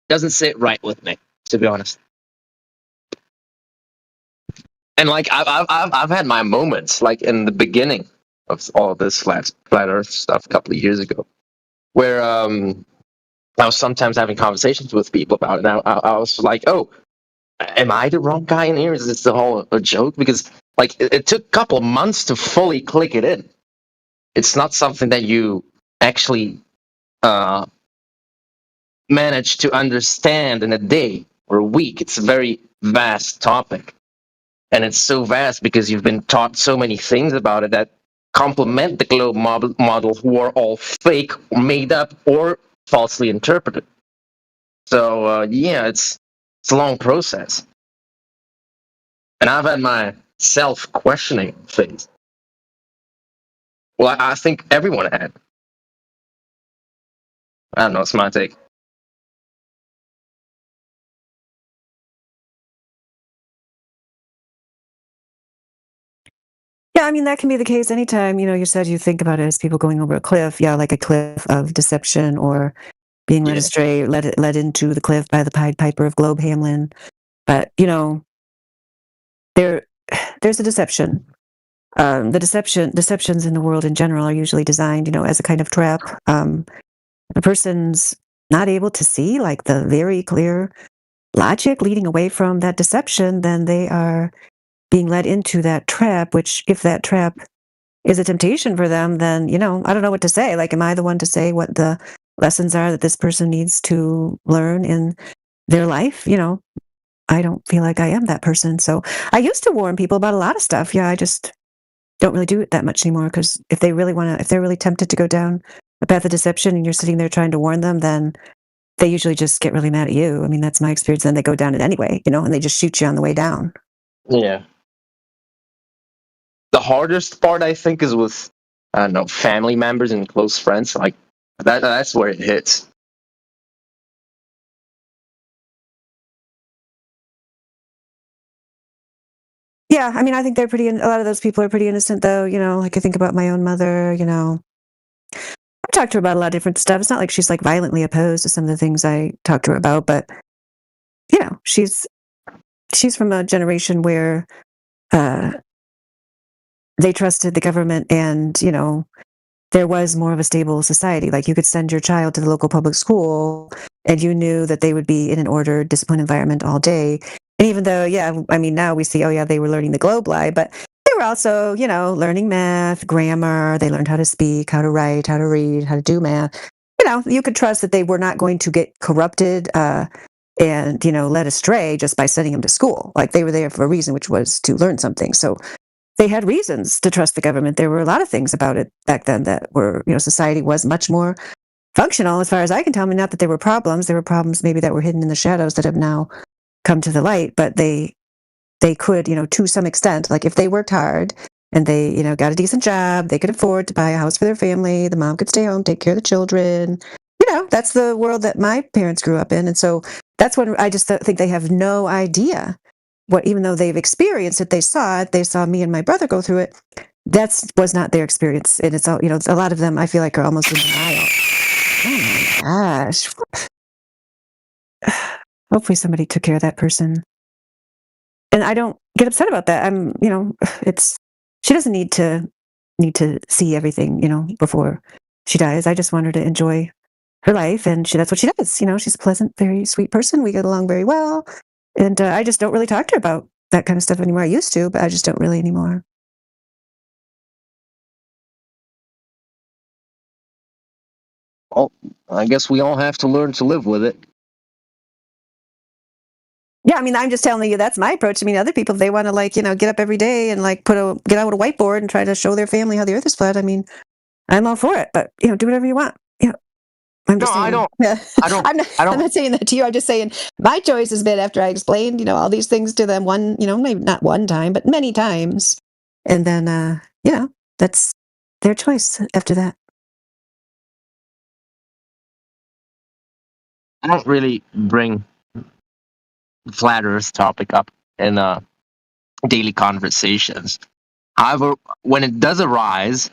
doesn't sit right with me, to be honest. And like I've had my moments, like in the beginning of all this flat Earth stuff a couple of years ago, where I was sometimes having conversations with people about it. And I was like, oh, am I the wrong guy in here? Is this the whole a joke? Because like it took a couple of months to fully click it in. It's not something that you actually uh, manage to understand in a day or a week. It's a very vast topic. And it's so vast because you've been taught so many things about it that complement the globe model who are all fake, made up, or falsely interpreted. So yeah, it's a long process, and I've had my self-questioning phase. Well, I think everyone had. I don't know. It's my take. Yeah, I mean, that can be the case anytime, you said you think about it as people going over a cliff. Yeah, like a cliff of deception or being led Yeah. astray, led into the cliff by the Pied Piper of Globe Hamlin. But, there there's a deception. The deceptions in the world in general are usually designed, as a kind of trap. A person's not able to see like the very clear logic leading away from that deception, then they are being led into that trap, which if that trap is a temptation for them, then, I don't know what to say. Like, am I the one to say what the lessons are that this person needs to learn in their life? I don't feel like I am that person. So I used to warn people about a lot of stuff. Yeah, I just don't really do it that much anymore because if they're really tempted to go down a path of deception and you're sitting there trying to warn them, then they usually just get really mad at you. I mean, that's my experience. Then they go down it anyway, and they just shoot you on the way down. Yeah. The hardest part, I think, is with I don't know, family members and close friends. Like that's where it hits. Yeah, I mean, I think a lot of those people are pretty innocent, though. Like I think about my own mother. I've talked to her about a lot of different stuff. It's not like she's like violently opposed to some of the things I talked to her about, but she's from a generation where uh, they trusted the government, and there was more of a stable society. Like you could send your child to the local public school, and you knew that they would be in an ordered, disciplined environment all day. And even though, yeah, I mean, now we see, oh yeah, they were learning the globe lie, but they were also, learning math, grammar. They learned how to speak, how to write, how to read, how to do math. You could trust that they were not going to get corrupted and led astray just by sending them to school. Like they were there for a reason, which was to learn something. So they had reasons to trust the government. There were a lot of things about it back then that were, society was much more functional as far as I can tell. I mean, not that there were problems. There were problems maybe that were hidden in the shadows that have now come to the light, but they could, to some extent, like if they worked hard and they, got a decent job, they could afford to buy a house for their family. The mom could stay home, take care of the children. That's the world that my parents grew up in. And so that's when I just think they have no idea what, even though they've experienced it, they saw me and my brother go through it. That was not their experience. And it's all, a lot of them I feel like are almost in denial. Oh my gosh. Hopefully somebody took care of that person. And I don't get upset about that. She doesn't need to see everything, before she dies. I just want her to enjoy her life, and that's what she does. She's a pleasant, very sweet person. We get along very well. And I just don't really talk to her about that kind of stuff anymore. I used to, but I just don't really anymore. Well, I guess we all have to learn to live with it. Yeah, I mean, I'm just telling you that's my approach. I mean, other people, if they want to get up every day and get out with a whiteboard and try to show their family how the earth is flat. I mean, I'm all for it, but do whatever you want. I'm just saying. I don't. Yeah. I'm not saying that to you. I'm just saying my choice has been after I explained, all these things to them maybe not one time, but many times. And then, that's their choice after that. I don't really bring flat Earth topic up in daily conversations. However, when it does arise,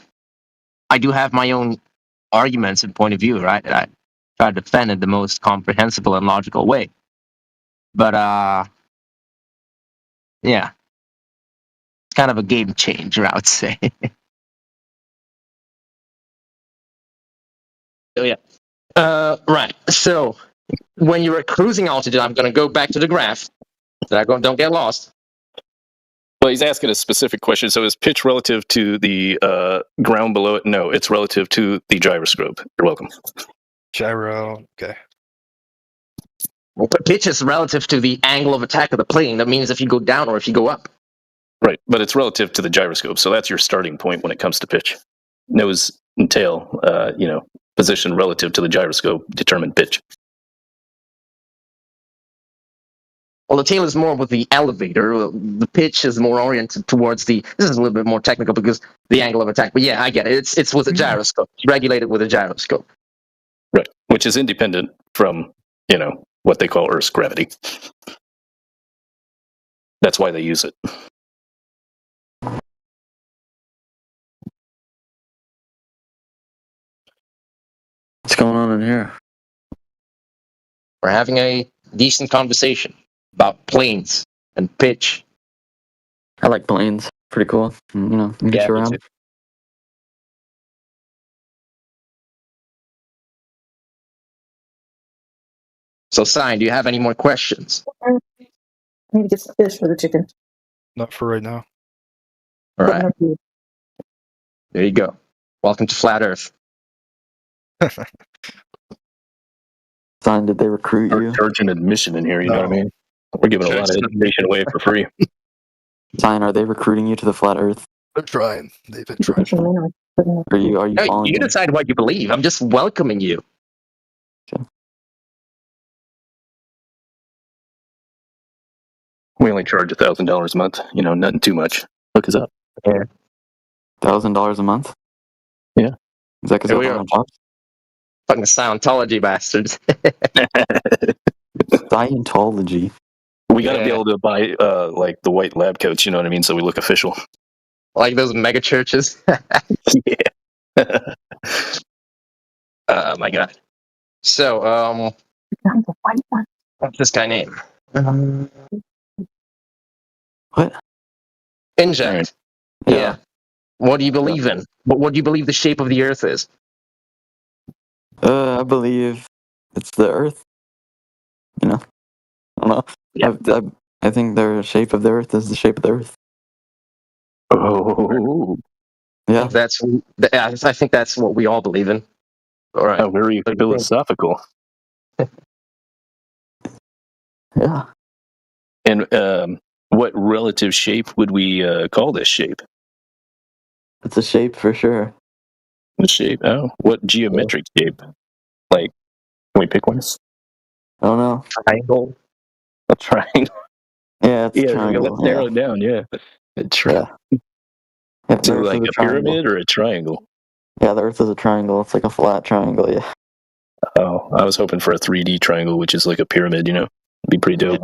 I do have my own arguments and point of view, right? try to defend it the most comprehensible and logical way. But yeah, it's kind of a game changer, I would say. Oh yeah. Right. So when you're at cruising altitude, I'm going to go back to the graph. So I don't get lost. Well, he's asking a specific question. So is pitch relative to the ground below it? No, it's relative to the gyroscope. You're welcome. Gyro. Okay. Well, pitch is relative to the angle of attack of the plane. That means if you go down or if you go up. Right, but it's relative to the gyroscope. So that's your starting point when it comes to pitch. Nose and tail, position relative to the gyroscope determine pitch. Well, the tail is more with the elevator. The pitch is more oriented towards the. This is a little bit more technical because the angle of attack. But yeah, I get it. It's with a gyroscope. It's regulated with a gyroscope. Right, which is independent from what they call Earth's gravity. That's why they use it. What's going on in here? We're having a decent conversation about planes and pitch. I like planes. Pretty cool. Get you around. So, Sign, do you have any more questions? I need to get some fish for the chicken. Not for right now. All right. There you go. Welcome to Flat Earth. Sign, did they recruit We're you? charging admission in here, you know what I mean? We're giving a lot of information away for free. Sign, are they recruiting you to the flat Earth? They're trying. They've been trying. Are you No, following you them? decide what you believe. I'm just welcoming you. We only charge $1,000 a month. Nothing too much. Look us up. Yeah. $1,000 a month? Yeah. Is that because Here they're we on jobs? Fucking Scientology bastards. Scientology. We got to be able to buy like the white lab coats, you know what I mean? So we look official. Like those mega churches. Yeah. Oh my god. So, what's this guy name? What? Inject. Yeah. Yeah. What do you believe in? What do you believe the shape of the Earth is? I believe it's the Earth. I don't know. Yeah. I think the shape of the Earth is the shape of the Earth. Oh, Yeah. I think that's what we all believe in. All right. how very philosophical. Yeah. And what relative shape would we call this shape? It's a shape for sure. What shape? Oh, what geometric shape? Like, can we pick one? I don't know. Triangle. A triangle. Yeah, it's a Yeah, triangle. let's narrow it down. Yeah, a triangle. Yeah, the So Earth like is a triangle. pyramid or a triangle? Yeah, the Earth is a triangle. It's like a flat triangle. Yeah. Oh, I was hoping for a 3D triangle, which is like a pyramid. It'd be pretty dope.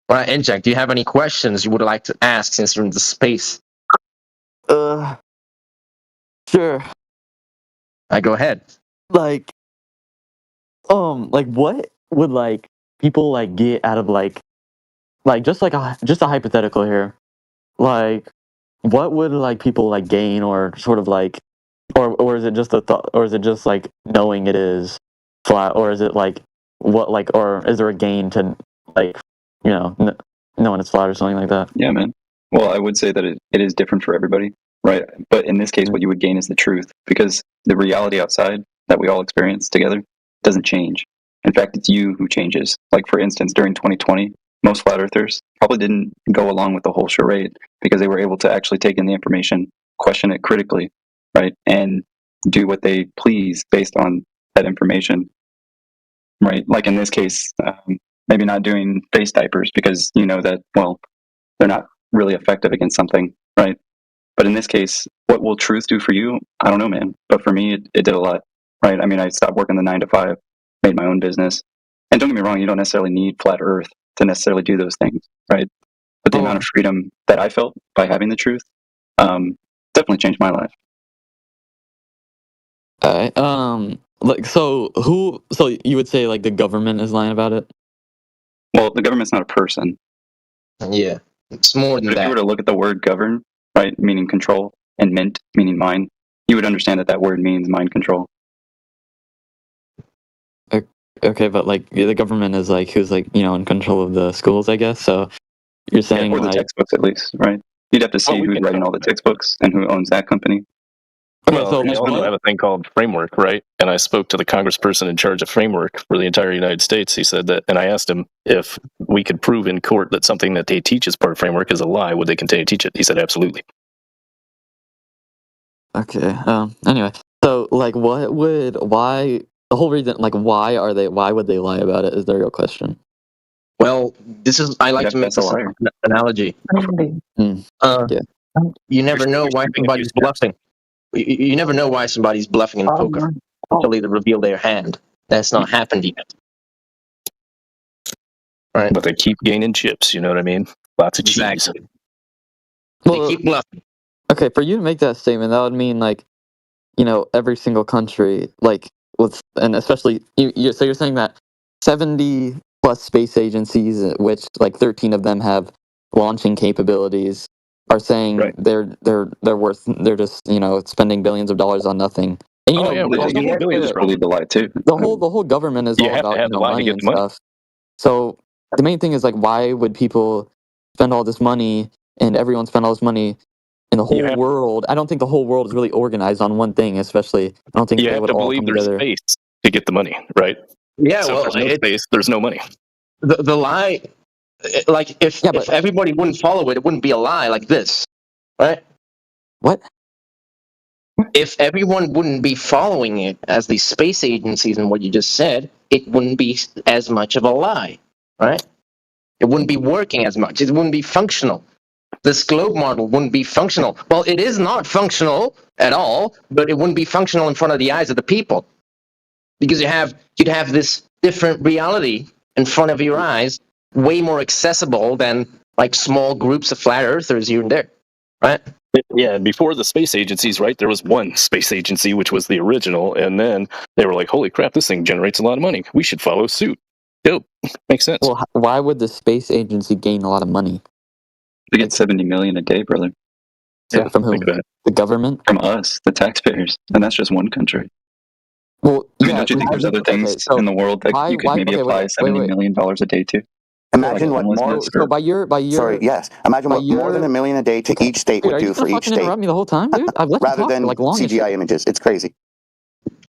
All right, Inject, do you have any questions you would like to ask since you're in the space? Sure. Go ahead. Like what would like people like get out of like just a hypothetical here, like what would like people like gain or sort of like or is it just a thought, or is it just like knowing it is flat, or is it like what like, or is there a gain to like knowing it's flat or something like that? Yeah, man. Well, I would say that it is different for everybody, right? But in this case, what you would gain is the truth, because the reality outside that we all experience together doesn't change. In fact, it's you who changes. Like, for instance, during 2020, most flat earthers probably didn't go along with the whole charade because they were able to actually take in the information, question it critically, right? And do what they please based on that information, right? Like in this case, maybe not doing face diapers because you know that, well, they're not really effective against something, right? But in this case, what will truth do for you? I don't know, man. But for me, it did a lot, right? I mean, I stopped working the 9 to 5, made my own business. And don't get me wrong, you don't necessarily need flat earth to necessarily do those things, right? But the amount of freedom that I felt by having the truth definitely changed my life. Alright. Like, so who? So you would say like the government is lying about it? Well, the government's not a person. Yeah, it's more than But if you were that. to look at the word govern, right, meaning control, and mint, meaning mind, you would understand that that word means mind control. Okay, but like the government is like who's like in control of the schools, I guess. So you're saying Or the like textbooks, at least, right? You'd have to see we who's can writing talk all the about it. textbooks and who owns that company. okay, Well, so we like, also what? have a thing called framework, right? And I spoke to the congressperson in charge of framework for the entire United States. He said that, and I asked him if we could prove in court that something that they teach as part of framework is a lie. Would they continue to teach it? He said absolutely. Okay. Anyway, so like, why the whole reason? Like, why would they lie about it? Is the real question. Well, I like Yep, to make that's a this liar. analogy. Yeah. You never know why You're somebody's bluffing. You never know why somebody's bluffing in poker until they reveal their hand. That's not happened yet. Right? But they keep gaining chips. You know what I mean? Lots of cheese. Exactly. They Well, keep bluffing. okay, for you to make that statement, that would mean like, every single country, like and especially so you're saying that 70 plus space agencies, which like 13 of them have launching capabilities, are saying Right. they're worth they're just spending billions of dollars on nothing. And Oh, yeah, Well, well, they you just, get they billions just from believe the lie, too. the whole government is You all have to about have the lie to money get and the money. stuff. So the main thing is like, why would people spend all this money and everyone spend all this money in the You whole have- world? I don't think the whole world is really organized on one thing, especially. I don't think You they have would to all believe come there's together. space to get the money, right? Yeah, So if well, there's no space, there's no money. the lie, like if Yeah, but everybody wouldn't follow it, it wouldn't be a lie like this, right? what? If everyone wouldn't be following it as the space agencies and what you just said, it wouldn't be as much of a lie, right? It wouldn't be working as much. It wouldn't be functional. This globe model wouldn't be functional. Well, it is not functional at all, but it wouldn't be functional in front of the eyes of the people because you'd have this different reality in front of your eyes, way more accessible than like small groups of flat earthers here and there, right? Yeah, before the space agencies, right, there was one space agency, which was the original, and then they were like, holy crap, this thing generates a lot of money. We should follow suit. Dope. Makes sense. Well, why would the space agency gain a lot of money? They get 70 million a day, brother. Yeah, From whom? think about it. The government? From us, the taxpayers. And that's just one country. Well, I mean, don't you think there's other things in the world that you could maybe apply $70 million a day to? Imagine Like what more. homelessness So or- by your Sorry, yes. Imagine by what more than your- $1 million a day to each state dude, would are you do gonna for each fucking state, interrupt me the whole time, dude? I've let you rather talk than for like long as CGI shit. images. It's crazy.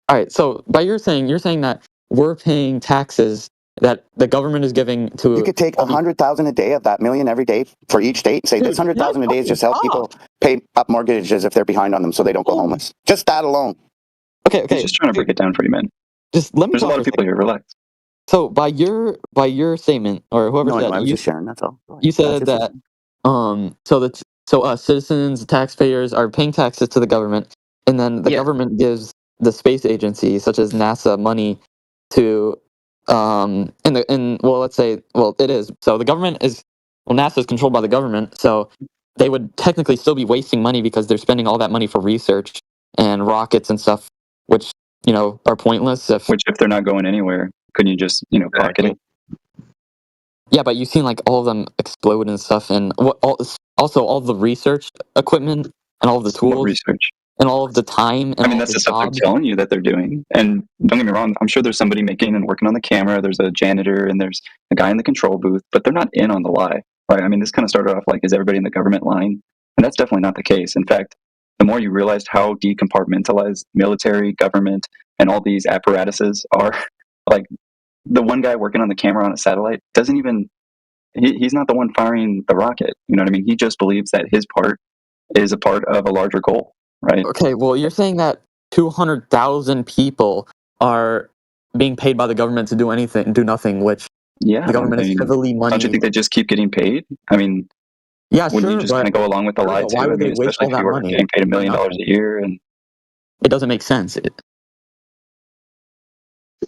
All right, so by you're saying that we're paying taxes that the government is giving to. You could take 100,000 a day of that million every day for each state. Say this 100,000 a day is just help people pay up mortgages if they're behind on them, so they don't go homeless. Just that alone. Okay. He's just trying to break it down for you, man. Just let me. There's a talk lot for of people second. here. Relax. So by your statement or whoever No, said I was you, just sharing. That's all. you That's said just- that so us citizens, taxpayers are paying taxes to the government, and then the Yeah. government gives the space agency such as NASA money to let's say it is so the government is NASA is controlled by the government, so they would technically still be wasting money because they're spending all that money for research and rockets and stuff, which are pointless Which, if they're not going anywhere, couldn't you just, pocket it? Yeah, but you've seen like all of them explode and stuff, and also all the research equipment and all of the What tools research? and all of the time. And I mean, all that's the the stuff jobs. they're telling you that they're doing. And don't get me wrong, I'm sure there's somebody making and working on the camera. There's a janitor and there's a guy in the control booth, but they're not in on the lie, right? I mean, this kind of started off like, is everybody in the government lying? And that's definitely not the case. In fact, the more you realized how decompartmentalized military, government, and all these apparatuses are, like the one guy working on the camera on a satellite doesn't even, he's not the one firing the rocket. You know what I mean? He just believes that his part is a part of a larger goal, right? Okay, well, you're saying that 200,000 people are being paid by the government to do nothing, which Yeah, the government I mean, is heavily money. don't you think they just keep getting paid? I mean, Yeah, wouldn't sure, you just kind of go along with the lie but too? why would I mean, they waste especially all if that you were money getting paid $1 for million a nothing? year, and It doesn't make sense.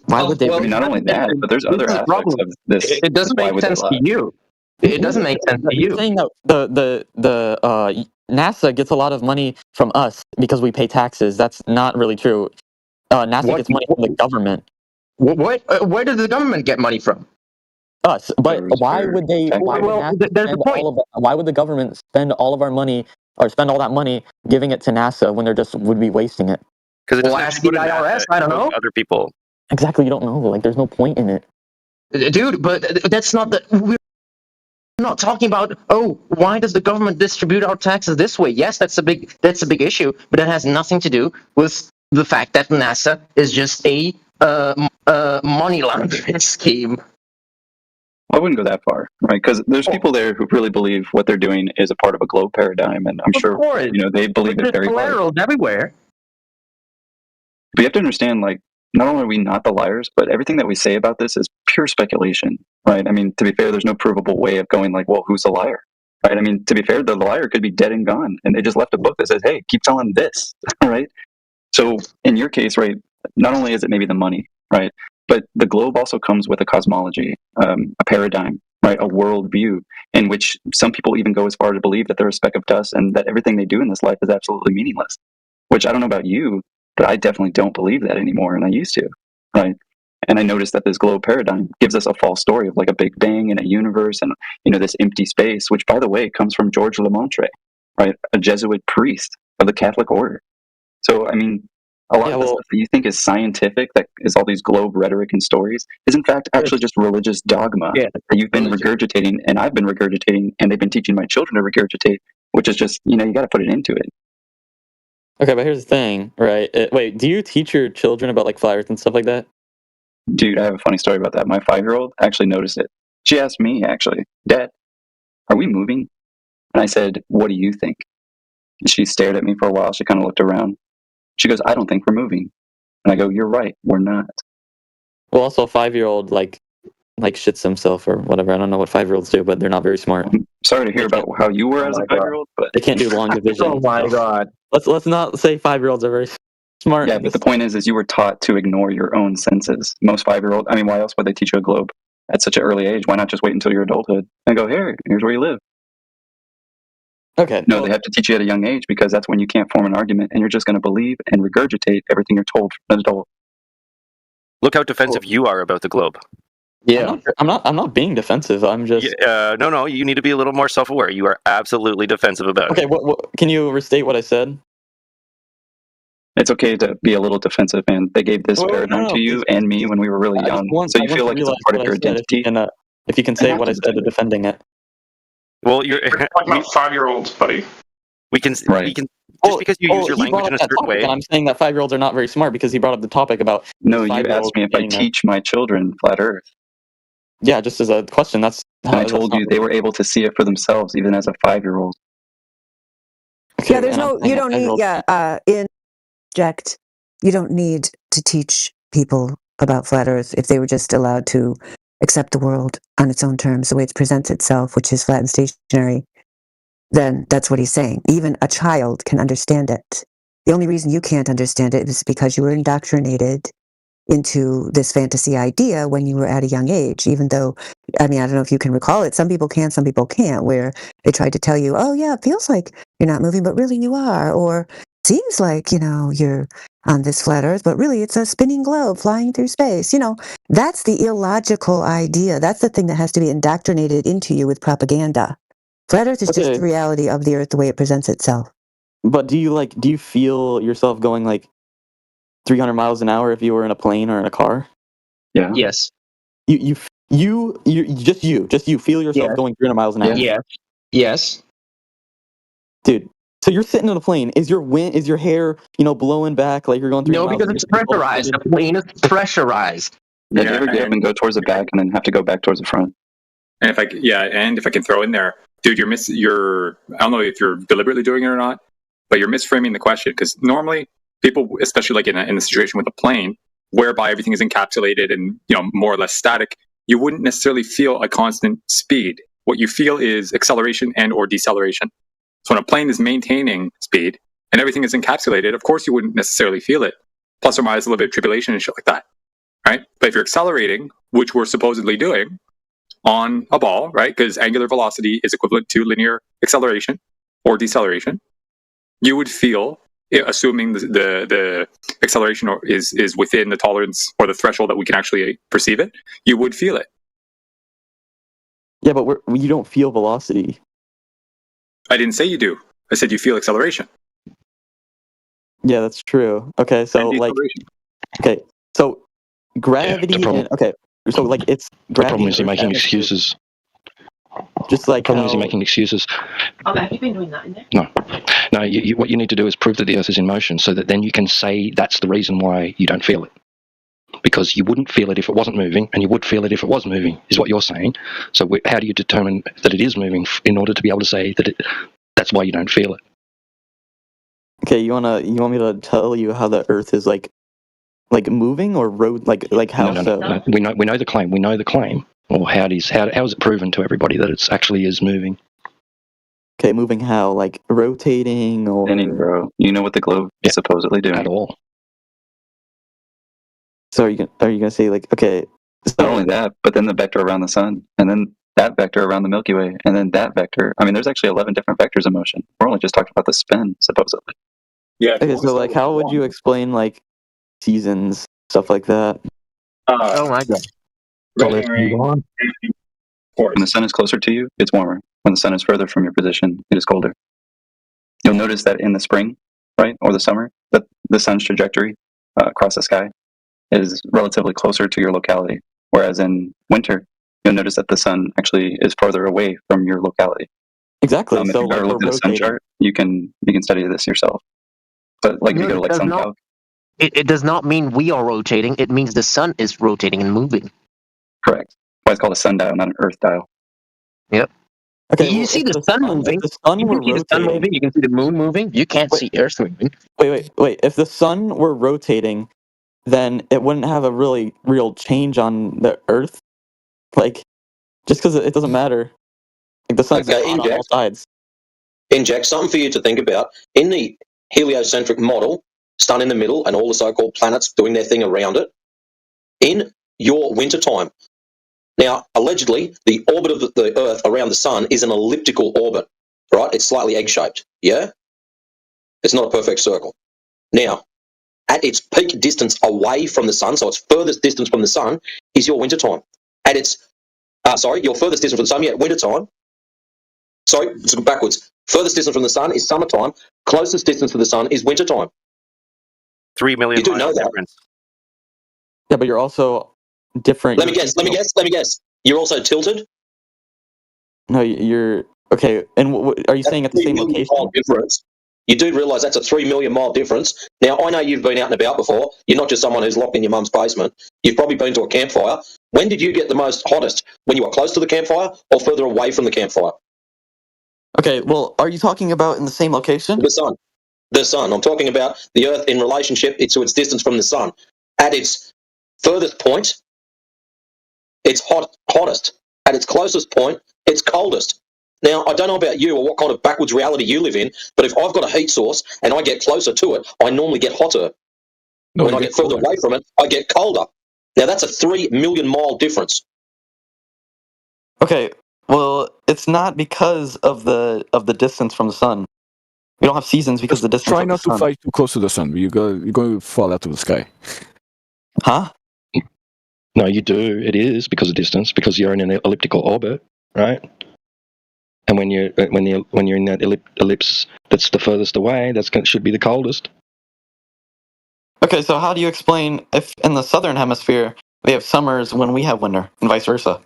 Why would they? I mean, not only that, but there's other the aspects problem. of this. It doesn't Why make would they sense to lie? you. It doesn't make sense to You're you. saying that the NASA gets a lot of money from us because we pay taxes. That's not really true. NASA What- gets money from the government. Where does the government get money from? Us, but Those why are would they? Why would Well, NASA there's a spend point. all of? Why would the government spend all of our money or spend all that money giving it to NASA when they're just would be wasting it? Because it Well, doesn't ask go the to NASA, IRS. it I don't goes know, to other people. Exactly, you don't know. Like, there's no point in it. dude. But that's not the. We're not talking about. Oh, why does the government distribute our taxes this way? Yes, that's a big issue, but it has nothing to do with the fact that NASA is just a money laundering scheme. I wouldn't go that far, right? Because there's people there who really believe what they're doing is a part of a globe paradigm, and I'm Of sure course, they believe it there's very hard. collaterals everywhere. But you have to understand, like, not only are we not the liars, but everything that we say about this is pure speculation, right? I mean, to be fair, there's no provable way of going like, well, who's the liar, right? I mean, to be fair, the liar could be dead and gone, and they just left a book that says, hey, keep telling this, right? So in your case, right, not only is it maybe the money, right, but the globe also comes with a cosmology, a paradigm, right, a worldview in which some people even go as far to believe that they're a speck of dust and that everything they do in this life is absolutely meaningless, which I don't know about you, but I definitely don't believe that anymore, and I used to, right? And I noticed that this globe paradigm gives us a false story of like a big bang and a universe and, this empty space, which, by the way, comes from George Lamontre, right, a Jesuit priest of the Catholic order. So, I mean, a lot of the stuff that you think is scientific, that is all these globe rhetoric and stories, is in fact actually just religious dogma that you've been regurgitating, and I've been regurgitating, and they've been teaching my children to regurgitate, which is just, you got to put it into it. Okay, but here's the thing, right? Wait, do you teach your children about like flyers and stuff like that? Dude, I have a funny story about that. My 5-year-old actually noticed it. She asked me, actually, Dad, are we moving? And I said, what do you think? And she stared at me for a while. She kind of looked around. She goes, I don't think we're moving. And I go, you're right, we're not. Well, also a 5-year-old like shits himself or whatever. I don't know what 5-year-olds do, but they're not very smart. I'm sorry to hear about how you were as a 5-year-old, but they can't do long division. Oh my god! Let's not say 5-year-olds are very smart. Yeah, but the point is you were taught to ignore your own senses. Most 5-year-olds, I mean, why else would they teach you a globe at such an early age? Why not just wait until your adulthood and go, here's where you live? Okay. No, they have to teach you at a young age because that's when you can't form an argument and you're just going to believe and regurgitate everything you're told from an adult. Look how defensive you are about the globe. Yeah, I'm not being defensive. I'm just no. You need to be a little more self-aware. You are absolutely defensive about it. okay. What can you restate what I said? It's okay to be a little defensive, man. They gave this paradigm to you and me when we were really young, so you feel like it's a part of your identity. If you can say what I said to defending it. Well, you're talking about 5-year-olds, buddy. We can just because you use your language in a certain way. And I'm saying that 5-year-olds are not very smart because he brought up the topic about. No, you asked me if I teach my children flat Earth. Yeah, just as a question. And I told you they were able to see it for themselves, even as a 5-year-old. Okay, yeah, there's no. You don't need. Yeah, inject. You don't need to teach people about flat Earth if they were just allowed to accept the world on its own terms, the way it presents itself, which is flat and stationary. Then that's what he's saying. Even a child can understand it. The only reason you can't understand it is because you were indoctrinated into this fantasy idea when you were at a young age, even though, I mean, I don't know if you can recall it. Some people can, some people can't, where they tried to tell you, oh yeah, it feels like you're not moving, but really you are. Or seems like, you're on this flat Earth, but really it's a spinning globe flying through space. That's the illogical idea. That's the thing that has to be indoctrinated into you with propaganda. Flat Earth is just the reality of the Earth, the way it presents itself. But do you feel yourself going like 300 miles an hour if you were in a plane or in a car? Yeah. Yes. You feel yourself going 300 miles an hour? Yeah. Yes. Dude, so you're sitting in a plane. Is your hair, blowing back like you're going 300 miles? No, because it's pressurized. The plane is pressurized. Yeah, do you ever get up and go towards the back and then have to go back towards the front? And if I can throw in there, dude, I don't know if you're deliberately doing it or not, but you're misframing the question, because normally people, especially like in a situation with a plane, whereby everything is encapsulated and more or less static, you wouldn't necessarily feel a constant speed. What you feel is acceleration and or deceleration. So when a plane is maintaining speed and everything is encapsulated, of course you wouldn't necessarily feel it, plus or minus a little bit of tribulation and shit like that, right? But if you're accelerating, which we're supposedly doing on a ball, right? Because angular velocity is equivalent to linear acceleration or deceleration. You would feel assuming the acceleration is within the tolerance or the threshold that we can actually perceive it, you would feel it. Yeah, but you don't feel velocity. I didn't say you do. I said you feel acceleration. Yeah, that's true. Okay, so like, okay, so gravity. So like it's The gravity. problem is you're making atmosphere. excuses. Just like The problem is how you're making excuses. Okay, have you been doing that in there? No. What you need to do is prove that the Earth is in motion so that then you can say that's the reason why you don't feel it. Because you wouldn't feel it if it wasn't moving, and you would feel it if it was moving, is what you're saying. So how do you determine that it is moving in order to be able to say that that's why you don't feel it? Okay, you want me to tell you how the Earth is like moving or like how? No. We know the claim. We know the claim. Or how is it proven to everybody that it's actually is moving? Okay, moving how? Like rotating or spinning, bro. You know what the globe is supposedly doing at all. So are you gonna say like, okay? Not only that, but then the vector around the sun, and then that vector around the Milky Way, and then that vector. I mean, there's actually 11 different vectors of motion. We're only just talking about the spin, supposedly. Yeah. Okay, so like, how would you explain like seasons, stuff like that? Oh my god. When the sun is closer to you, it's warmer. When the sun is further from your position, it is colder. You'll notice that in the spring, right, or the summer, that the sun's trajectory across the sky is relatively closer to your locality. Whereas in winter, you'll notice that the sun actually is farther away from your locality. Exactly. If So you've ever like looked at a sun chart, you can study this yourself. But like if you go to like SunCalc, It does not mean we are rotating. It means the sun is rotating and moving. correct. Why it's called a sundial, not an earth dial. Yep. Okay, You see the sun moving. If the sun You were can see the sun rotating, moving. You can see the moon moving. You can't see Earth moving. wait. If the sun were rotating, then it wouldn't have a real change on the Earth. Like, just because it doesn't matter. Like the sun's hot on all sides. Inject something for you to think about. In the heliocentric model, sun in the middle and all the so-called planets doing their thing around it, in your wintertime. Now, allegedly, the orbit of the Earth around the sun is an elliptical orbit, right? It's slightly egg-shaped, yeah? It's not a perfect circle. Now, at its peak distance away from the sun, so its furthest distance from the sun, is your wintertime. At its, your furthest distance from the sun, wintertime. Sorry, it's backwards. Furthest distance from the sun is summertime. Closest distance to the sun is wintertime. 3 million You do know miles that. difference. Yeah, but you're also different. Let me guess. You're also tilted? No, you're okay. And are you saying at the same location? Mile difference. You do realise that's a 3 million mile difference. Now, I know you've been out and about before. You're not just someone who's locked in your mum's basement. You've probably been to a campfire. When did you get the most hottest? When you were close to the campfire or further away from the campfire? Okay, well, are you talking about in the same location? The sun. The sun. I'm talking about the Earth in relationship to its distance from the sun. At its furthest point, it's hottest. At its closest point, it's coldest. Now, I don't know about you or what kind of backwards reality you live in, but if I've got a heat source and I get closer to it, I normally get hotter. When I get further away from it, I get colder. Now, that's a 3 million mile difference. Okay, well, it's not because of the distance from the sun. We don't have seasons because of the distance. Try not to fly too close to the sun. You're going to fall out of the sky. Huh? No, you do. It is because of distance, because you're in an elliptical orbit, right? And when you're in that ellipse that's the furthest away, should be the coldest. Okay, so how do you explain if in the southern hemisphere we have summers when we have winter, and vice versa?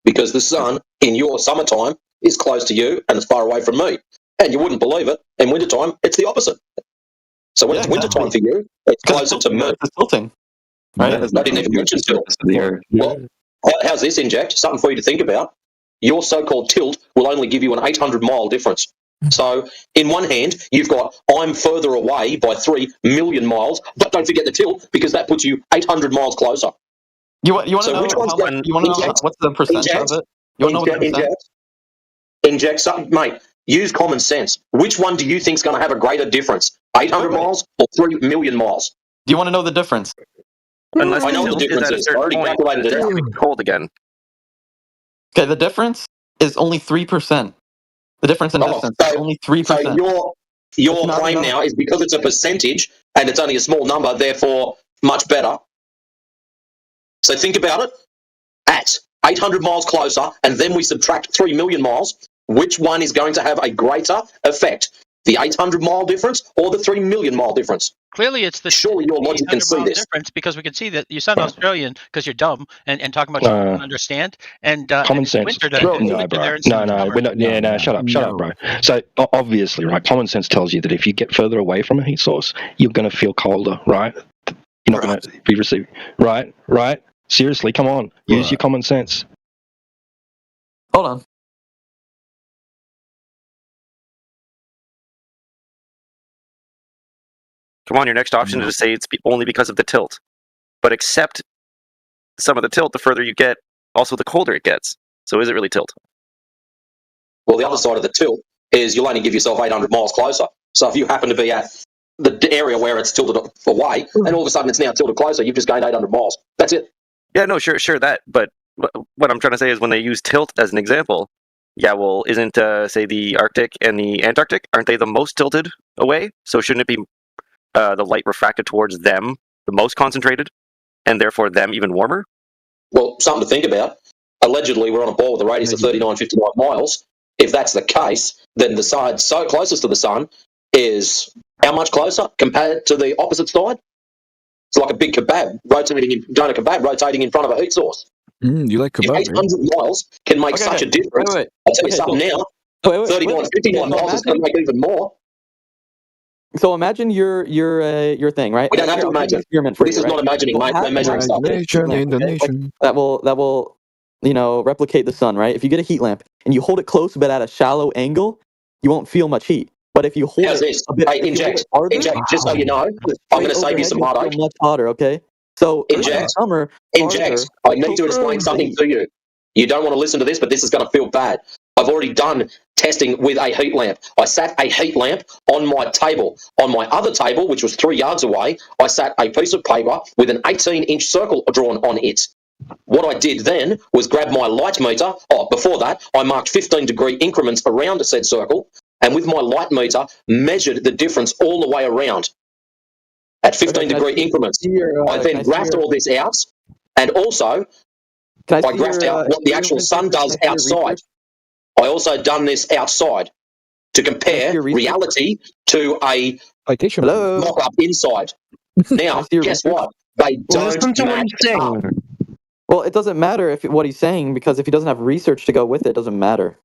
Because the sun in your summertime is close to you and it's far away from me. And you wouldn't believe it, in wintertime, it's the opposite. So when it's wintertime for you, it's closer to me. It's tilting, right? I didn't even mention tilt. Well, how's this, Inject? Something for you to think about. Your so-called tilt will only give you an 800-mile difference. So, in one hand, you've got I'm further away by 3 million miles, but don't forget the tilt because that puts you 800 miles closer. You want to know what's the percentage of it? You want to know what the percent? Inject something, mate. Use common sense. Which one do you think is going to have a greater difference? 800 miles or 3 million miles? Do you want to know the difference? Unless I know what the difference is. I already calculated it out. Cold again. Okay, the difference is only 3%. The difference in distance is only 3%. your claim now is because it's a percentage and it's only a small number, therefore much better. So think about it. At 800 miles closer, and then we subtract 3 million miles, which one is going to have a greater effect? The 800 mile difference or the 3 million mile difference? Clearly, it's the surely your logic can see this difference, because we can see that you sound Australian because you're dumb and talking about shit you don't understand. And common and sense. Winter No, bro. No, we're not. Yeah, no, shut up, bro. So obviously, right? Common sense tells you that if you get further away from a heat source, you're going to feel colder, right? You're not going to be receiving, right? Seriously, come on, use your common sense. Hold on. Come on, your next option is to say it's only because of the tilt. But accept some of the tilt, the further you get, also the colder it gets. So is it really tilt? Well, the other side of the tilt is you'll only give yourself 800 miles closer. So if you happen to be at the area where it's tilted away, and all of a sudden it's now tilted closer, you've just gained 800 miles. That's it. Yeah, no, sure that. But what I'm trying to say is when they use tilt as an example, yeah, well, isn't, say, the Arctic and the Antarctic, aren't they the most tilted away? So shouldn't it be the light refracted towards them, the most concentrated, and therefore them even warmer? Well, something to think about. Allegedly, we're on a ball with a radius of 39, 59 miles. If that's the case, then the side so closest to the sun is how much closer compared to the opposite side? It's like a big kebab doner kebab rotating in front of a heat source. You like kebab? If 800 miles can make such a difference, I'll tell you something now. 39, 59 miles is going to make even more. So imagine your thing, right? We don't have to imagine. This is not imagining, mate. We're measuring stuff. That will, replicate the sun, right? If you get a heat lamp and you hold it close but at a shallow angle, you won't feel much heat. But if you hold it a bit, inject, just so you know, I'm going to save you some heartache. Much hotter, okay? So inject. I need to explain something to you. You don't want to listen to this, but this is going to feel bad. I've already done testing with a heat lamp. I sat a heat lamp on my table. On my other table, which was 3 yards away, I sat a piece of paper with an 18-inch circle drawn on it. What I did then was grab my light meter. Before that, I marked 15-degree increments around said circle, and with my light meter, measured the difference all the way around at 15-degree increments. I then graphed all this out, and also I graphed out what the actual sun does outside. I also done this outside to compare reality to a mock-up inside. Now, guess what? They don't match up. Well, it doesn't matter what he's saying, because if he doesn't have research to go with it, it doesn't matter.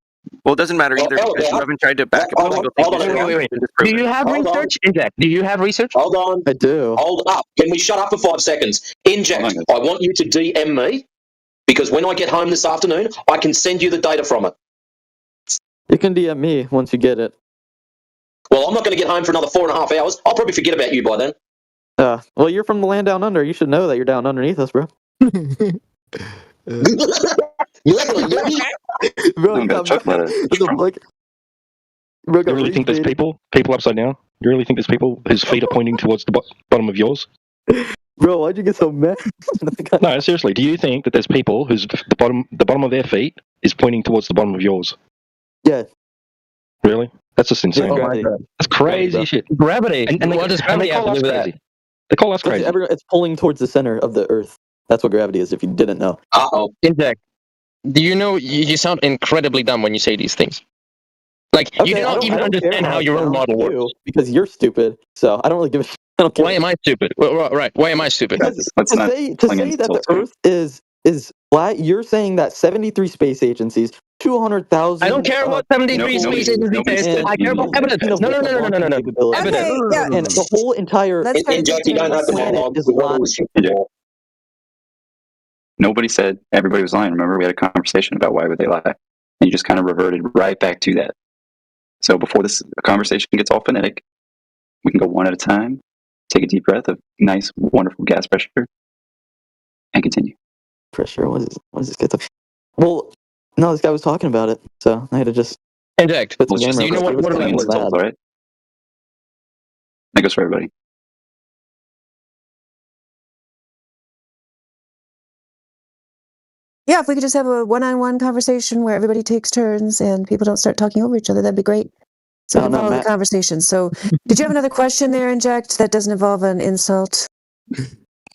Well, it doesn't matter either, because you haven't tried to back up. Wait. Do you have research? Inject. Do you have research? Hold on. I do. Hold up. Can we shut up for 5 seconds? Inject. I want you to DM me, because when I get home this afternoon, I can send you the data from it. You can DM me once you get it. Well, I'm not going to get home for another 4.5 hours. I'll probably forget about you by then. Well, you're from the land down under. You should know that you're down underneath us, bro. You reckon I do? Bro, You really think there's people upside down? You really think there's people whose feet are pointing towards the bottom of yours? Bro, why'd you get so mad? No, seriously. Do you think that there's people whose the bottom of their feet is pointing towards the bottom of yours? Yeah. Really? That's just insane. Oh my God. That's crazy shit. Gravity. And what does gravity have to do with that? They call us crazy. It's pulling towards the center of the Earth. That's what gravity is, if you didn't know. Inject. Do you know, you sound incredibly dumb when you say these things. Like, you don't even understand how your own model works. Because you're stupid, so I don't really give a shit. Why am I stupid? Right, why am I stupid? To say that the Earth is flat, you're saying that 73 space agencies, 200,000... I don't care about 73 space agencies. I care about evidence. No. Evidence. And the whole entire... planet is lying. Nobody said everybody was lying. Remember, we had a conversation about why would they lie, and you just kind of reverted right back to that. So before this conversation gets all phonetic, we can go one at a time, take a deep breath of nice, wonderful gas pressure, and continue. Pressure? What is this guy talking? Well, no, this guy was talking about it, so I had to just inject. Put some Let's just, you know what all right? That goes for everybody. Yeah, if we could just have a one-on-one conversation where everybody takes turns and people don't start talking over each other, that'd be great. So we Oh, can no, follow the Matt. conversation. So, did you have another question there, Inject, that doesn't involve an insult?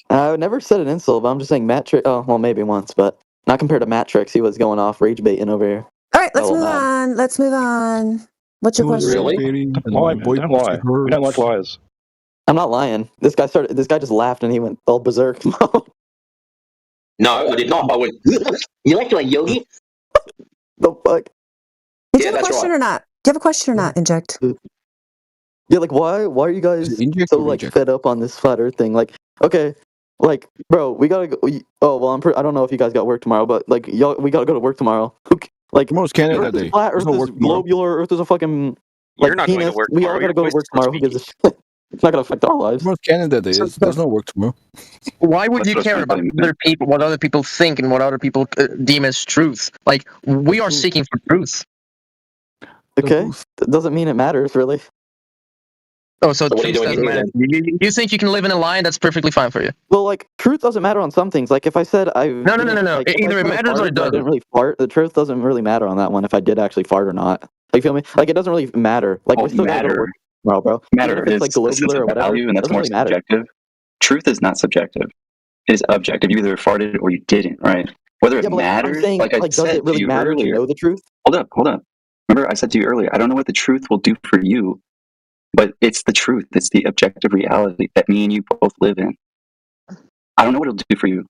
I never said an insult, but I'm just saying Matrix. Oh, well, maybe once, but not compared to Matrix. He was going off rage baiting over here. All right, let's Oh, move man. on. Let's move on. What's your question? Really? Don't lie, man. Don't lie. We don't like liars. I'm not lying. This guy just laughed and he went all berserk. No, I did not. I went, you like to a yogi? The fuck? Did you Yeah, have a that's question right. or not? Do you have a question or not, Inject? Yeah, like why are you guys Inject so or like reject? fed up on this flat Earth thing? Like, okay, like bro, we gotta go. Oh well, I don't know if you guys got work tomorrow, but like y'all, we gotta go to work tomorrow. Like, Tomorrow's Canada Earth is Day. flat, There's Earth no is work tomorrow. globular, Earth is a fucking You're like not going to penis. work We tomorrow. all Your gotta go to voice work is still tomorrow. Who gives a squeaky. shit? It's not gonna affect our lives. Tomorrow's Canada Day. There's no work tomorrow. Why would That's you what I was care trying to about tell you, other people, what other people think, and what other people deem as truth? Like, we are seeking for truth. Okay, that doesn't mean it matters really. Oh, so So what are you truth doing doesn't here matter. then? You think you can live in a lie? That's perfectly fine for you. Well, like truth doesn't matter on some things. Like if I said I No. like, if I Either it said I matters or farted, it but I doesn't. didn't really fart. The truth doesn't really matter on that one. If I did actually fart or not, like feel me? Like it doesn't really matter. Like Well, we still gotta go to work tomorrow, bro. Even matter if it's is like a sense globular or of whatever, value, and it that's doesn't more really matter. subjective. Truth is not subjective. It is objective. You either farted or you didn't, right? Whether it Yeah, but like, I'm matters, saying, like I like, does said it to really you matter to earlier. know the truth? Hold up. Remember, I said to you earlier, I don't know what the truth will do for you, but it's the truth. It's the objective reality that me and you both live in. I don't know what it'll do for you.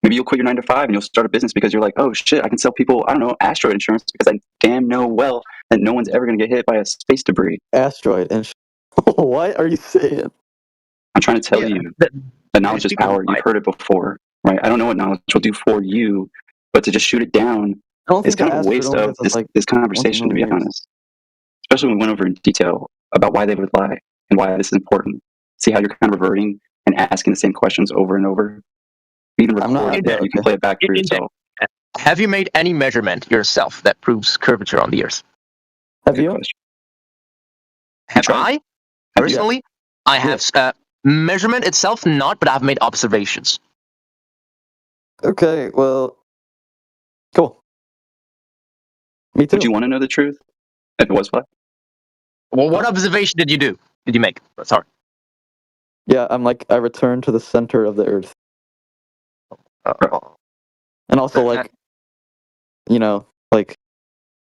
Maybe you'll quit your 9 to 5 and you'll start a business because you're like, oh shit, I can sell people, I don't know, asteroid insurance because I damn know well that no one's ever going to get hit by a space debris. Asteroid and what are you saying? I'm trying to tell you that knowledge is power. You've heard it before, right? I don't know what knowledge will do for you, but to just shoot it down I don't is think kind the of a asteroid waste only of hits us like this once in a conversation, to be million years. honest. Especially when we went over in detail about why they would lie and why this is important. See how you're kind of reverting and asking the same questions over and over? You can I'm not. record it. Yeah, You can okay. play it back for yourself. Have you made any measurement yourself that proves curvature on the Earth? Have Good you? question. Have tried? I? Have you? Personally, I have measurement itself not, but I've made observations. Okay, well, cool. Me too. Would you want to know the truth if it was flat? Well, what observation did you make? Sorry. Yeah, I'm like I returned to the center of the Earth, and also like, you know, like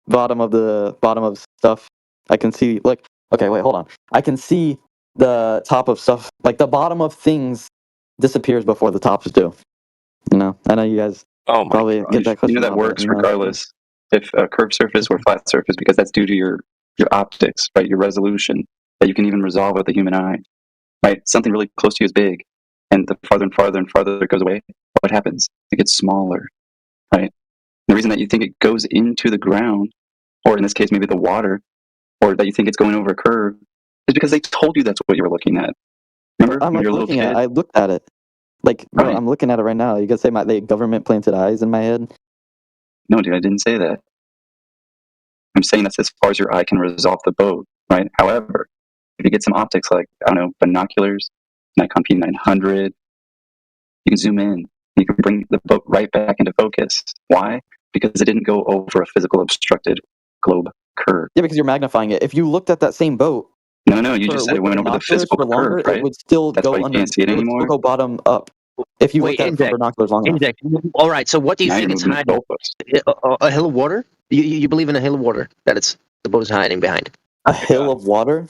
bottom of stuff. I can see like. Okay, wait, hold on. I can see the top of stuff. Like the bottom of things disappears before the tops do. You know, I know you guys probably get that question. You know that a lot, but, works you know, regardless if a curved surface or flat surface because that's due to your optics, right? Your resolution that you can even resolve with the human eye, right? Something really close to you is big, and the farther and farther and farther it goes away, what happens? It gets smaller, right? The reason that you think it goes into the ground, or in this case maybe the water, or that you think it's going over a curve, is because they told you that's what you were looking at. Remember I'm when like you're a little looking at kid? it. I looked at it. Like, bro, Right. I'm looking at it right now. You guys say the government planted eyes in my head? No, dude, I didn't say that. I'm saying that's as far as your eye can resolve the boat, right? However, if you get some optics like, I don't know, binoculars, Nikon P900, you can zoom in. You can bring the boat right back into focus. Why? Because it didn't go over a physical obstructed globe curve. Yeah, because you're magnifying it. If you looked at that same boat, No, you just said it went over the physical for longer, curve, right? it would still That's go why you under. can't see it It would anymore. still go bottom up. If you Wait, looked at it for Inject. binoculars long enough. Inject. All right. So, what do you Now think you're it's moving the hiding? goalposts. A hill of water? You believe in a hill of water that the boat is hiding behind? A hill of water?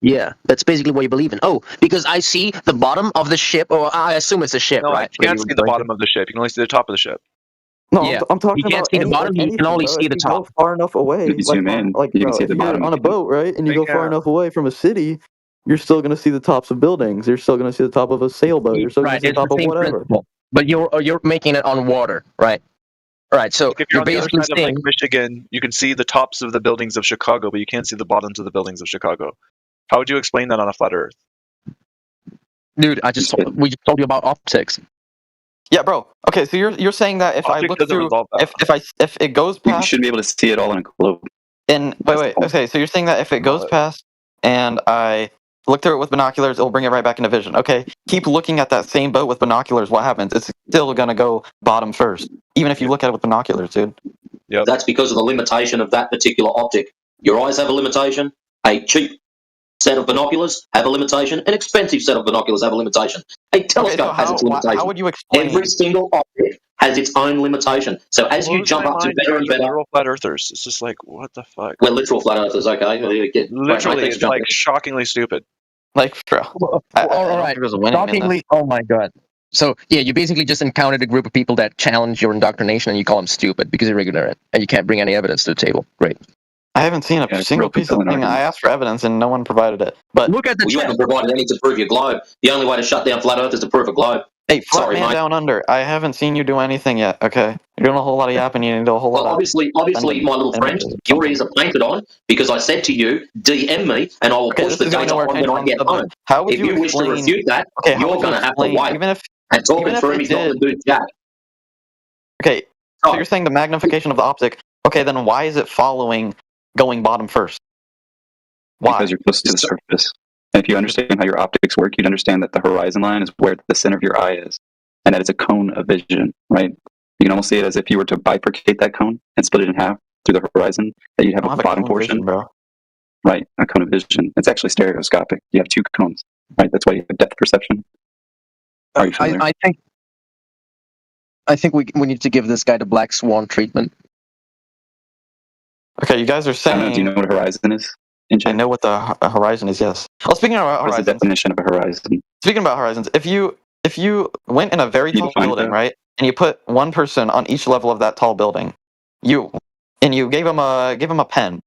Yeah, that's basically what you believe in. Oh, because I see the bottom of the ship, or I assume it's a ship, No, right? you can't see the bottom of the ship. You can only see the top of the ship. No, Yeah. I'm talking You can't about see the any, bottom, like you can anything, only bro. see If the you top. go far enough away, If you zoom in, like you can bro, see if the you're bottom. on a boat, right, and you go far enough away from a city, you're still gonna see the tops of buildings. You're still gonna see the top of a sailboat. You're still gonna Right, see the it's the top of same whatever. principle. But you're making it on water, right? All right, so Like if you're you're on the other basically side of saying, Lake Michigan, you can see the tops of the buildings of Chicago, but you can't see the bottoms of the buildings of Chicago. How would you explain that on a flat Earth? dude, we just told you about optics. Yeah, bro. Okay, so you're saying that if I Optics look doesn't through, resolve that. if it goes You past, should be able to see it all in a globe. and wait, okay, so you're saying that if it goes past, and I look through it with binoculars, it'll bring it right back into vision. Okay, keep looking at that same boat with binoculars. What happens? It's still gonna go bottom first, even if you look at it with binoculars, dude. That's because of the limitation of that particular optic. Your eyes have a limitation, A cheap set of binoculars have a limitation. An expensive set of binoculars have a limitation. A telescope has its limitation. How would you explain? Every single object has its own limitation. So as you Blows jump my up to mind you better guys and are better, literal flat earthers. It's just like, what the fuck? we're literal flat earthers. Okay, great, mate, Literally, thanks it's for like jumping. shockingly stupid. Like, bro. I All don't right. think there's a winning in this. Shockingly, oh my god. So yeah, you basically just encountered a group of people that challenge your indoctrination, and you call them stupid because you're ignorant, and you can't bring any evidence to the table. Great. I haven't seen a single piece of thing. I asked for evidence and no one provided it. But look at the you haven't provided any to prove your globe. The only way to shut down flat Earth is to prove a globe. Hey, flat Sorry, man mate. down under. I haven't seen you do anything yet. Okay, you're doing a whole lot of yapping. You need to do a whole Well, lot of. obviously, my little friend, your ears are painted on because I said to you, DM me, and I will push the data on when I get home. How would if you wish to explain? refute that, Okay, how you're would going you to have to explain? wait. Even if And talking through it me is not did- the do jack. Okay, so you're saying the magnification of the optic. Okay, then why is it following going bottom first? Why? Because you're close to the surface. And if you understand how your optics work, you'd understand that the horizon line is where the center of your eye is, and that it's a cone of vision, right? You can almost see it as if you were to bifurcate that cone and split it in half through the horizon, that you'd have a bottom portion. Vision, bro. Right, a cone of vision. It's actually stereoscopic. You have two cones, right? That's why you have depth perception. Are you familiar? I think we need to give this guy the black swan treatment. Okay, you guys are saying. Do you know what a horizon is? I know what the horizon is. Yes. Well, speaking of What is the horizons, definition of a horizon? speaking about horizons, if you went in a very tall define building, that? right, and you put one person on each level of that tall building, you gave him a pen,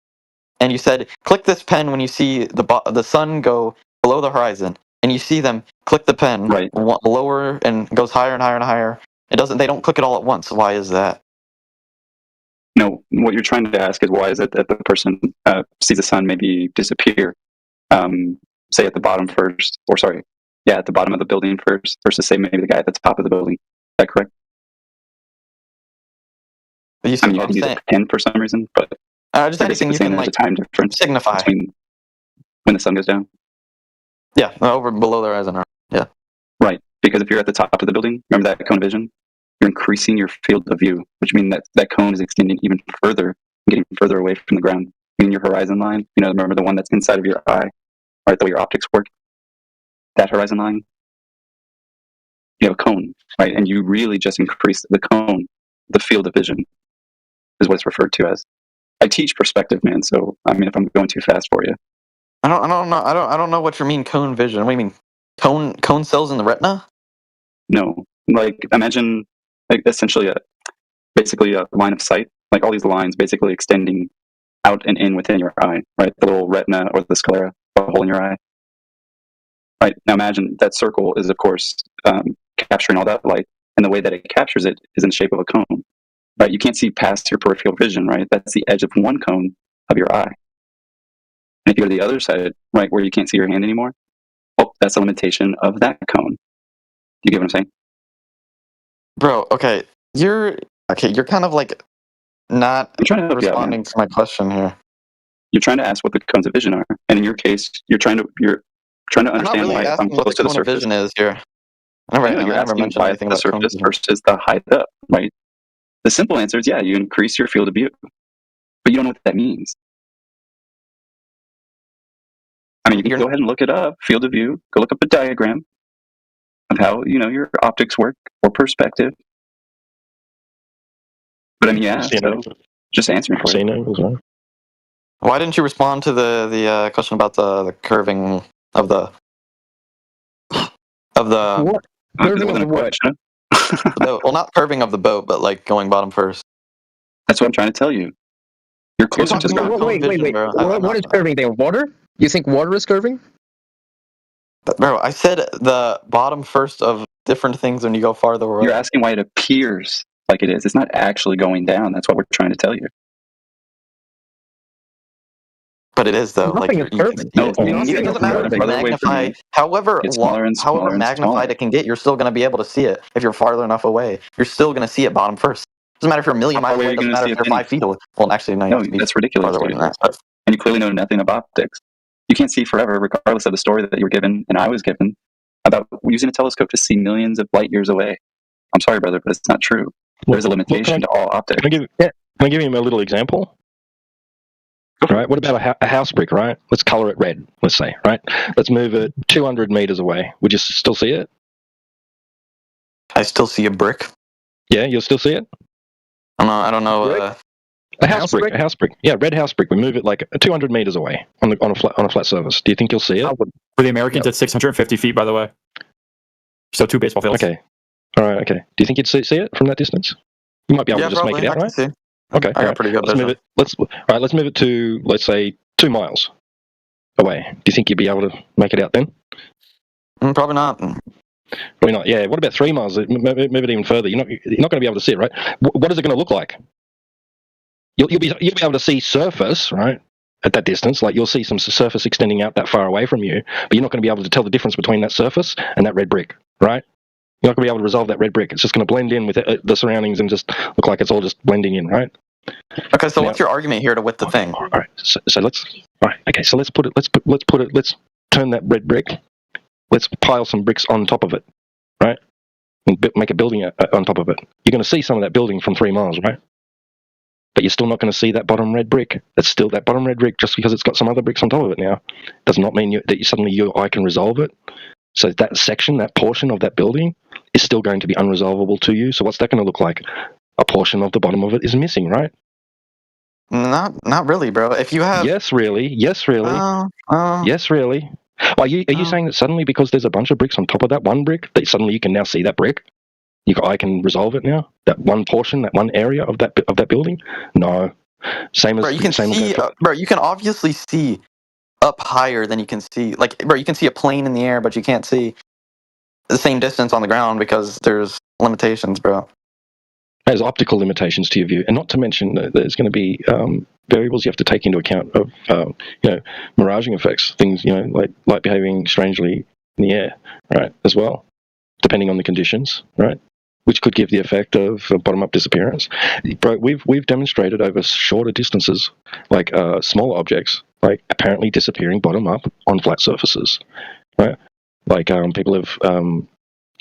and you said, click this pen when you see the sun go below the horizon, and you see them click the pen lower and goes higher and higher and higher. They don't click it all at once. Why is that? No, what you're trying to ask is why is it that the person sees the sun maybe disappear, say at the bottom first, or sorry, at the bottom of the building first, versus say maybe the guy at the top of the building. Is that correct? You had to use a pen for some reason, but just you're anything basically you saying can there's a time difference signify between when the sun goes down. Yeah, over below the horizon. Yeah. Right, because if you're at the top of the building, remember that cone of vision? You're increasing your field of view, which means that cone is extending even further, getting further away from the ground. In your horizon line, remember the one that's inside of your eye, right? The way your optics work. That horizon line, you have a cone, right? And you really just increase the cone, the field of vision, is what it's referred to as. I teach perspective, man. So if I'm going too fast for you, I don't know what you mean cone vision. What do you mean cone cells in the retina? No, like imagine essentially basically a line of sight, like all these lines basically extending out and in within your eye, right? The little retina or the sclera, the hole in your eye. Right, now imagine that circle is of course capturing all that light, and the way that it captures it is in the shape of a cone, right? You can't see past your peripheral vision, right? That's the edge of one cone of your eye. And if you go to the other side, right, where you can't see your hand anymore, that's a limitation of that cone. Do you get what I'm saying? Bro, okay. You're kind of like not responding to my question here. You're trying to ask what the cones of vision are, and in your case, you're trying to understand why I'm close to the surface. Vision is here. You're asking why the surface versus the height up, right? The simple answer is you increase your field of view, but you don't know what that means. You can go ahead and look it up, field of view. Go look up a diagram of how your optics work or perspective. But so just answering for you. Why didn't you respond to the question about the curving of the what? Curving of the what? Well, not curving of the boat, but like going bottom first. That's what I'm trying to tell you. You're closer to the ground. Wait. What is curving there? Water? You think water is curving? Bro, I said the bottom first of different things when you go farther away. You're asking why it appears like it is. It's not actually going down. That's what we're trying to tell you. But it is though. Nothing is curving. It doesn't matter if you magnify. However magnified it can get, you're still going to be able to see it. If you're farther enough away, you're still going to see it bottom first. Doesn't matter if you're a million miles away. Doesn't matter if you're 5 feet away. Well, actually, no, that's ridiculous. And you clearly know nothing of optics. You can't see forever, regardless of the story that you were given and I was given about using a telescope to see millions of light years away. I'm sorry, brother, but it's not true. There's a limitation to all optics. Can I give him a little example? Right? What about a house brick, right? Let's color it red, let's say, right? Let's move it 200 meters away. Would you still see it? I still see a brick. Yeah, you'll still see it? I don't know. A house brick, a house brick. Yeah, red house brick. We move it like 200 meters away on a flat surface. Do you think you'll see it? For the Americans, it's 650 feet, by the way. So 2 baseball fields. Okay. All right, okay. Do you think you'd see it from that distance? You might be able to just make it out, right? See. Okay. I got pretty good vision. Let's move it to, let's say, 2 miles away. Do you think you'd be able to make it out then? Probably not. Probably not. Yeah. What about 3 miles? Move it even further. You're not going to be able to see it, right? What is it going to look like? You'll be able to see surface, right? At that distance, like you'll see some surface extending out that far away from you, but you're not going to be able to tell the difference between that surface and that red brick, right? You're not going to be able to resolve that red brick. It's just going to blend in with the surroundings and just look like it's all just blending in, right? Okay, so what's your argument here to width the thing? All right, so let's turn that red brick. Let's pile some bricks on top of it, right? And make a building on top of it. You're going to see some of that building from 3 miles, right? But you're still not going to see that bottom red brick. It's still that bottom red brick just because it's got some other bricks on top of it now. Does not mean that suddenly your eye can resolve it. So that section, that portion of that building is still going to be unresolvable to you. So what's that going to look like? A portion of the bottom of it is missing, right? Not really, bro. If you have... Yes, really. Yes, really. Yes, really. Are you saying that suddenly because there's a bunch of bricks on top of that one brick, that suddenly you can now see that brick? Your eye can resolve it now. That one portion, that one area of that building. No, same as bro. You can see, bro. You can obviously see up higher than you can see. Like, bro, you can see a plane in the air, but you can't see the same distance on the ground because there's limitations, bro. There's optical limitations to your view, and not to mention that there's going to be variables you have to take into account of, miraging effects, things, like light behaving strangely in the air, right, as well, depending on the conditions, right, which could give the effect of bottom-up disappearance. Bro, we've demonstrated over shorter distances, like smaller objects, like apparently disappearing bottom-up on flat surfaces, right? Like people have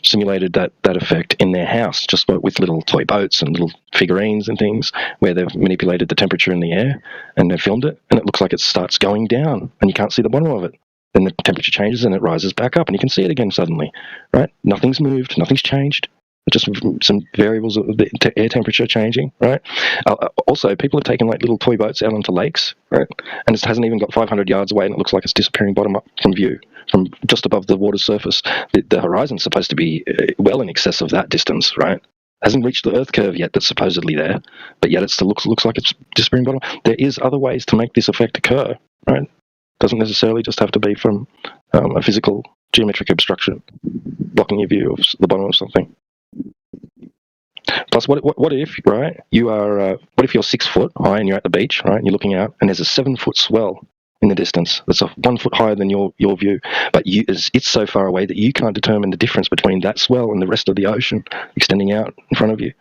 simulated that effect in their house just with little toy boats and little figurines and things where they've manipulated the temperature in the air and they've filmed it and it looks like it starts going down and you can't see the bottom of it. Then the temperature changes and it rises back up and you can see it again suddenly, right? Nothing's moved, nothing's changed. Just some variables of the air temperature changing, right? Also, people have taken like little toy boats out onto lakes, right? And it hasn't even got 500 yards away and it looks like it's disappearing bottom up from view, from just above the water surface. The horizon's supposed to be well in excess of that distance, right? Hasn't reached the Earth curve yet that's supposedly there, but yet it still looks like it's disappearing bottom. There is other ways to make this effect occur, right? Doesn't necessarily just have to be from a physical geometric obstruction blocking your view of the bottom of something. Plus, what if, right? What if you're 6 foot high and you're at the beach, right? And you're looking out, and there's a 7 foot swell in the distance that's 1 foot higher than your view, but it's so far away that you can't determine the difference between that swell and the rest of the ocean extending out in front of you.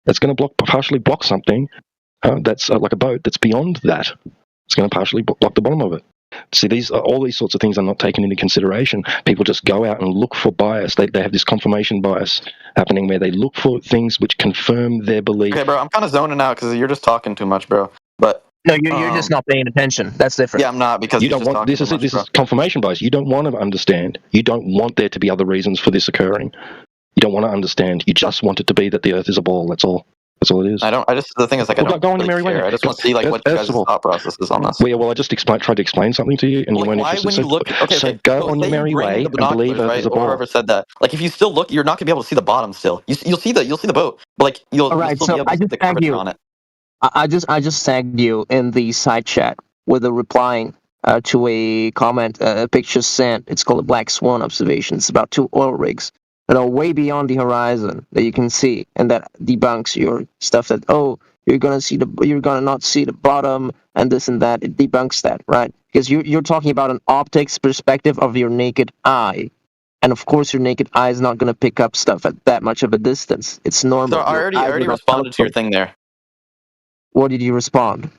That's going to partially block something that's like a boat that's beyond that. It's going to partially block the bottom of it. See, all these sorts of things are not taken into consideration. People just go out and look for bias. They have this confirmation bias happening where they look for things which confirm their belief. Okay, bro, I'm kind of zoning out because you're just talking too much, bro. But no, you're just not paying attention. That's different. Yeah, I'm not because you don't want this. This is confirmation bias. You don't want to understand. You don't want there to be other reasons for this occurring. You don't want to understand. You just want it to be that the Earth is a ball. That's all. That's all it is. The thing is, like, I don't go on your really merry care. way. I just want to see, like, what you guys' thought process is on this. Well, I just tried to explain something to you, and you weren't interested. When you look, so go on your merry way and believe Earth is a ball. Whoever said that, like, if you still look, you're not gonna be able to see the bottom. Still, you'll see the boat, but like you'll still be able to see the curvature on it. I just tagged you in the side chat with a replying to a comment, a picture sent. It's called a black swan observation. It's about 2 oil rigs that are way beyond the horizon that you can see, and that debunks your stuff that you're gonna not see the bottom and this and that. It debunks that, right? Because you're talking about an optics perspective of your naked eye, and of course your naked eye is not gonna pick up stuff at that much of a distance. It's normal. So I already responded to your thing there. What did you respond?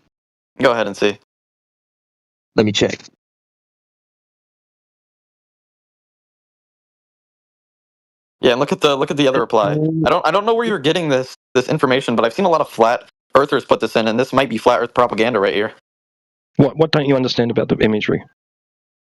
Go ahead and see. Let me check. Yeah, and look at the other reply. I don't know where you're getting this information, but I've seen a lot of flat earthers put this in, and this might be flat earth propaganda right here. What don't you understand about the imagery?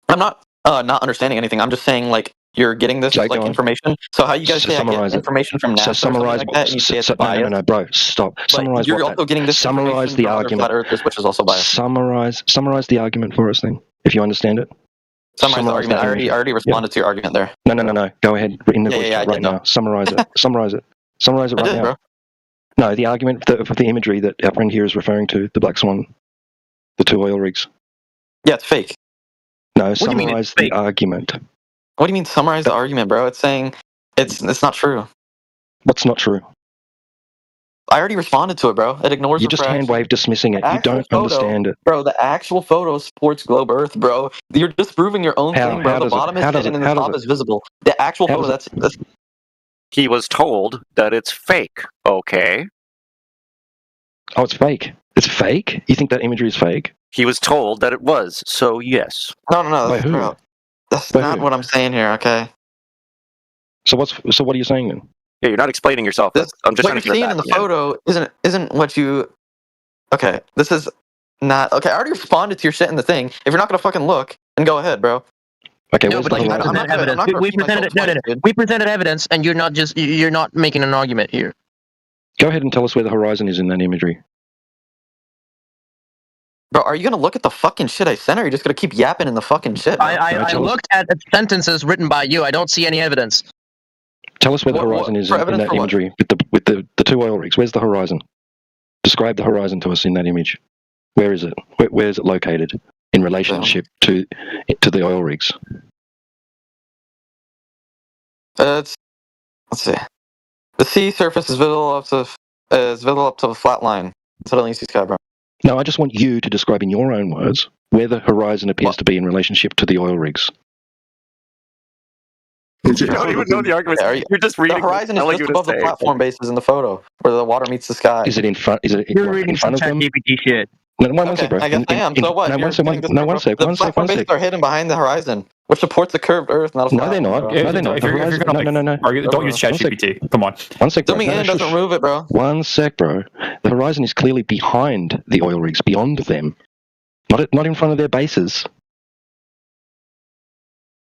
I'm not understanding anything. I'm just saying like you're getting this Jake, like go on. information. So how you guys So say I get summarize it. information from NASA So or something summarize. like that, and you say it's biased? No, bro. Stop. But Summarize you're what also getting this summarize information the from other argument. flat earthers, which is also biased. Summarize the argument for us then, if you understand it. Summarize the argument. that I already imagery. responded to your argument there. No. Go ahead in the voice chat right now. know. Summarize it. Summarize it. Summarize it I right did, now. bro. No, the argument for the imagery that our friend here is referring to, the Black Swan, the 2 oil rigs. Yeah, it's fake. No, summarize the argument. What do you mean summarize the argument, bro? It's saying it's not true. What's not true? I already responded to it, bro. It ignores You just hand wave dismissing it. You don't understand it. Bro, the actual photo supports globe Earth, bro. You're disproving your own thing, bro. The bottom is hidden and the top is visible. The actual photo, that's... He was told that it's fake. Okay. Oh, it's fake. It's fake? You think that imagery is fake? He was told that it was, so yes. No. By who? Bro, that's By not who? what I'm saying here, okay? So what are you saying then? Yeah, you're not explaining yourself. I'm just what trying to you're seeing in the photo isn't what you... Okay, this is not... Okay, I already responded to your shit in the thing. If you're not gonna fucking look, then go ahead, bro. Okay, no, but you presented evidence. We presented we presented evidence, and you're not making an argument here. Go ahead and tell us where the horizon is in that imagery. Bro, are you gonna look at the fucking shit I sent, or are you just gonna keep yapping in the fucking shit? I looked at sentences written by you. I don't see any evidence. Tell us where the horizon is in that imagery with the 2 oil rigs. Where's the horizon? Describe the horizon to us in that image. Where is it? Where is it located in relationship to the oil rigs? Let's see. The sea surface is visible up to the flat line. That's what I see, sky, bro. No, I just want you to describe in your own words where the horizon appears to be in relationship to the oil rigs. You don't even know the argument. You're just reading. The horizon is just above the platform bases in the photo, where the water meets the sky. Is it in front? You're reading in front of them? GPT shit. No, one sec, bro. I guess I am. So what? No, one sec. The platform bases are hidden behind the horizon, which supports the curved Earth, not a flat. No, they're not. No, they're not. No. Don't use ChatGPT. Come on. One sec, bro. Zooming in doesn't remove it, bro. One sec, bro. The horizon is clearly behind the oil rigs, beyond them, not in front of their bases.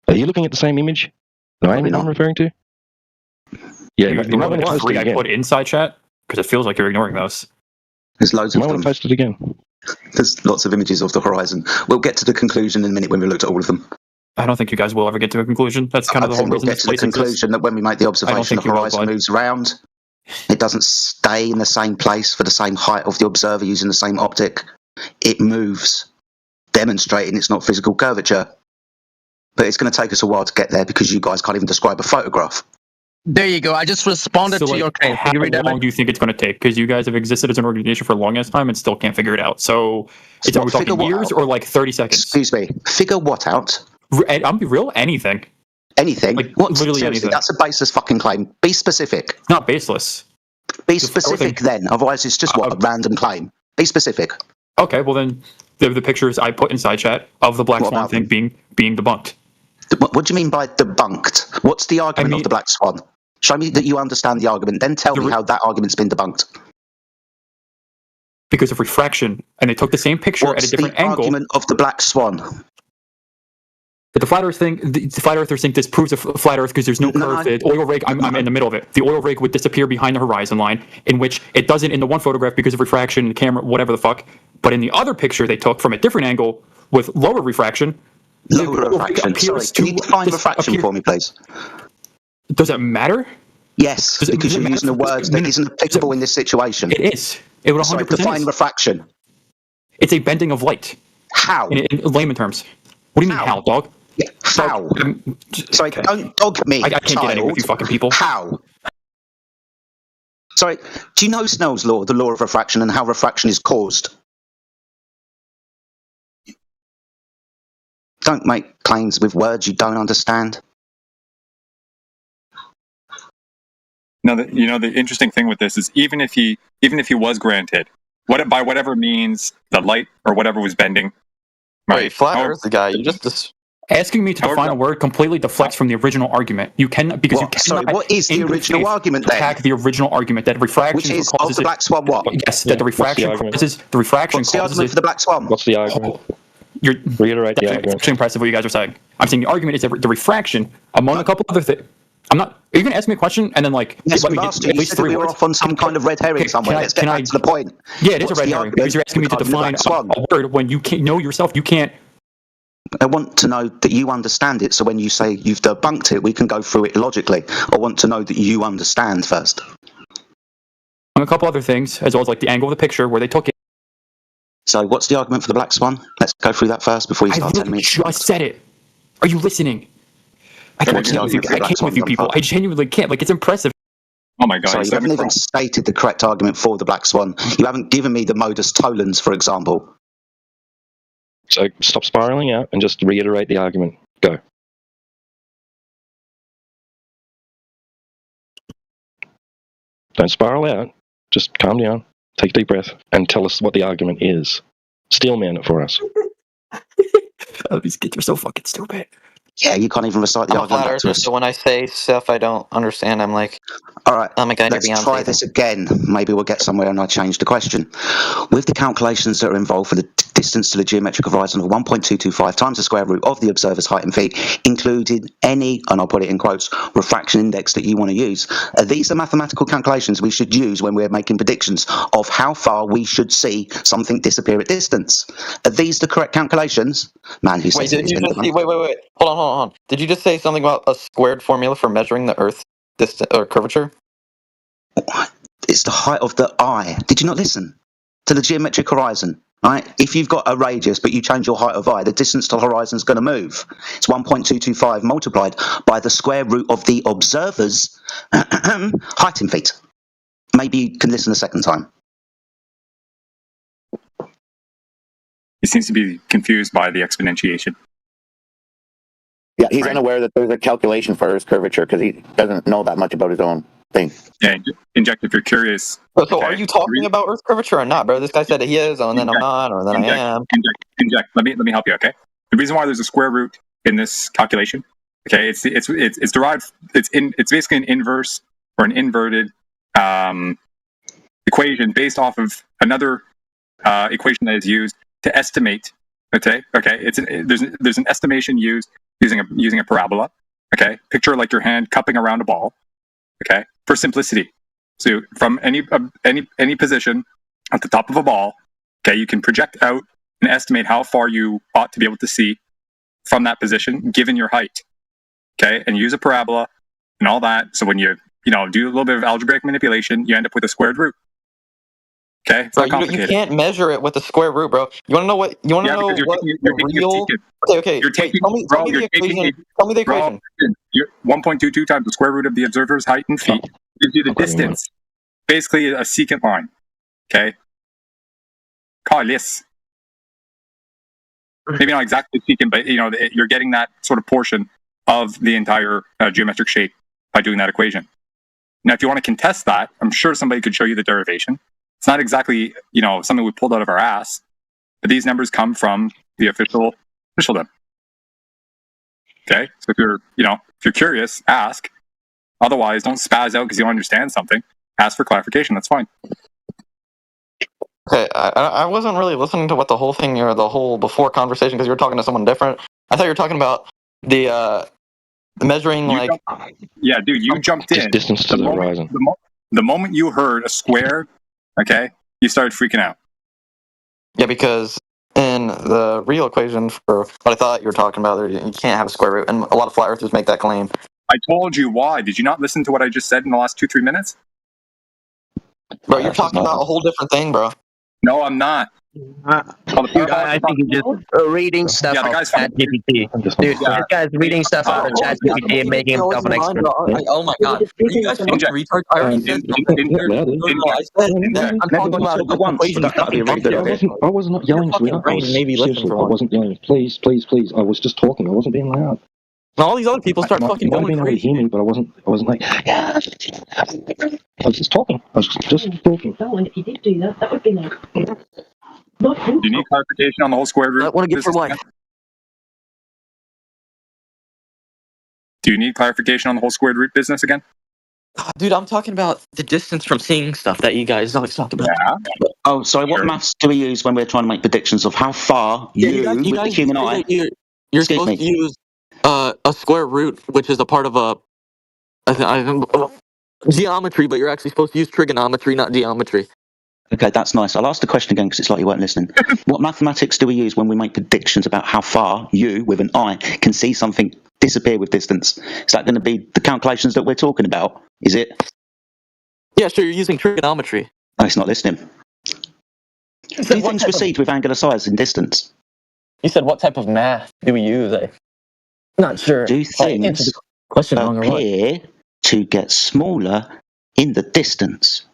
Are you looking at the same image? No, I'm referring to. Yeah, you might want to post it again. I put inside chat because it feels like you're ignoring those. There's loads of them. Post it again. There's lots of images of the horizon. We'll get to the conclusion in a minute when we looked at all of them. I don't think you guys will ever get to a conclusion. That's kind of the whole reason. We'll get to the conclusion that when we make the observation, the horizon moves around. It doesn't stay in the same place for the same height of the observer using the same optic. It moves, demonstrating it's not physical curvature. But it's going to take us a while to get there because you guys can't even describe a photograph. There you go. I just responded to your claim. How long do you think it's going to take? Because you guys have existed as an organization for a long ass time and still can't figure it out. So, are we talking years or like 30 seconds? Excuse me. Figure what out? I'm be real. Anything. Anything. Like, what? Literally Seriously, anything. That's a baseless fucking claim. Be specific. It's not baseless. Be specific then. Otherwise, it's just a random claim. Be specific. Okay. Well, then the pictures I put inside chat of the Black Swan thing being debunked. What do you mean by debunked? What's the argument of the Black Swan? Show me that you understand the argument, then tell me how that argument's been debunked. Because of refraction, and they took the same picture at a different angle. What's the argument of the Black Swan? But the flat earthers think this proves a flat Earth because there's no curve. The oil rig, I'm in the middle of it. The oil rig would disappear behind the horizon line, in which it doesn't in the one photograph because of refraction, the camera, whatever the fuck. But in the other picture they took from a different angle with lower refraction. Lower refraction. Sorry, can you define refraction for me, please? Does it matter? Yes, because you're using a word that isn't applicable in this situation. It is. It would 100% define refraction. It's a bending of light. How? In layman terms. What do you mean how, dog? Yeah, how? Sorry, don't dog me, I can't get any with you fucking people. How? Sorry, do you know Snell's law, the law of refraction, and how refraction is caused? Don't make claims with words you don't understand. No, the interesting thing with this is even if he was granted, by whatever means the light or whatever was bending. Wait, flat Earth, the guy you just Asking me to define a word completely deflects from the original argument. You can because you cannot. Sorry, what is the original argument then? Attack the original argument that refraction Which is causes of the black swan. What? Yes, that the refraction causes the refraction. What's the argument for the black swan? What's the argument? You're reiterate the argument. It's actually impressive what you guys are saying. I'm saying the argument is that the refraction, among a couple other things. I'm not. Are you going to ask me a question and then like? Yes, we've asked you. You said we were off on some kind of red herring somewhere. Let's get back to the point. Yeah, it is a red herring because you're asking me to define a word when you can't know yourself. You can't. I want to know that you understand it, so when you say you've debunked it, we can go through it logically. I want to know that you understand first. And a couple other things, as well as like the angle of the picture where they took it. So what's the argument for the black swan? Let's go through that first before you start telling me. I just said it. Are you listening? I can't with you people. I genuinely can't. Like, it's impressive. Oh my God. Sorry, you haven't even stated the correct argument for the black swan. You haven't given me the modus tollens, for example. So stop spiraling out and just reiterate the argument. Go. Don't spiral out. Just calm down, take a deep breath, and tell us what the argument is. Steelman it for us. Oh, these kids are so fucking stupid. Yeah, you can't even recite the argument back to us. So when I say stuff I don't understand, I'm like, all right, I'm a guy let's try this again. Maybe we'll get somewhere and I change the question. With the calculations that are involved for the distance to the geometric horizon of 1.225 times the square root of the observer's height in feet, including any, and I'll put it in quotes, refraction index that you want to use. These are mathematical calculations we should use when we're making predictions of how far we should see something disappear at distance. Are these the correct calculations? Man, who says wait, wait. Hold on. Did you just say something about a squared formula for measuring the Earth's distance or curvature? It's the height of the eye. Did you not listen to the geometric horizon? Right? If you've got a radius but you change your height of eye, the distance to the horizon is going to move. It's 1.225 multiplied by the square root of the observer's height in feet. Maybe you can listen a second time. He seems to be confused by the exponentiation. Yeah, he's unaware that there's a calculation for Earth's curvature because he doesn't know that much about his own thing. Yeah, inject if you're curious. So are you talking about Earth's curvature or not, bro? This guy said that he is, and then I'm not, or then I am. Inject. Let me help you. Okay. The reason why there's a square root in this calculation, okay, it's derived. It's basically an inverse or an inverted equation based off of another equation that is used to estimate. Okay. There's an estimation used using a parabola. Okay. Picture like your hand cupping around a ball. Okay. For simplicity. So from any position at the top of a ball, okay, you can project out and estimate how far you ought to be able to see from that position given your height. Okay. And use a parabola and all that. So when you do a little bit of algebraic manipulation, you end up with a squared root. Okay, it's not complicated. You can't measure it with the square root, bro. You want to know what? You want to know what the real? Okay. Tell me the equation. Tell me the equation. 1.22 times the square root of the observer's height in feet gives you the distance. Basically, a secant line. Okay. Call this. Maybe not exactly secant, but you're getting that sort of portion of the entire geometric shape by doing that equation. Now, if you want to contest that, I'm sure somebody could show you the derivation. It's not exactly, something we pulled out of our ass, but these numbers come from the officialdom. Okay, so if you're curious, ask. Otherwise, don't spaz out because you don't understand something. Ask for clarification. That's fine. Okay, I wasn't really listening to what the whole thing or the whole before conversation because you were talking to someone different. I thought you were talking about the measuring Yeah, dude, you jumped in. Distance to the horizon. The moment you heard a square, okay, you started freaking out. Yeah, because in the real equation for what I thought you were talking about, you can't have a square root, and a lot of flat earthers make that claim. I told you why. Did you not listen to what I just said in the last 2-3 minutes? Bro, you're talking about a whole different thing, bro. No, I'm not. Dude, I think he's just reading stuff out of ChatGPT. Dude, this guy's reading stuff out of ChatGPT and making himself an expert. Oh my god. You guys fucking retards. I already said I'm talking about equation. I was not yelling. I wasn't yelling. Please. I was just talking. I wasn't being loud. And all these other people start fucking going crazy. Hear me, but I wasn't like, yeah. I was just talking. And if you did do that, that would be like. Do you need clarification on the whole square root? I want to get for what? Do you need clarification on the whole squared root business again? Dude, I'm talking about the distance from seeing stuff that you guys always talk about. Yeah. Oh, sorry. What maths do we use when we're trying to make predictions of how far you guys with the human say eye? that you're Excuse supposed me. to use a square root, which is a part of geometry, but you're actually supposed to use trigonometry, not geometry. Okay, that's nice. I'll ask the question again because it's like you weren't listening. What mathematics do we use when we make predictions about how far you, with an eye, can see something disappear with distance? Is that going to be the calculations that we're talking about? Is it? Yeah, sure, you're using trigonometry. No, it's not listening. Do things proceed with angular size and distance? You said what type of math do we use? I'm not sure. Do things appear to get smaller in the distance?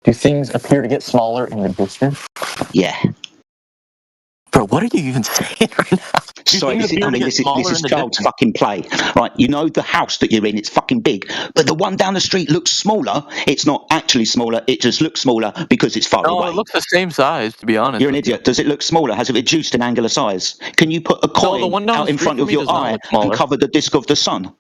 Do things appear to get smaller in the distance? Yeah. Bro, what are you even saying right now? Sorry, this is child's fucking play. Right, you know the house that you're in, it's fucking big, but the one down the street looks smaller. It's not actually smaller, it just looks smaller because it's far away. No, it looks the same size, to be honest. You're an idiot. Does it look smaller? Has it reduced in angular size? Can you put a coin out in front of your eye and cover the disk of the sun?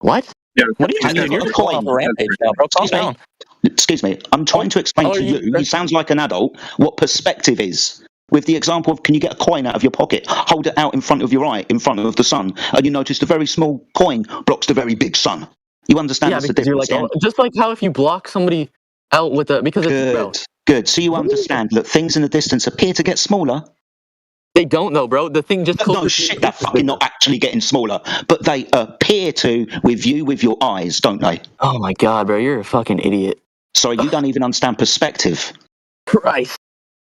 What? Yeah, what are you doing? You're just going off a rampage now, bro. Calm down. Excuse me, I'm trying to explain to you, who sounds like an adult, what perspective is. With the example of, can you get a coin out of your pocket, hold it out in front of your eye, in front of the sun, and you notice the very small coin blocks the very big sun. You understand that's the difference, you're like, just like how if you block somebody out with a... because it's... Good. So you understand that things in the distance appear to get smaller. They don't though, bro. The thing just... No shit, they're fucking not actually getting smaller, but they appear to with you with your eyes, don't they? Oh my god, bro, you're a fucking idiot. Sorry, you don't even understand perspective. Christ.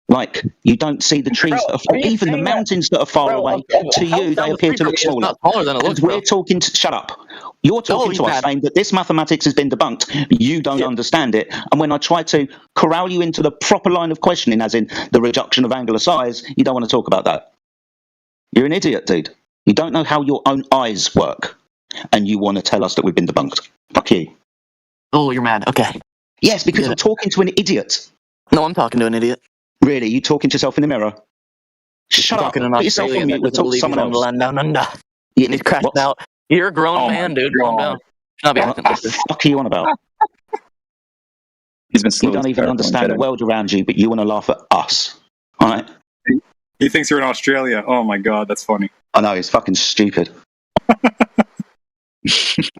Like, you don't see the trees that are far, even the mountains that are far away. To you, they appear to look smaller. And we're talking to... Shut up. You're talking to us saying that this mathematics has been debunked. You don't understand it. And when I try to corral you into the proper line of questioning, as in the reduction of angular size, you don't want to talk about that. You're an idiot, dude. You don't know how your own eyes work. And you want to tell us that we've been debunked. Fuck you. Oh, you're mad. Okay. Yes, because you're talking to an idiot. No, I'm talking to an idiot. Really? You talking to yourself in the mirror? Shut up. Put yourself on mute. We'll talk to someone else. Down under. He's crashing out. You're a grown man, dude. Calm down. What the fuck are you on about? He's been You don't even understand the world around you, but you want to laugh at us. All right? He thinks you're in Australia. Oh my god, that's funny. I know, he's fucking stupid. He's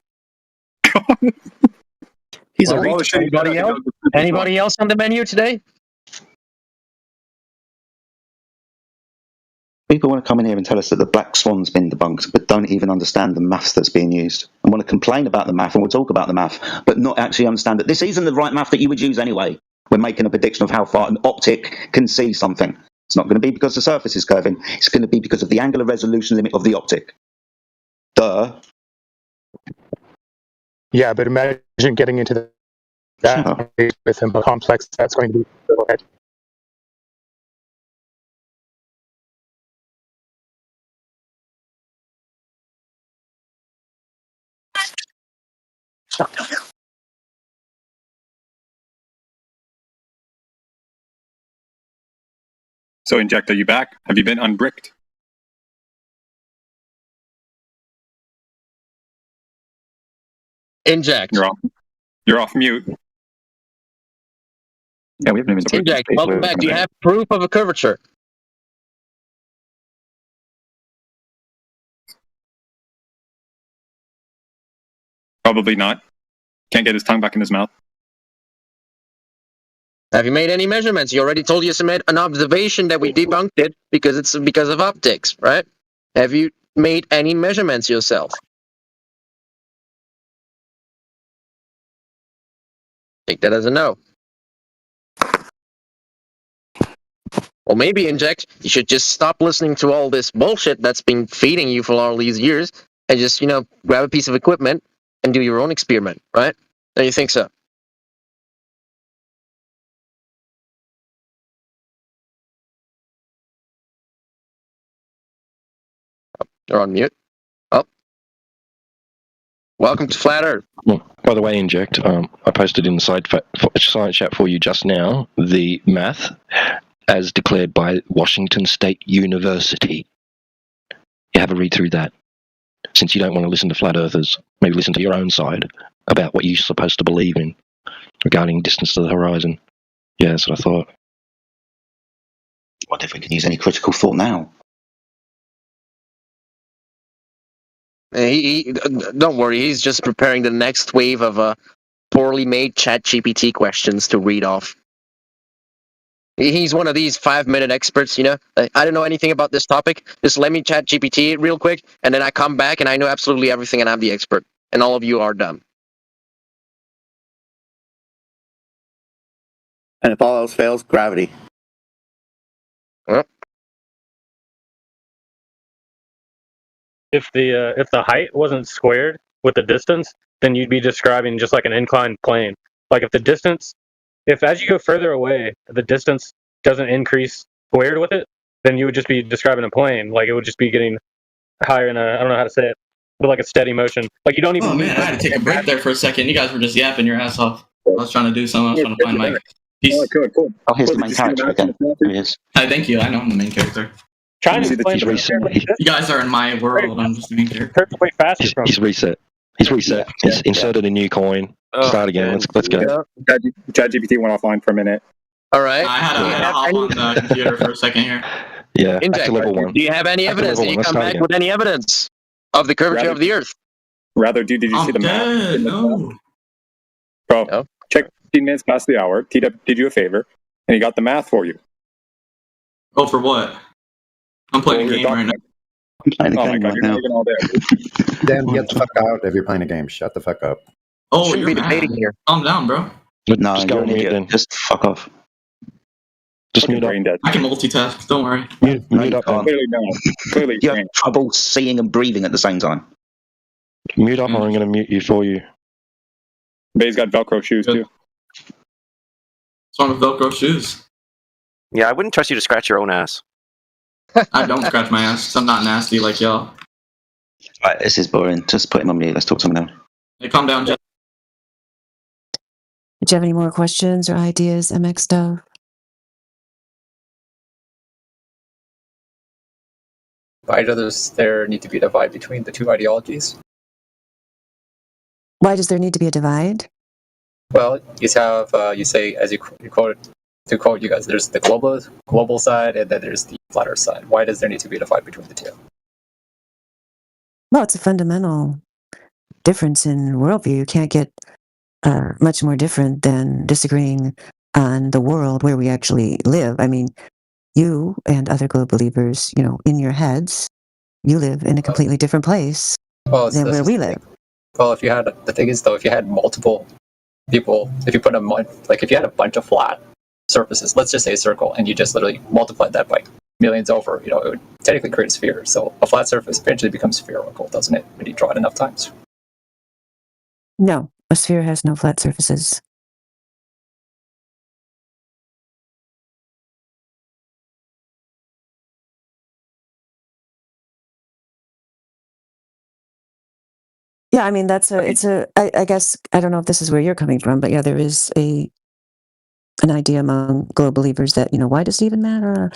a reach. Anybody else on the menu today? People want to come in here and tell us that the black swan's been debunked, but don't even understand the maths that's being used, and want to complain about the math, and we'll talk about the math, but not actually understand that this isn't the right math that you would use anyway when making a prediction of how far an optic can see something. It's not going to be because the surface is curving. It's going to be because of the angular resolution limit of the optic. Duh. Yeah, but imagine getting into that with a complex that's going to be. So, Inject, are you back? Have you been unbricked? Inject. You're off mute. Yeah, we haven't even... Inject, welcome back. Do you have proof of a curvature? Probably not. Can't get his tongue back in his mouth. Have you made any measurements? You already told us you made an observation that we debunked it because it's because of optics, right? Have you made any measurements yourself? Take that as a no. Or maybe, Inject, you should just stop listening to all this bullshit that's been feeding you for all these years and just, grab a piece of equipment and do your own experiment, right? Don't you think so? You're on mute. Oh. Welcome to Flat Earth. Well, by the way, Inject, I posted in the science chat for you just now the math as declared by Washington State University. You have a read through that. since you don't want to listen to flat earthers, maybe listen to your own side about what you're supposed to believe in regarding distance to the horizon. Yeah, that's what I thought. What if we can use any critical thought now? Don't worry, he's just preparing the next wave of poorly made ChatGPT questions to read off. He's one of these 5-minute experts, you know. I don't know anything about this topic. Just let me ChatGPT it real quick, and then I come back and I know absolutely everything, and I'm the expert, and all of you are dumb. And if all else fails, gravity. If the height wasn't squared with the distance, then you'd be describing just like an inclined plane. Like if as you go further away, the distance doesn't increase squared with it, then you would just be describing a plane. Like it would just be getting higher in I don't know how to say it, but like a steady motion. Like you don't even. Oh man, I had to take a break there for a second. You guys were just yapping your ass off. I was trying to do something. I was trying to find my piece. Cool. Oh, here's the main character again. Here he is. Hi, thank you. I know I'm the main character. Trying to explain You guys are in my world. I'm just the main character. Perfectly fast. He's reset. He's reset. He's inserted a new coin. Start again. Let's go. ChatGPT went offline for a minute. All right. I had to hop on the computer for a second here. Yeah, Inject, back to level 1. do you have any evidence? Did you come back with any evidence of the curvature of the Earth? Rather, dude, did you see the math? No. Bro, check 15 minutes past the hour. T-Dub did you a favor, and he got the math for you. Oh, for what? I'm playing a game right now. I'm playing a Oh my game god, right you're now. not even all there. Dan, get the fuck out if you're playing a game. Shut the fuck up. Oh, Shouldn't you're be mad. debating here. Calm down, bro. No, Just go you're on an mute idiot. then. Just fuck off. Just mute up. Brain dead. I can multitask. Don't worry. Mute up. can't. Clearly no. Clearly You have trouble seeing and breathing at the same time. Mute up, or I'm going to mute you for you. But he's got Velcro shoes too. What's wrong with Velcro shoes? Yeah, I wouldn't trust you to scratch your own ass. I don't scratch my ass 'cause I'm not nasty like y'all. Right, this is boring. Just put him on mute. Let's talk to someone else. Hey, calm down, Jeff. Did you have any more questions or ideas, MxDove? Why does there need to be a divide between the two ideologies? Why does there need to be a divide? Well, you have you say, as you quote, to quote you guys, there's the global side and then there's the flat Earth side. Why does there need to be a divide between the two? Well, it's a fundamental difference in worldview. You can't get much more different than disagreeing on the world where we actually live. I mean, you and other globe believers, you know, in your heads, you live in a completely different place than where we live. Well, if you had, the thing is though, if you had multiple people, if you put if you had a bunch of flat surfaces, let's just say a circle, and you just literally multiplied that by millions over, you know, it would technically create a sphere. So a flat surface eventually becomes spherical, doesn't it, when you draw it enough times? No, a sphere has no flat surfaces. Yeah, I mean, I guess, I don't know if this is where you're coming from, but yeah, there is an idea among globe believers that, you know, why does it even matter?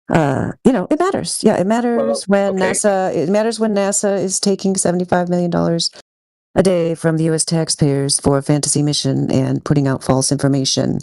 You know, it matters. Yeah, it matters when NASA is taking $75 million a day from the U.S. taxpayers for a fantasy mission and putting out false information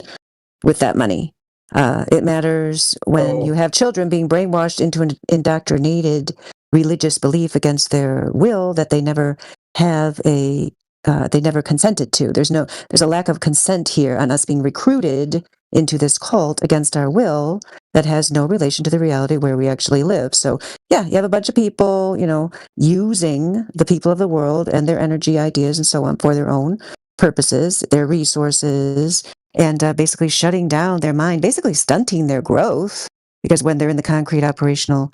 with that money. It matters when you have children being brainwashed into an indoctrinated religious belief against their will that they never they never consented to. There's a lack of consent here on us being recruited into this cult against our will that has no relation to the reality where we actually live. So yeah, you have a bunch of people, you know, using the people of the world and their energy, ideas, and so on for their own purposes, their resources, and basically shutting down their mind, basically stunting their growth, because when they're in the concrete operational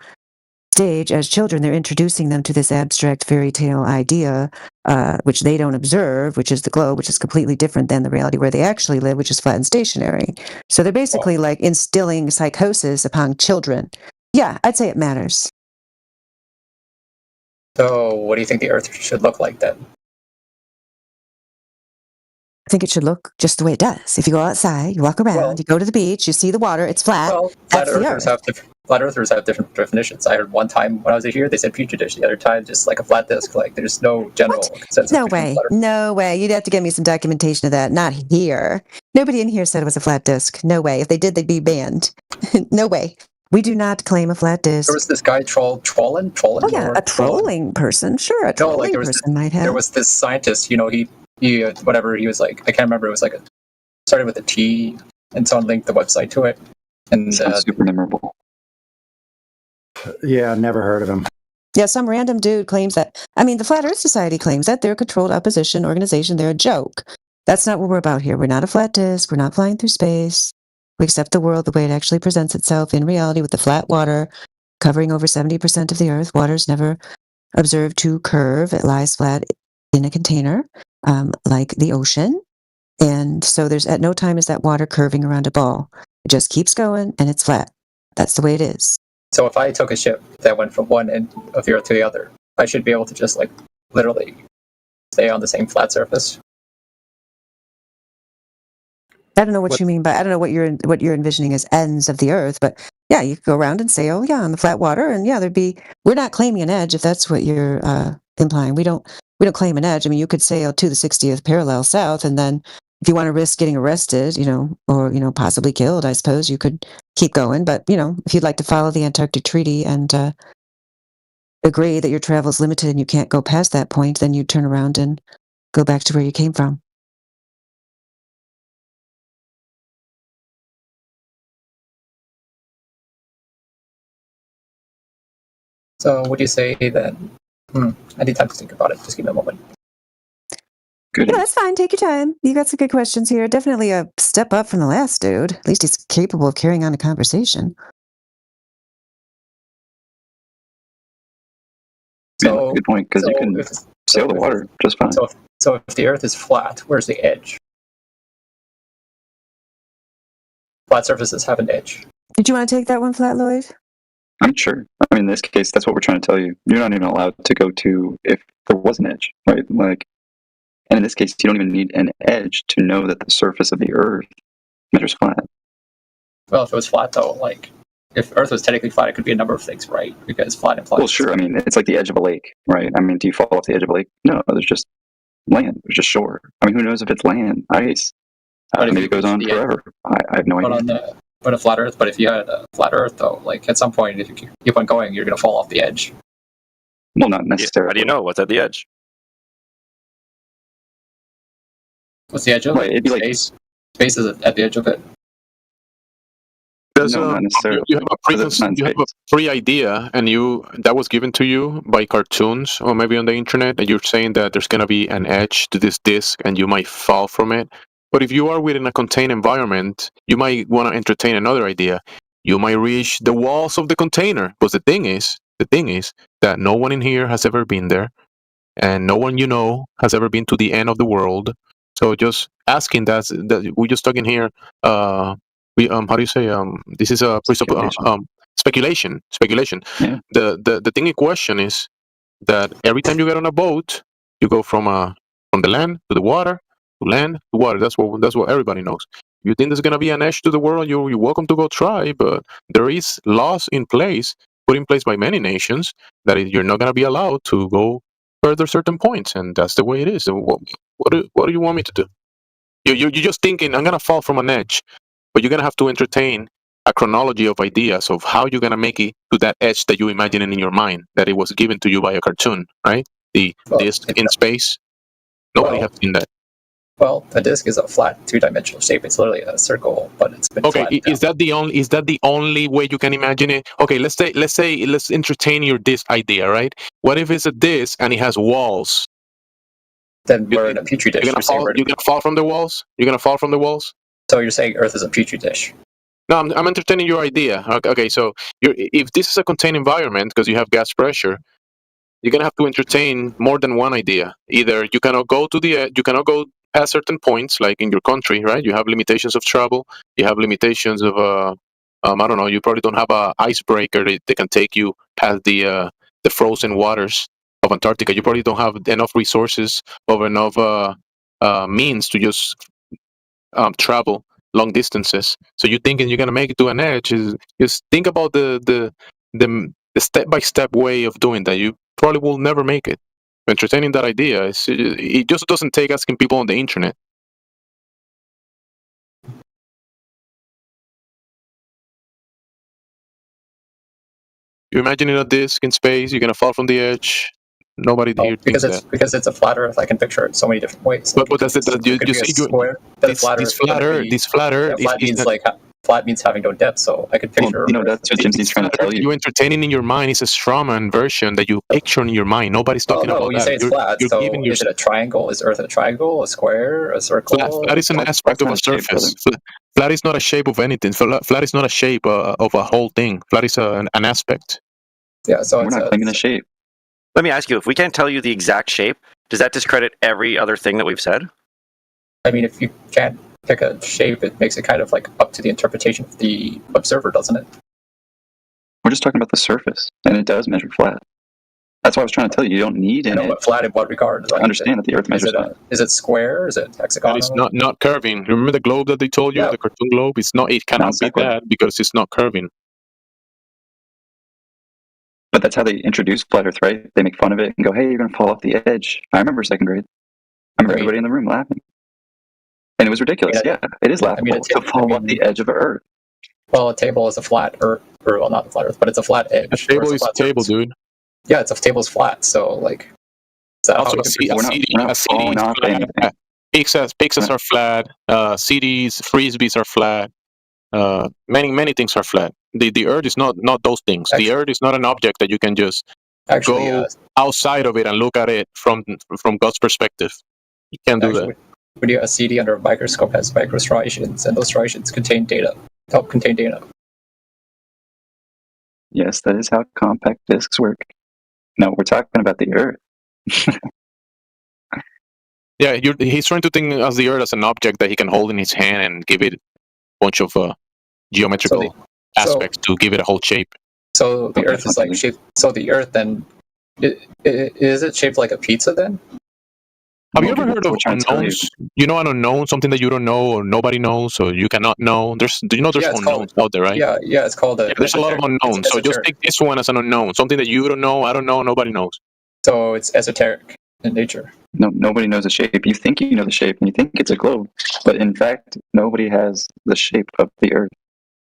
stage as children, they're introducing them to this abstract fairy tale idea, which they don't observe, which is the globe, which is completely different than the reality where they actually live, which is flat and stationary. So they're basically like instilling psychosis upon children. Yeah, I'd say it matters. So what do you think the Earth should look like then? I think it should look just the way it does. If you go outside, you walk around, you go to the beach, you see the water, it's flat. Well, that's the Earth. flat earthers have different definitions. I heard one time when I was here, they said petri dish. The other time, just like a flat disk. Like there's no general consensus. No way. No way. You'd have to give me some documentation of that. Not here. Nobody in here said it was a flat disk. No way. If they did, they'd be banned. No way. We do not claim a flat disk. There was this guy trolling. Oh yeah, a trolling person. Sure, a trolling person might have. There was this scientist. You know, he whatever he was like. I can't remember. It was like started with a T, and someone linked the website to it. And super memorable. Yeah, never heard of him. Yeah, some random dude claims that. I mean, the Flat Earth Society claims that they're a controlled opposition organization. They're a joke. That's not what we're about here. We're not a flat disk. We're not flying through space. We accept the world the way it actually presents itself in reality, with the flat water covering over 70% of the Earth. Water is never observed to curve. It lies flat in a container, like the ocean. And so there's at no time is that water curving around a ball. It just keeps going and it's flat. That's the way it is. So if I took a ship that went from one end of the Earth to the other, I should be able to just like literally stay on the same flat surface. I don't know what you mean by, I don't know what you're envisioning as ends of the Earth, but yeah, you could go around and sail, on the flat water, and yeah, we're not claiming an edge if that's what you're implying. We don't claim an edge. I mean, you could sail to the 60th parallel south, and then if you want to risk getting arrested, or possibly killed, I suppose you could keep going. But if you'd like to follow the Antarctic Treaty and agree that your travel is limited and you can't go past that point, then you turn around and go back to where you came from. So would you say that? I need time to think about it. Just give me a moment. Good. Yeah, that's fine. Take your time. You got some good questions here. Definitely a step up from the last dude. At least he's capable of carrying on a conversation. So, good point, because you can sail the water just fine. So if the Earth is flat, where's the edge? Flat surfaces have an edge. Did you want to take that one, FlatLloyd? I'm sure. I mean, in this case, that's what we're trying to tell you. You're not even allowed to go to if there was an edge, right? And in this case, you don't even need an edge to know that the surface of the Earth measures flat. Well, if it was flat, though, if Earth was technically flat, it could be a number of things, right? Because flat implies. Well, sure. I mean, it's like the edge of a lake, right? I mean, do you fall off the edge of a lake? No, there's just land. There's just shore. I mean, who knows if it's land, ice? Maybe it goes on forever. I have no idea. But a flat Earth. But if you had a flat Earth, though, at some point, if you keep on going, you're going to fall off the edge. Well, not necessarily. How do you know what's at the edge? What's the edge of it? It'd be space. Space is at the edge of it. Not necessarily. You have a pre-idea, and that was given to you by cartoons or maybe on the internet, and you're saying that there's going to be an edge to this disk, and you might fall from it. But if you are within a contained environment, you might want to entertain another idea. You might reach the walls of the container. But the thing is that no one in here has ever been there, and no one has ever been to the end of the world. So just asking that we're just talking here. How do you say? This is a speculation. Yeah. The thing in question is that every time you get on a boat, you go from the land to the water, to land to water. That's what everybody knows. You think there's gonna be an edge to the world? You're welcome to go try, but there is laws put in place by many nations that you're not gonna be allowed to go further certain points, and that's the way it is. So what do you want me to do? You're just thinking I'm gonna fall from an edge. But you're going to have to entertain a chronology of ideas of how you're going to make it to that edge that you imagine in your mind, that it was given to you by a cartoon, right? The disk in space. Nobody has seen that. Well, the disk is a flat two-dimensional shape. It's literally a circle, but it's been is that the only way you can imagine it? Okay, let's entertain your disk idea, right? What if it's a disk and it has walls? Then we're in a petri dish. You're gonna fall from the walls? You're gonna fall from the walls? So you're saying Earth is a petri dish? No, I'm entertaining your idea. Okay, so if this is a contained environment because you have gas pressure, you're gonna have to entertain more than one idea. Either you cannot go past certain points, like in your country, right? You have limitations of travel. You have limitations of I don't know. You probably don't have a icebreaker that can take you past the frozen waters of Antarctica. You probably don't have enough resources or enough means to just travel long distances. So you're thinking you're gonna make it to an edge. Just think about the step-by-step way of doing that. You probably will never make it. Entertaining that idea, it just doesn't take asking people on the internet. You imagining a disc in space, you're gonna fall from the edge. Nobody here thinks that. Because it's a flat Earth. I can picture it so many different ways. But that's it. You see, this flat Earth. Flat means like flat means having no depth. So I could picture. That's what Jim's trying to tell you. You're entertaining in your mind is a strawman version that you picture in your mind. Nobody's talking about you that. say it's flat. So is it a triangle? Is Earth a triangle? A square? A circle? Flat is an aspect of a surface. Flat is not a shape of anything. Flat is not a shape of a whole thing. Flat is an aspect. Yeah. So we're not claiming a shape. Let me ask you, if we can't tell you the exact shape, does that discredit every other thing that we've said? I mean, if you can't pick a shape, it makes it kind of like up to the interpretation of the observer, doesn't it? We're just talking about the surface, and it does measure flat. That's what I was trying to tell you. You don't need any. But flat in what regard? I understand that the Earth measures flat. Is it square? Is it hexagonal? It's not curving. Remember the globe that they told you, the cartoon globe? It's not. It cannot be that because it's not curving. But that's how they introduce flat Earth, right? They make fun of it and go, "Hey, you're going to fall off the edge." I remember second grade. I remember everybody in the room laughing, and it was ridiculous. Yeah, it is laughable to fall off the edge of Earth. Well, a table is a flat Earth, or well, not a flat Earth, but it's a flat edge. A table is a table, dude. Yeah, a table is flat. So like, also Pizzas are flat. CDs, frisbees are flat. Many things are flat. The Earth is not those things. The Earth is not an object that you can just go outside of it and look at it from God's perspective. You can't do that. A CD under a microscope has micro striations, and those striations contain data. Help contain data. Yes, that is how compact discs work. No, we're talking about the Earth. Yeah, he's trying to think of the Earth as an object that he can hold in his hand and give it a bunch of geometrical aspects to give it a whole shape. So the Earth is like shaped. So the Earth then is it shaped like a pizza then? Have you ever heard of unknowns? You know an unknown, something that you don't know or nobody knows or you cannot know. There's unknowns out there, right? Yeah, it's called. There's a lot of unknowns. So just take this one as an unknown, something that you don't know, I don't know, nobody knows. So it's esoteric in nature. No, nobody knows the shape. You think you know the shape, and you think it's a globe, but in fact, nobody has the shape of the Earth.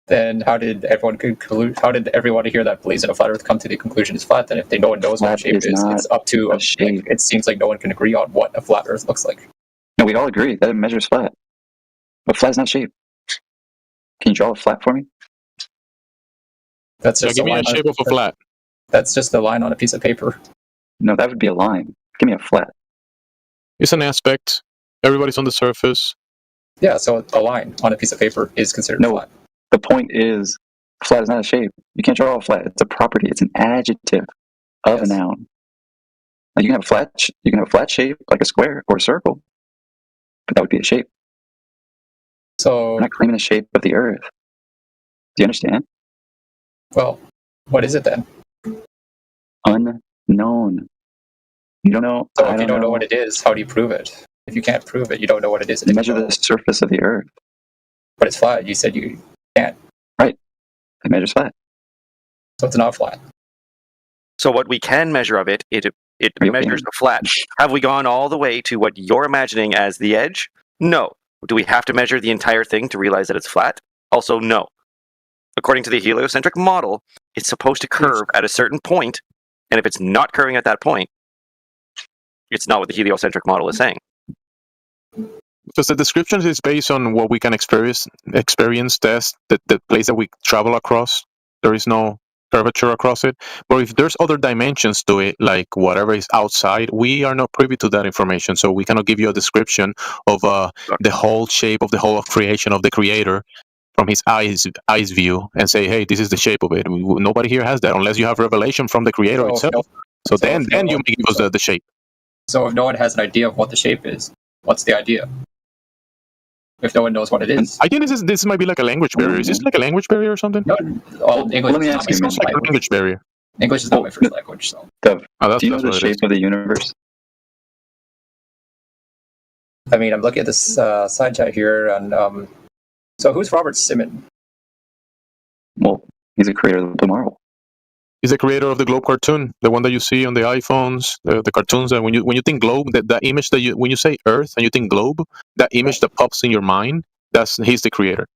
Then how did everyone conclude? How did everyone hear that believes in a flat Earth come to the conclusion it's flat? Then if no one knows what shape is, it's up to a shape. It seems like no one can agree on what a flat Earth looks like. No, we all agree that it measures flat, but flat is not shape. Can you draw a flat for me? That's just give me a shape of a flat. That's just a line on a piece of paper. No, that would be a line. Give me a flat. It's an aspect. Everybody's on the surface. Yeah, so a line on a piece of paper is considered flat. The point is, flat is not a shape. You can't draw a flat. It's a property. It's an adjective of a noun. Now, you can have a flat shape like a square or a circle, but that would be a shape. So we're not claiming the shape of the Earth. Do you understand? Well, what is it then? Unknown. You don't know. So if you don't know what it is, how do you prove it? If you can't prove it, you don't know what it is. You measure the surface of the Earth. But it's flat. You said you can't. Right. It measures flat. So it's not flat. So what we can measure of it measures the flat. Have we gone all the way to what you're imagining as the edge? No. Do we have to measure the entire thing to realize that it's flat? Also, no. According to the heliocentric model, it's supposed to curve at a certain point, and if it's not curving at that point, it's not what the heliocentric model is saying. Because the description is based on what we can experience, test, the place that we travel across. There is no curvature across it. But if there's other dimensions to it, like whatever is outside, we are not privy to that information. So we cannot give you a description of the whole shape of the whole of creation of the creator from his eyes view and say, hey, this is the shape of it. Nobody here has that unless you have revelation from the creator itself. So then you may give us the shape. So if no one has an idea of what the shape is, what's the idea? If no one knows what it is. I think this might be like a language barrier. Is this like a language barrier or something? No, English let me ask you, like a language barrier. English is not my first language, so. Do you know the shape of the universe? I mean, I'm looking at this side chat here, and So who's Robert Simon? Well, he's a creator of the Marvel. He's the creator of the globe cartoon, the one that you see on the iPhones, the cartoons. And when you think globe, that image that when you say Earth and you think globe, that image that pops in your mind, he's the creator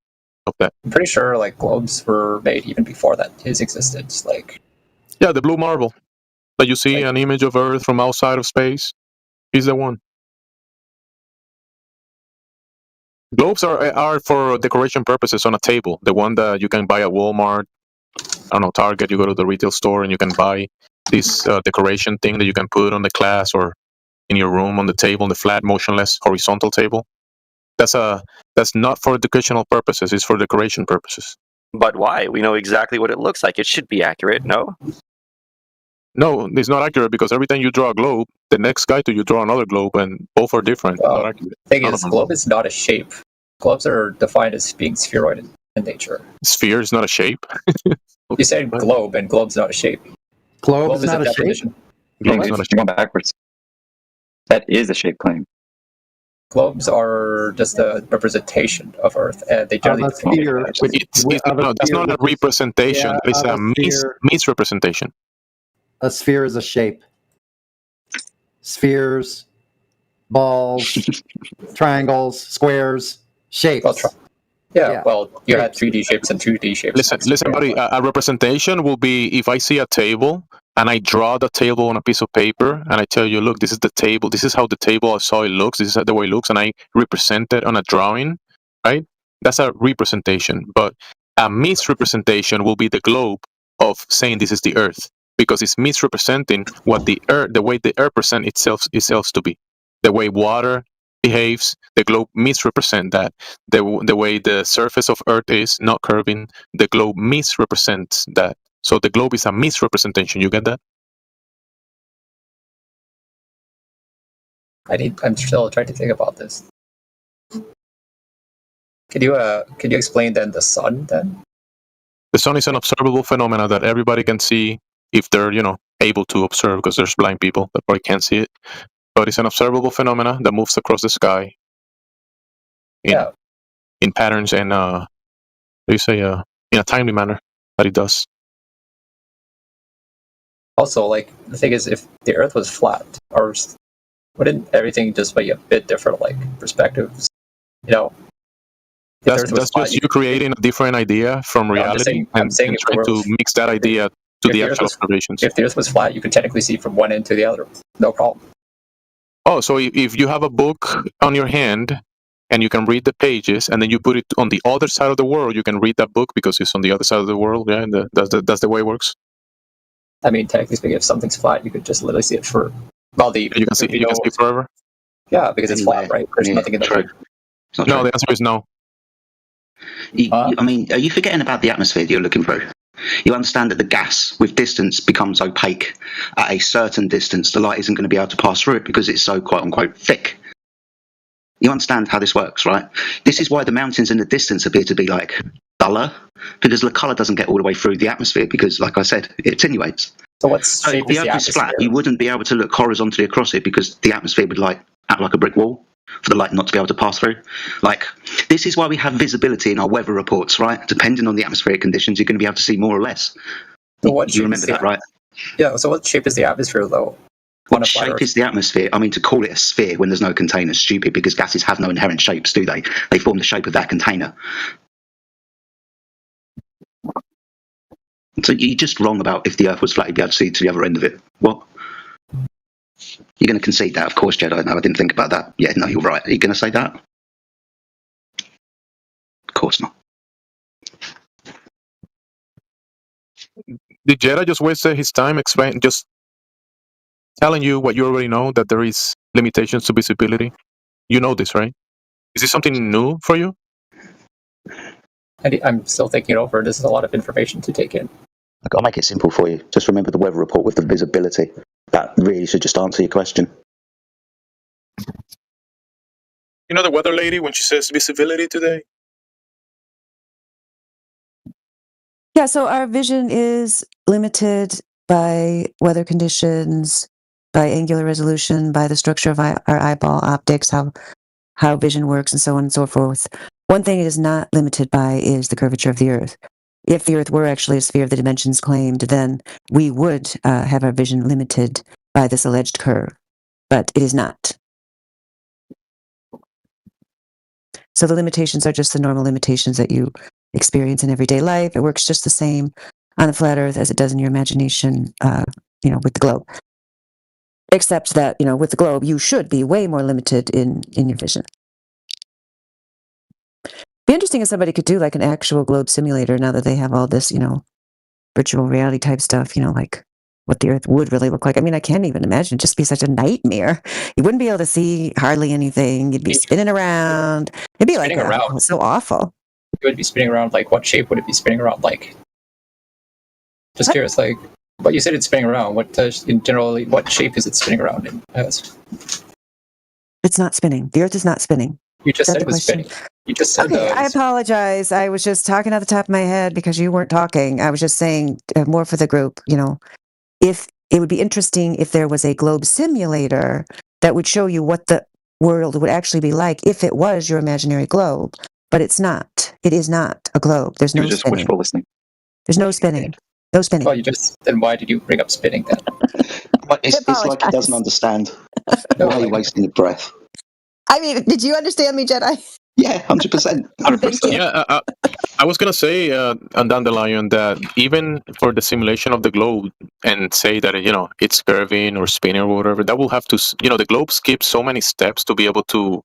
of that. I'm pretty sure like globes were made even before that his existence. Like, yeah, the blue marble that you see an image of Earth from outside of space. He's the one. Globes are for decoration purposes on a table. The one that you can buy at Walmart, I don't know, Target. You go to the retail store and you can buy this decoration thing that you can put on the class or in your room on the table, the flat, motionless, horizontal table. That's not for educational purposes. It's for decoration purposes. But why? We know exactly what it looks like. It should be accurate, no? No, it's not accurate because every time you draw a globe, the next guy to you draw another globe, and both are different. Not accurate. Thing is, globe is not a shape. Globes are defined as being spheroid in nature. Sphere is not a shape. You said globe, and globe's not a shape. Globe is not a definition. shape? Globe is not a shape. Going backwards. That is a shape claim. Globes are just a representation of Earth, and they generally. That's not a representation. It's a misrepresentation. A sphere is a shape. Spheres, balls, triangles, squares, shapes. Well, you had 3D shapes and 2D shapes. Listen, buddy. A representation will be if I see a table and I draw the table on a piece of paper and I tell you, look, this is the table. This is how the table I saw it looks. This is the way it looks, and I represent it on a drawing, right? That's a representation. But a misrepresentation will be the globe of saying this is the Earth, because it's misrepresenting what the Earth, the way the Earth presents itself to be, the way water behaves. The globe misrepresent that. The way the surface of Earth is not curving, the globe misrepresents that. So the globe is a misrepresentation. You get that? I'm still trying to think about this. Could you explain then the sun then? The sun is an observable phenomena that everybody can see if they're, able to observe, because there's blind people that probably can't see it. But it's an observable phenomena that moves across the sky in patterns and in a timely manner that it does. Also, like, the thing is, if the Earth was flat, or wouldn't everything just be a bit different, like perspectives? That's just you creating a different idea from reality and trying to mix that idea to the actual observations. If the Earth was flat, you could technically see from one end to the other, no problem. Oh, so if you have a book on your hand and you can read the pages, and then you put it on the other side of the world, you can read that book because it's on the other side of the world. Yeah, and that's the way it works. I mean, technically speaking, if something's flat, you could just literally see it for you can see it forever. Yeah, because it's flat, right? There's nothing in the middle. No, the answer is no. I mean, are you forgetting about the atmosphere that you're looking through? You understand that the gas with distance becomes opaque. At a certain distance, the light isn't going to be able to pass through it because it's so quote unquote thick. You understand how this works, right? This is why the mountains in the distance appear to be like duller, because the colour doesn't get all the way through the atmosphere because, like I said, it attenuates. So if the Earth is flat, you wouldn't be able to look horizontally across it because the atmosphere would act like a brick wall for the light not to be able to pass through. This is why we have visibility in our weather reports, right? Depending on the atmospheric conditions, you're going to be able to see more or less. So you remember that, right? Yeah, so what shape is the atmosphere, though? What shape is the atmosphere? I mean, to call it a sphere when there's no container is stupid because gases have no inherent shapes, do they? They form the shape of that container. So you're just wrong about if the Earth was flat, you'd be able to see to the other end of it. What? You're going to concede that, of course, Jedi. No, I didn't think about that. Yeah, no, you're right. Are you going to say that? Of course not. Did Jedi just waste his time just telling you what you already know, that there is limitations to visibility? You know this, right? Is this something new for you? I'm still thinking it over. This is a lot of information to take in. I'll make it simple for you. Just remember the weather report with the visibility. That really should just answer your question. You know the weather lady when she says visibility today? Yeah, so our vision is limited by weather conditions, by angular resolution, by the structure of our eyeball optics, how vision works, and so on and so forth. One thing it is not limited by is the curvature of the Earth. If the Earth were actually a sphere of the dimensions claimed, then we would have our vision limited by this alleged curve, but it is not. So the limitations are just the normal limitations that you experience in everyday life. It works just the same on a flat Earth as it does in your imagination, with the globe. Except that, with the globe, you should be way more limited in your vision. Be interesting if somebody could do like an actual globe simulator now that they have all this, virtual reality type stuff, like what the Earth would really look like. I mean, I can't even imagine. It'd just be such a nightmare. You wouldn't be able to see hardly anything. You'd be spinning around. It'd be like so awful. It would be spinning around like what shape would it be spinning around like? Just curious, like, but you said it's spinning around. Generally, what shape is it spinning around in? It's not spinning. The Earth is not spinning. You just said it was spinning. You just said okay, I apologize. I was just talking out the top of my head because you weren't talking. I was just saying more for the group, if it would be interesting if there was a globe simulator that would show you what the world would actually be like if it was your imaginary globe. But it's not. It is not a globe. There's no just spinning. wishful listening. There's no spinning. No spinning. Well, then why did you bring up spinning then? It's like he doesn't understand. Why are you wasting your breath? I mean, did you understand me, Jedi? Yeah, 100%. 100%. Yeah, I was gonna say down the line that even for the simulation of the globe and say that it's curving or spinning or whatever, that will have to the globe skips so many steps to be able to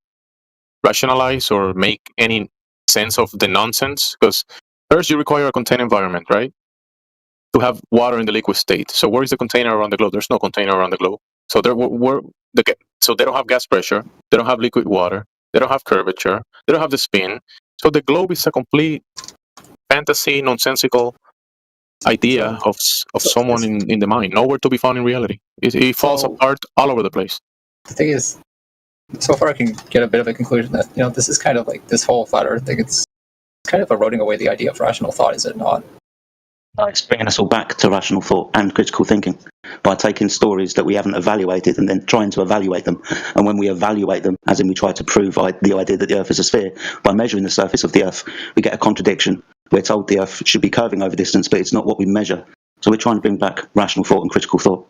rationalize or make any sense of the nonsense. Because first you require a contained environment, right? To have water in the liquid state. So where is the container around the globe? There's no container around the globe. So so they don't have gas pressure. They don't have liquid water. They don't have curvature. They don't have the spin. So the globe is a complete fantasy, nonsensical idea of someone in the mind. Nowhere to be found in reality. It falls apart all over the place. The thing is, so far I can get a bit of a conclusion that this is kind of like this whole flat Earth thing. It's kind of eroding away the idea of rational thought, is it not? It's bringing us all back to rational thought and critical thinking by taking stories that we haven't evaluated and then trying to evaluate them. And when we evaluate them, as in we try to prove the idea that the Earth is a sphere, by measuring the surface of the Earth, we get a contradiction. We're told the Earth should be curving over distance, but it's not what we measure. So we're trying to bring back rational thought and critical thought.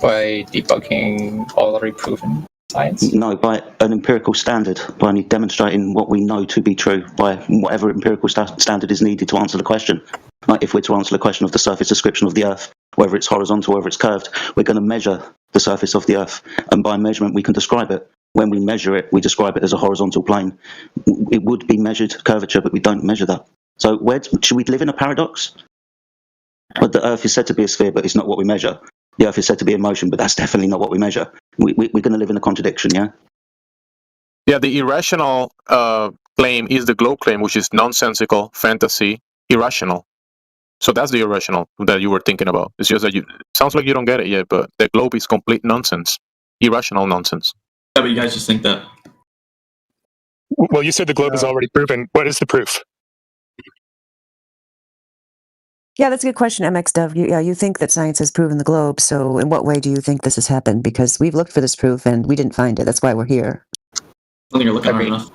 By debunking already proven science? No, by an empirical standard, by demonstrating what we know to be true, by whatever empirical standard is needed to answer the question. Like if we're to answer the question of the surface description of the Earth, whether it's horizontal, whether it's curved, we're going to measure the surface of the Earth, and by measurement we can describe it. When we measure it, we describe it as a horizontal plane. It would be measured curvature, but we don't measure that. So should we live in a paradox? But the Earth is said to be a sphere, but it's not what we measure. The Earth is said to be in motion, but that's definitely not what we measure. We're going to live in a contradiction, yeah? Yeah, the irrational claim is the globe claim, which is nonsensical, fantasy, irrational. So that's the irrational that you were thinking about. It's just that sounds like you don't get it yet, but the globe is complete nonsense, irrational nonsense. Yeah, but you guys just think that. Well, you said the globe is already proven. What is the proof? Yeah, that's a good question, MxDove. You think that science has proven the globe, so in what way do you think this has happened? Because we've looked for this proof and we didn't find it. That's why we're here. I don't think you're looking hard enough.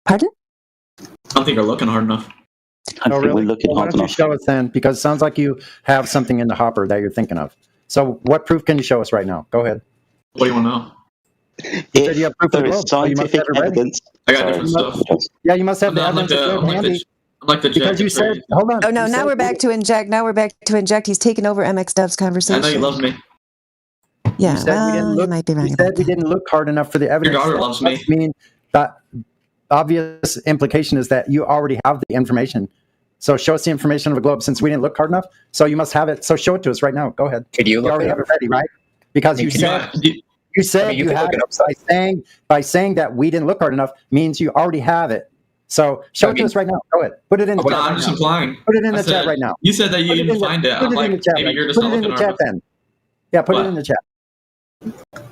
Pardon? I don't think you're looking hard enough. Oh, really? Well, why don't you show us then? Because it sounds like you have something in the hopper that you're thinking of. So what proof can you show us right now? Go ahead. What do you want to know? You said you have proof of the globe. Scientific evidence. I got different stuff. Yeah, you must have the evidence. Because you said, hold on. Oh no! Now we're back to inject. He's taken over MxDove's conversation. I know you love me. Yeah, you said you might be right. You said we didn't look hard enough for the evidence. Your daughter loves me. I mean, that obvious implication is that you already have the information. So show us the information of the globe since we didn't look hard enough. So you must have it. So show it to us right now. Go ahead. Could you already have it ready, right? Because you said you had it by saying that we didn't look hard enough means you already have it. So show it to us right now. Go ahead. Put it in the chat. I'm just implying. Put it in the chat right now. You said that you didn't find it. I'm like, maybe you're just not looking hard enough. Then. Yeah, put it in the chat. What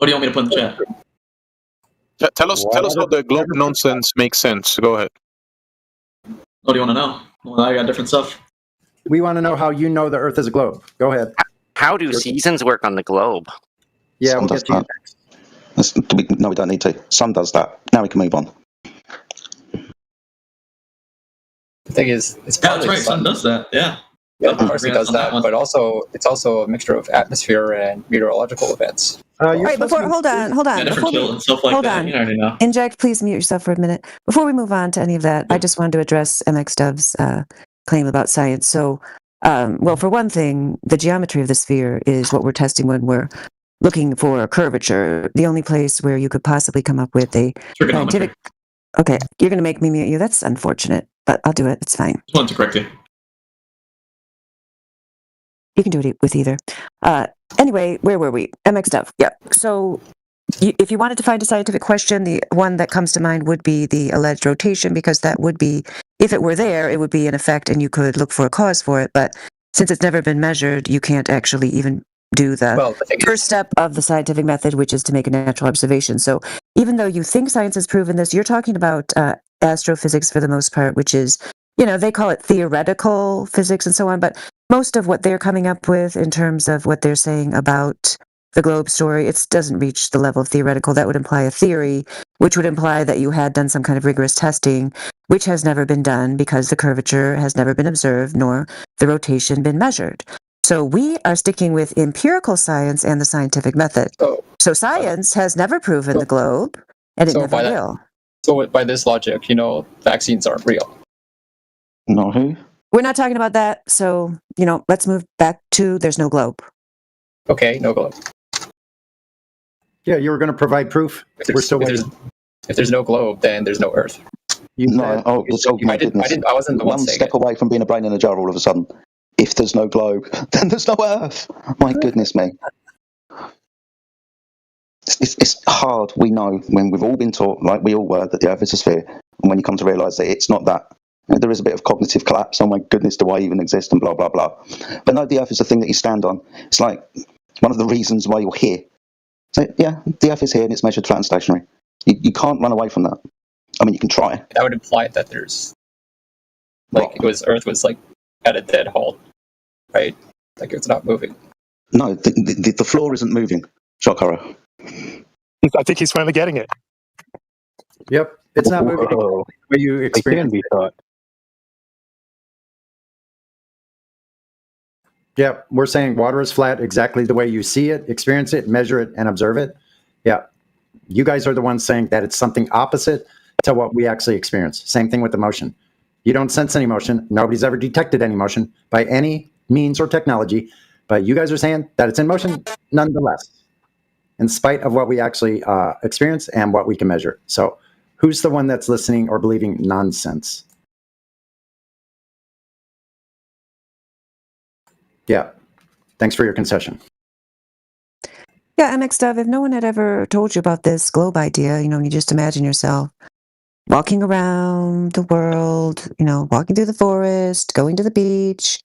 do you want me to put in the chat? Tell us how the globe nonsense makes sense. Go ahead. What do you want to know? Well, I got different stuff. We want to know how you know the Earth is a globe. Go ahead. How do seasons work on the globe? Yeah, we'll get to you next. No, we don't need to. Sun does that. Now we can move on. The thing is, it's Yeah, that's right. Sun does that. Yeah. Yeah, of course it does that, but also it's also a mixture of atmosphere and meteorological events. All right, hold on. Yeah, different chill and stuff like hold that. on. You already know. Inject, please mute yourself for a minute. Before we move on to any of that, I just wanted to address MxDove's claim about science. So, well, for one thing, the geometry of the sphere is what we're testing when we're looking for a curvature. The only place where you could possibly come up with a scientific. Okay, you're going to make me mute you. That's unfortunate, but I'll do it. It's fine. Just wanted to correct you. You can do it with either. Anyway, where were we? MxDove. Yeah. So if you wanted to find a scientific question, the one that comes to mind would be the alleged rotation, because that would be, if it were there, it would be an effect and you could look for a cause for it. But since it's never been measured, you can't actually even do the first step of the scientific method, which is to make a natural observation. So even though you think science has proven this, you're talking about astrophysics for the most part, which is, they call it theoretical physics and so on, but most of what they're coming up with in terms of what they're saying about the globe story, it doesn't reach the level of theoretical. That would imply a theory, which would imply that you had done some kind of rigorous testing, which has never been done because the curvature has never been observed, nor the rotation been measured. So we are sticking with empirical science and the scientific method. So science has never proven the globe, and it never will. So by this logic, vaccines aren't real. No. We're not talking about that. So, let's move back to there's no globe. Okay, no globe. Yeah, you were going to provide proof. We're still waiting. If there's no globe, then there's no Earth. My goodness. I wasn't the one saying step away from being a brain in a jar all of a sudden. If there's no globe, then there's no Earth. My goodness me. It's hard, we know, when we've all been taught, like we all were, that the Earth is a sphere, and when you come to realise that it's not that, there is a bit of cognitive collapse. Oh my goodness, do I even exist, and blah, blah, blah. But no, the Earth is a thing that you stand on. It's like one of the reasons why you're here. So yeah, the Earth is here and it's measured flat and stationary. You can't run away from that. I mean, you can try. That would imply that there's, Earth was at a dead halt, right? Like it's not moving. No, the floor isn't moving. Shock horror. I think he's finally getting it. Yep, it's not moving the way you experience it. Thought. Yeah, we're saying water is flat exactly the way you see it, experience it, measure it, and observe it. Yeah, you guys are the ones saying that it's something opposite to what we actually experience. Same thing with the motion. You don't sense any motion. Nobody's ever detected any motion by any means or technology, but you guys are saying that it's in motion nonetheless, in spite of what we actually experience and what we can measure. So who's the one that's listening or believing nonsense? Yeah. Thanks for your concession. Yeah, MxDove, if no one had ever told you about this globe idea, you just imagine yourself walking around the world, walking through the forest, going to the beach,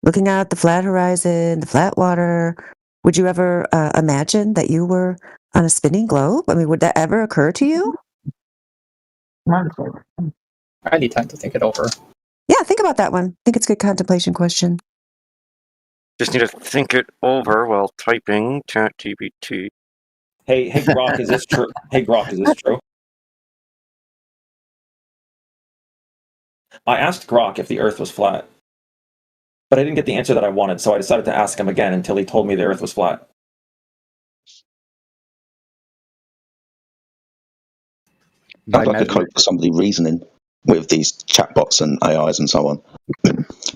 looking out the flat horizon, the flat water. Would you ever imagine that you were on a spinning globe? I mean, would that ever occur to you? I need time to think it over. Yeah, think about that one. I think it's a good contemplation question. Just need to think it over while typing ChatGPT. Hey, Grok, is this true? Hey, Grok, is this true? I asked Grok if the Earth was flat, but I didn't get the answer that I wanted, so I decided to ask him again until he told me the Earth was flat. I'd like to cope with somebody reasoning with these chatbots and AIs and so on.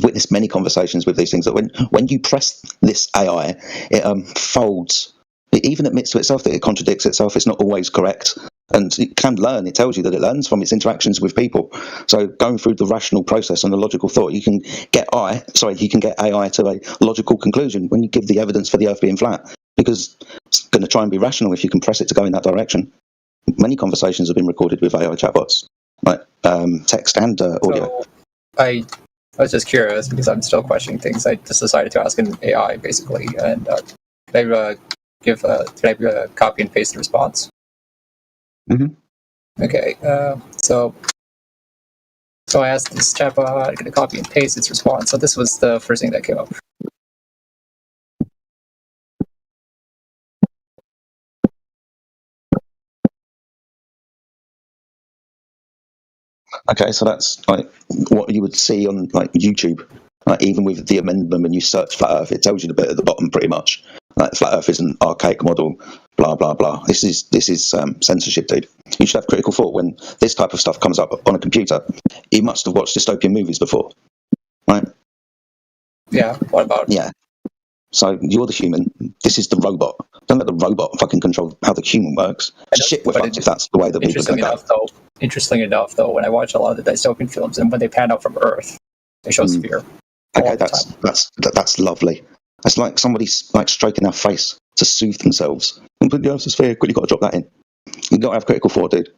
Witnessed many conversations with these things that when you press this AI, it folds. It even admits to itself that it contradicts itself. It's not always correct, and it can learn. It tells you that it learns from its interactions with people. So going through the rational process and the logical thought, you can get AI to a logical conclusion when you give the evidence for the Earth being flat, because it's going to try and be rational if you can press it to go in that direction. Many conversations have been recorded with AI chatbots, like text and audio. So I was just curious because I'm still questioning things. I just decided to ask an AI basically, and can I copy and paste the response? Mm-hmm. Okay, so I asked this chatbot, I'm going to copy and paste its response. So this was the first thing that came up. Okay, so that's like what you would see on like YouTube. Like even with the amendment, when you search flat Earth, it tells you the bit at the bottom pretty much. Like flat Earth is an archaic model, blah blah blah. This is censorship, dude. You should have critical thought when this type of stuff comes up on a computer. You must have watched dystopian movies before, right? Yeah. What about? Yeah. So you're the human. This is the robot. Don't let the robot fucking control how the human works. Shit, we're fucked if that's the way that people are going to go. Interestingly enough, though, when I watch a lot of the dystopian films, and when they pan out from Earth, they show Sphere. Okay, that's lovely. That's like somebody like stroking their face to soothe themselves. And put the Earth's a sphere. Quickly, got to drop that in. You got to have critical thought, dude.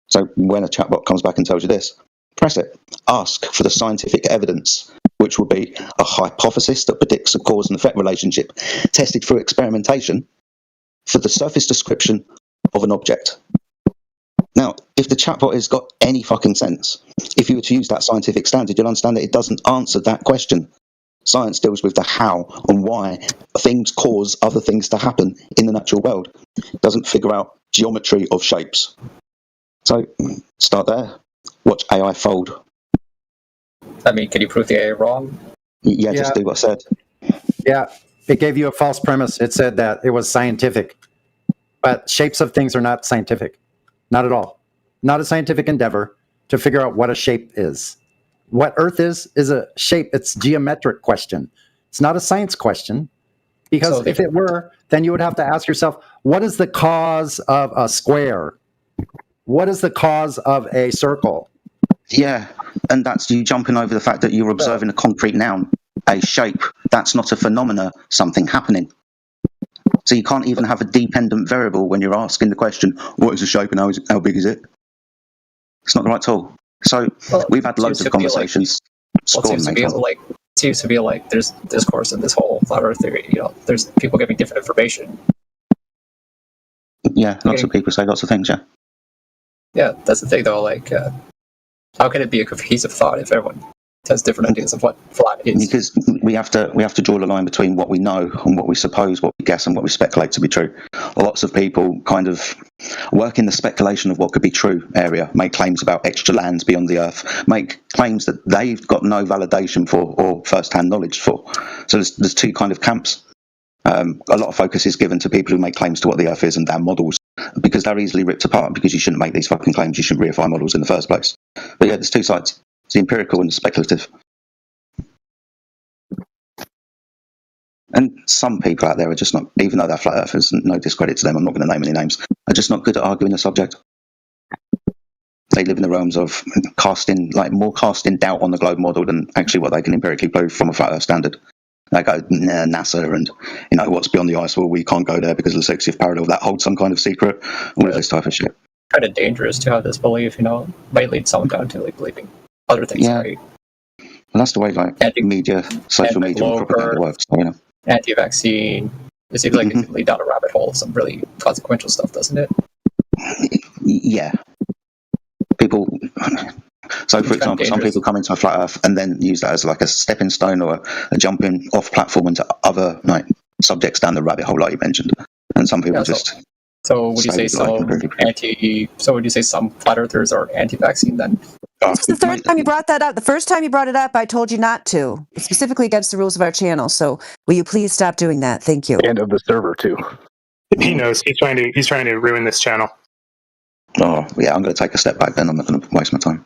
So when a chatbot comes back and tells you this, press it. Ask for the scientific evidence, which will be a hypothesis that predicts a cause and effect relationship, tested through experimentation, for the surface description of an object. Now, if the chatbot has got any fucking sense, if you were to use that scientific standard, you'll understand that it doesn't answer that question. Science deals with the how and why things cause other things to happen in the natural world. It doesn't figure out geometry of shapes. So, start there. Watch AI fold. I mean, can you prove the AI wrong? Yeah, just do what I said. Yeah, it gave you a false premise. It said that it was scientific. But shapes of things are not scientific. Not at all. Not a scientific endeavor to figure out what a shape is. What Earth is a shape. It's a geometric question. It's not a science question. Because if it were, then you would have to ask yourself, what is the cause of a square? What is the cause of a circle? Yeah, and that's you jumping over the fact that you're observing a concrete noun, a shape. That's not a phenomena, something happening. So you can't even have a dependent variable when you're asking the question, what is a shape and how big is it? It's not the right tool. So we've had loads of conversations. It seems to be like there's discourse in this whole flat Earth theory. You know, there's people giving different information. Yeah, lots of people say lots of things. Yeah. Yeah, that's the thing, though. Like, how can it be a cohesive thought if everyone has different ideas of what flat is? Because we have to draw the line between what we know and what we suppose, what we guess, and what we speculate to be true. Lots of people kind of work in the speculation of what could be true area, make claims about extra lands beyond the Earth, make claims that they've got no validation for or first-hand knowledge for. So there's two kind of camps. A lot of focus is given to people who make claims to what the Earth is and their models, because they're easily ripped apart, because you shouldn't make these fucking claims, you shouldn't reify models in the first place. But yeah, there's two sides. It's the empirical and the speculative. And some people out there are just not, even though they're flat earthers, no discredit to them, I'm not going to name any names, are just not good at arguing the subject. They live in the realms of casting doubt on the globe model than actually what they can empirically prove from a flat earth standard. They go, nah, NASA and, what's beyond the ice wall, we can't go there because of the 60th parallel, that holds some kind of secret, all of this type of shit. Kind of dangerous to have this belief, might lead someone down to believing other things, right? And that's the way media, social media and propaganda works. Anti-vaccine. It seems like it can lead down a rabbit hole of some really consequential stuff, doesn't it? Yeah. People. So, for example, some people come into a flat Earth and then use that as like a stepping stone or a jumping off platform into other subjects down the rabbit hole, like you mentioned. And some people So would you say some flat earthers are anti-vaccine then? This is the third time you brought that up. The first time you brought it up, I told you not to. It's specifically against the rules of our channel. So will you please stop doing that? Thank you. And of the server too. He knows he's trying to ruin this channel. Oh yeah, I'm going to take a step back then. I'm not going to waste my time.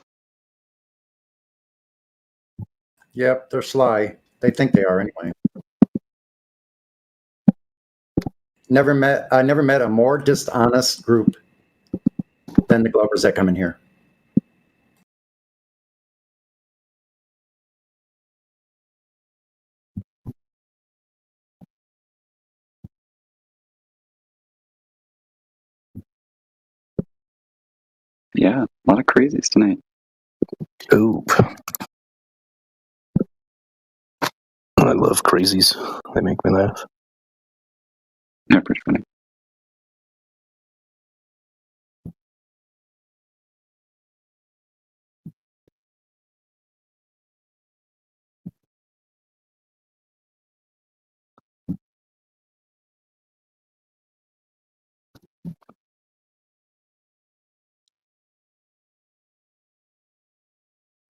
Yep, they're sly. They think they are anyway. I never met a more dishonest group than the Glovers that come in here. Yeah, a lot of crazies tonight. Ooh. I love crazies. They make me laugh. Yeah, pretty funny.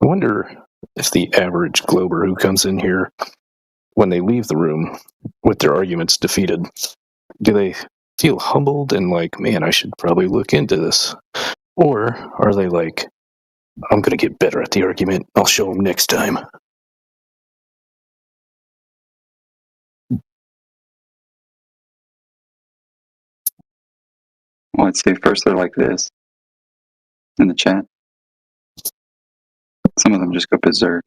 I wonder if the average Glober who comes in here, when they leave the room with their arguments defeated, do they feel humbled and like, man, I should probably look into this? Or are they like, I'm going to get better at the argument. I'll show them next time. Well, I'd say first they're like this in the chat. Some of them just go berserk.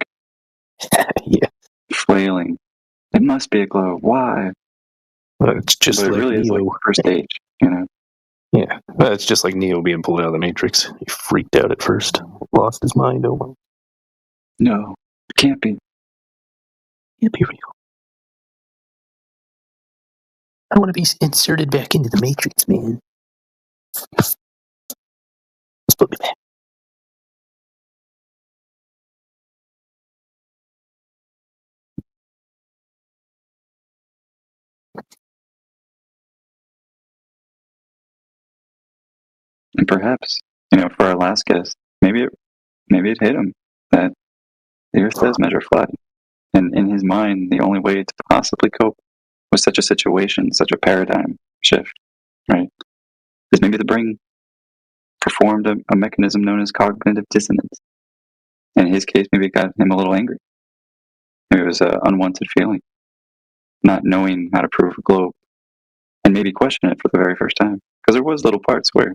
Yeah. Flailing. It must be a globe. Why? Well, it's just but it like really is like Neo. the first stage, you know? Yeah. Well, it's just like Neo being pulled out of the Matrix. He freaked out at first. Lost his mind over. No, it can't be. Can't be real. I want to be inserted back into the Matrix, man. Let's put me back. And perhaps, you know, for our last guest, maybe it hit him that the Earth does measure flat. And in his mind, the only way to possibly cope with such a situation, such a paradigm shift, right, is maybe the brain performed a mechanism known as cognitive dissonance. And in his case, maybe it got him a little angry. Maybe it was an unwanted feeling, not knowing how to prove a globe, and maybe question it for the very first time. Because there was little parts where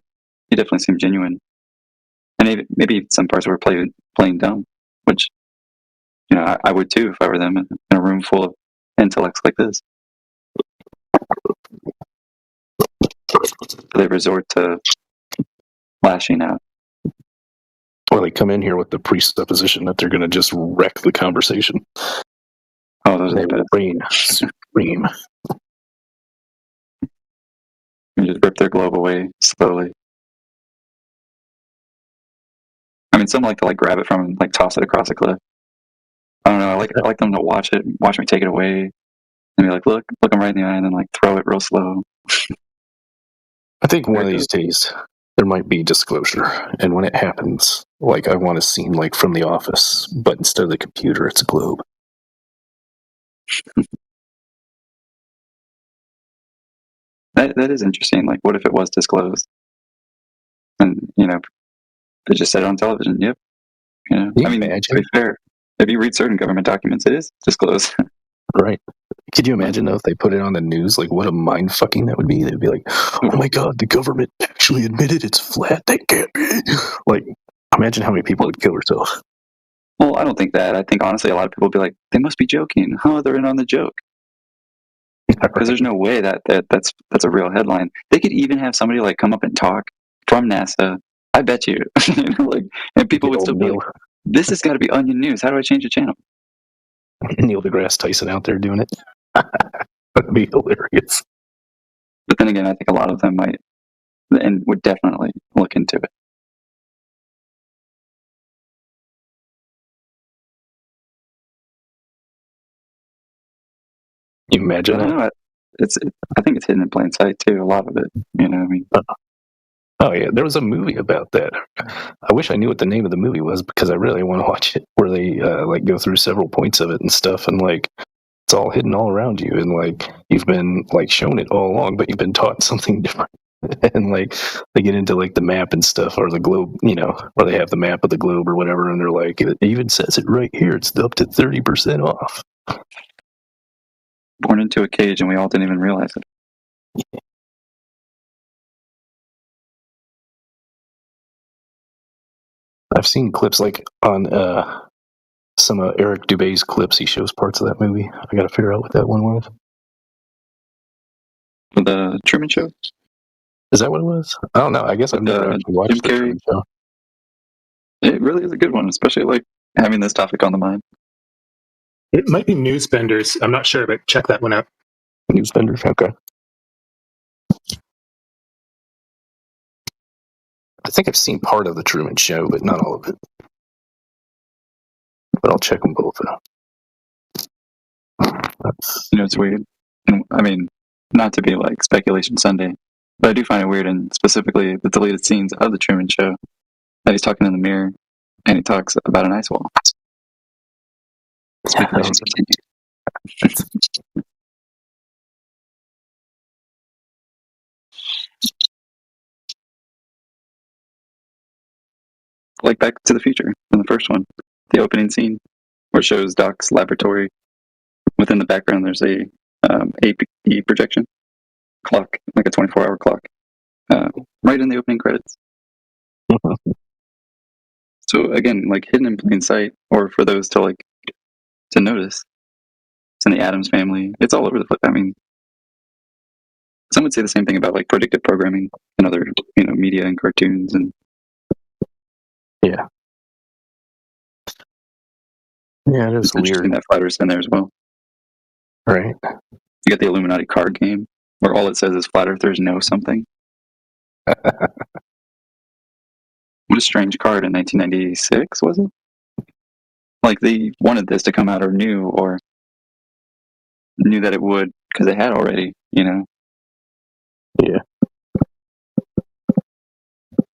he definitely seemed genuine, and maybe some parts were playing dumb, which, you know, I would too if I were them in a room full of intellects like this. They resort to lashing out. Or they come in here with the presupposition that they're going to just wreck the conversation. Oh, those are the best. Brain supreme. You just rip their globe away slowly. I mean, some like to like grab it from and like toss it across a cliff. I don't know. I like them to watch me take it away, and be like, look them right in the eye, and then like throw it real slow. I think one of these days there might be disclosure, and when it happens, like I want a scene like from The Office, but instead of the computer, it's a globe. That is interesting. Like, what if it was disclosed, and you know, they just said it on television? Yep. You know, I mean, to be fair, if you read certain government documents, it is disclosed. Right. Could you imagine though if they put it on the news? Like, what a mind fucking that would be. They'd be like, "Oh my god, the government actually admitted it's flat. That can't be." Like, imagine how many people would kill themselves. Well, I don't think that. I think honestly, a lot of people would be like, "They must be joking. Huh? They're in on the joke." Because there's no way that's a real headline. They could even have somebody like come up and talk from NASA. I bet you, you know, like, and people would still be like, "This has got to be Onion News. How do I change the channel?" Neil deGrasse Tyson out there doing it. That'd be hilarious. But then again, I think a lot of them might and would definitely look into it. You imagine I don't know. I think it's hidden in plain sight too. A lot of it, you know. I mean, oh yeah, there was a movie about that. I wish I knew what the name of the movie was because I really want to watch it. Where they like go through several points of it and stuff, and like it's all hidden all around you, and like you've been like shown it all along, but you've been taught something different. And like they get into like the map and stuff, or the globe, you know, or they have the map of the globe or whatever, and they're like, it even says it right here. It's up to 30% off. Born into a cage, and we all didn't even realize it. Yeah. I've seen clips like on some of Eric Dubé's clips. He shows parts of that movie. I got to figure out what that one was. The Truman Show? Is that what it was? I don't know. I guess I've never actually watched the Truman Show. It really is a good one, especially like having this topic on the mind. It might be Newsbenders. I'm not sure, but check that one out. Newsbenders, okay. I think I've seen part of the Truman Show, but not all of it. But I'll check them both out. You know, it's weird. I mean, not to be like Speculation Sunday, but I do find it weird, and specifically the deleted scenes of the Truman Show, that he's talking in the mirror, And he talks about an ice wall. Speculations continue. Like Back to the Future in the first one, the opening scene where it shows Doc's laboratory. Within the background, there's a AP projection clock, like a 24-hour clock, right in the opening credits. So again, like hidden in plain sight, or for those to notice. It's in the Addams Family. It's all over the place. I mean, some would say the same thing about like predictive programming and other, media and cartoons and. Yeah. Yeah, it is it's interesting that Flat Earth's in there as well. Right. You got the Illuminati card game where all it says is Flat Earthers know something. What a strange card in 1996, was it? Like they wanted this to come out or knew that it would because they had already, Yeah.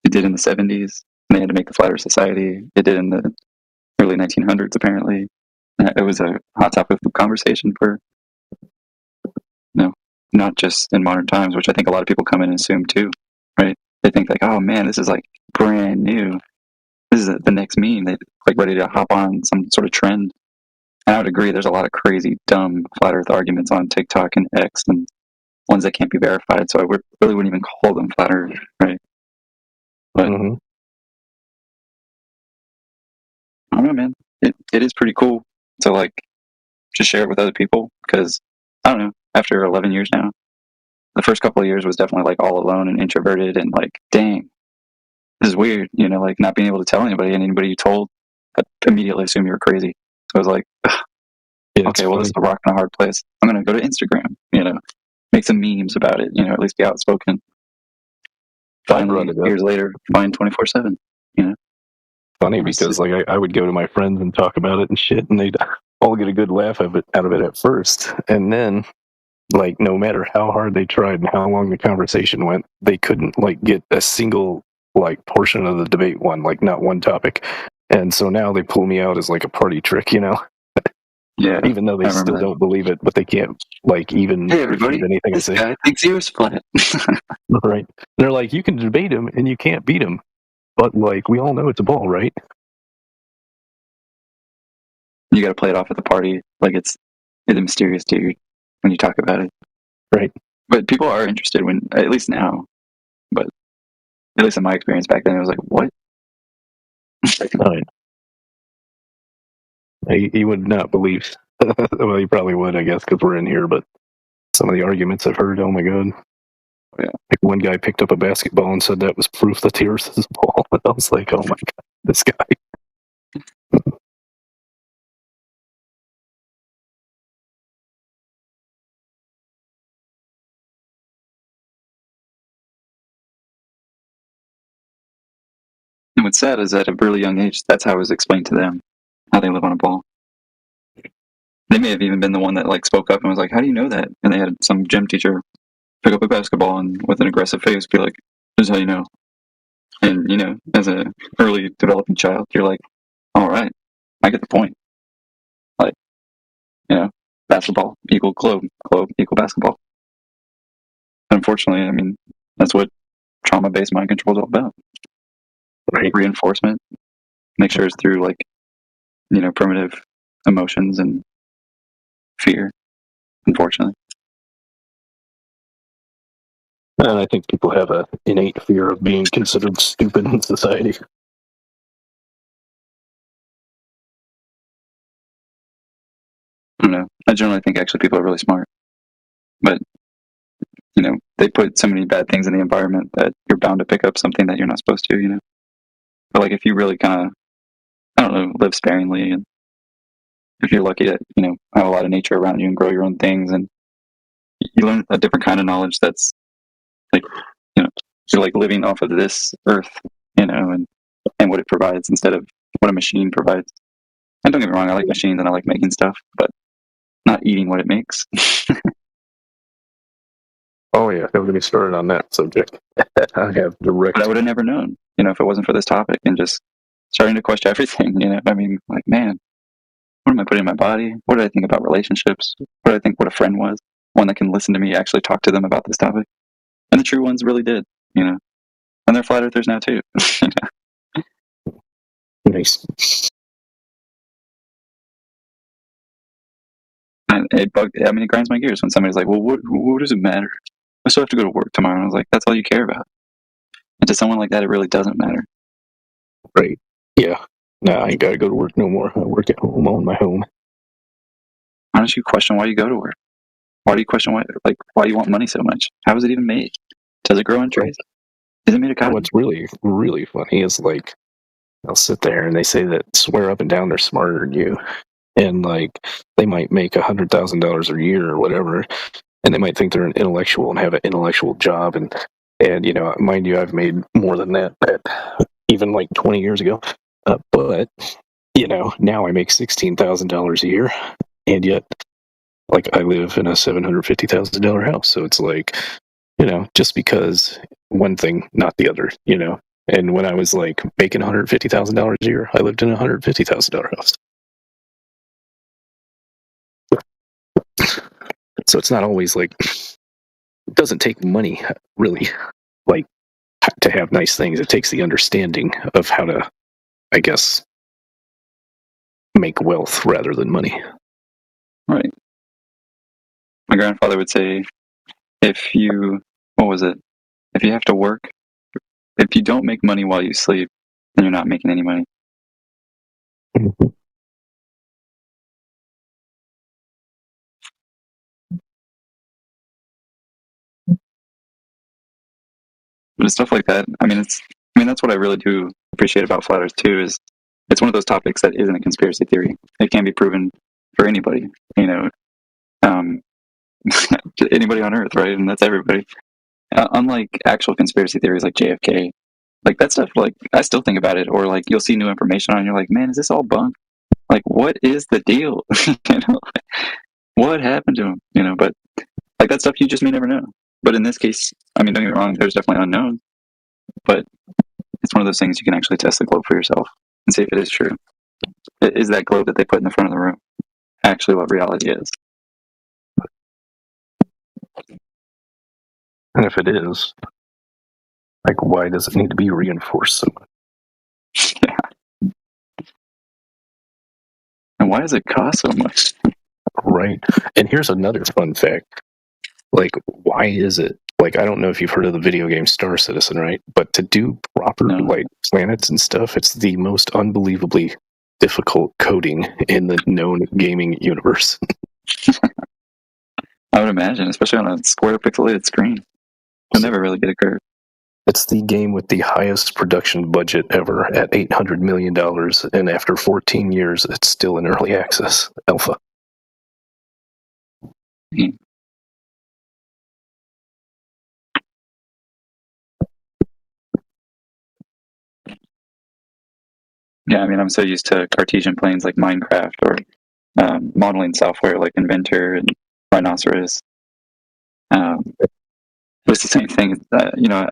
It did in the 70s. And they had to make the Flat Earth Society. It did in the early 1900s, apparently. It was a hot topic of conversation for, not just in modern times, which I think a lot of people come in and assume too, right? They think like, oh man, this is like brand new. This is the next meme. They like ready to hop on some sort of trend. And I would agree. There's a lot of crazy, dumb flat Earth arguments on TikTok and X, and ones that can't be verified. So I really wouldn't even call them flat Earth, right? But I don't know, man. It is pretty cool to like just share it with other people because I don't know. After 11 years now, the first couple of years was definitely like all alone and introverted and like, dang, this is weird. Like not being able to tell anybody, and anybody you told, I'd immediately assume you were crazy. So I was like, okay, well, this is a rock and a hard place. I'm gonna go to Instagram. Make some memes about it. At least be outspoken. Finally, years later, fine 24/7. Funny because like I would go to my friends and talk about it and shit, and they'd all get a good laugh out of it at first, and then like no matter how hard they tried and how long the conversation went, they couldn't like get a single like portion of the debate one, like not one topic. And so now they pull me out as like a party trick, Yeah. Even though they still don't believe it, but they can't like even refute anything I say. Guy thinks he was flat. Right. They're like, you can debate him and you can't beat him. But like we all know it's a ball, right? You got to play it off at the party, like it's a mysterious dude when you talk about it, right? But people are interested when, at least now. But at least in my experience back then, it was like, what? Right. He would not believe. Well, he probably would, I guess, because we're in here. But some of the arguments I've heard, oh my god. Yeah. Like one guy picked up a basketball and said that was proof that the Earth is a ball. And I was like, oh my god, this guy. And what's sad is at a really young age, that's how it was explained to them, how they live on a ball. They may have even been the one that like spoke up and was like, how do you know that? And they had some gym teacher pick up a basketball and with an aggressive face be like, this is how you know. And, as an early developing child, you're like, all right, I get the point. Like, basketball equal globe equal basketball. Unfortunately, I mean, that's what trauma-based mind control is all about. Right. Reinforcement. Make sure it's through like, primitive emotions and fear, unfortunately. And I think people have an innate fear of being considered stupid in society. I don't know. I generally think actually people are really smart. But, they put so many bad things in the environment that you're bound to pick up something that you're not supposed to, But like if you really kind of, I don't know, live sparingly and if you're lucky to, have a lot of nature around you and grow your own things and you learn a different kind of knowledge that's like, you're like living off of this earth, and what it provides instead of what a machine provides. And don't get me wrong, I like machines and I like making stuff, but not eating what it makes. Oh yeah, don't get me started on that subject. I have direct. But I would have never known, if it wasn't for this topic and just starting to question everything. I mean, like, man, what am I putting in my body? What do I think about relationships? What do I think what a friend was? One that can listen to me actually talk to them about this topic. And the true ones really did, and they're flat earthers now too. Nice. And it grinds my gears when somebody's like, well, what does it matter? I still have to go to work tomorrow. And I was like, that's all you care about. And to someone like that, it really doesn't matter. Right. Yeah. No, I ain't got to go to work no more. I work at home, own my home. Why don't you question why you go to work? Why do you question why you want money so much? How is it even made? Does it grow on trees? Is it made of cotton? What's really, really funny is like, I'll sit there and they say that swear up and down they're smarter than you. And like, they might make $100,000 a year or whatever. And they might think they're an intellectual and have an intellectual job. And mind you, I've made more than that even like 20 years ago. But, now I make $16,000 a year. And yet, like, I live in a $750,000 house. So it's like, just because one thing, not the other, And when I was like making $150,000 a year, I lived in a $150,000 house. So it's not always like, it doesn't take money really, like, to have nice things. It takes the understanding of how to, I guess, make wealth rather than money. Right. My grandfather would say, if you have to work, if you don't make money while you sleep, then you're not making any money. Mm-hmm. But it's stuff like that. That's what I really do appreciate about flat Earth too. Is it's one of those topics that isn't a conspiracy theory. It can be proven for anybody. Anybody on Earth, right? And that's everybody. Unlike actual conspiracy theories like JFK, like that stuff. Like I still think about it, or like you'll see new information on, and you're like, man, is this all bunk? Like, what is the deal? What happened to him? But like that stuff you just may never know. But in this case, don't get me wrong, there's definitely unknowns. But it's one of those things you can actually test the globe for yourself and see if it is true. Is that globe that they put in the front of the room actually what reality is? And if it is, like, why does it need to be reinforced so much? Yeah. And why does it cost so much? Right. And here's another fun fact. Like, why is it? Like, I don't know if you've heard of the video game Star Citizen, right? But to do proper, like, planets and stuff, it's the most unbelievably difficult coding in the known gaming universe. I would imagine, especially on a square pixelated screen. You'll never really get a curve. It's the game with the highest production budget ever at $800 million, and after 14 years, it's still in early access alpha. Mm. Yeah, I'm so used to Cartesian planes like Minecraft or modeling software like Inventor and Rhinoceros. But it's the same thing.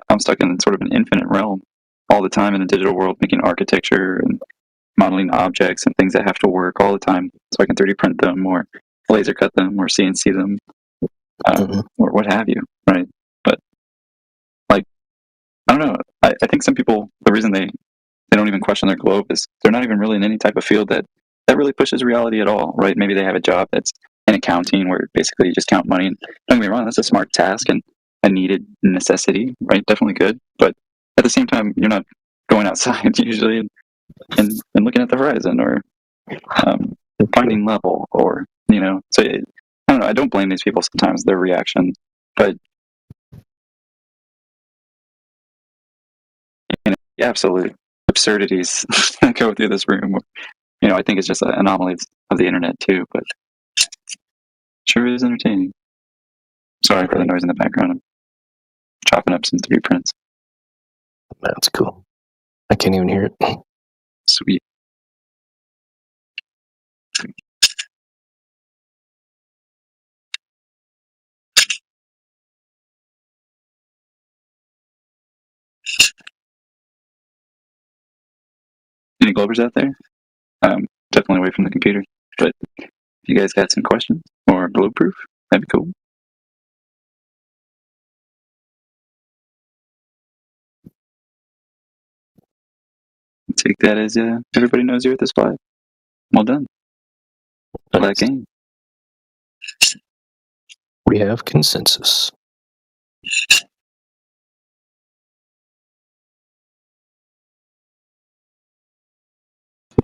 I'm stuck in sort of an infinite realm all the time in a digital world, making architecture and modeling objects and things that have to work all the time, so I can 3D print them or laser cut them or CNC them, or what have you, right? But like, I don't know. I think some people, the reason they don't even question their globe is they're not even really in any type of field that really pushes reality at all, right? Maybe they have a job that's in accounting where basically you just count money. And don't get me wrong, that's a smart task and a needed necessity, right? Definitely good. But at the same time, you're not going outside usually and looking at the horizon or finding level or, so I don't know. I don't blame these people sometimes, their reaction, but the absolute absurdities that go through this room, I think it's just an anomaly of the internet too, but sure is entertaining. Sorry for the noise in the background. I'm chopping up some 3D prints. That's cool. I can't even hear it. Sweet. any Globers out there, definitely away from the computer. But if you guys got some questions or globe proof, that'd be cool. Take that as everybody knows you're at this spot. Well done. Flat game. We have consensus.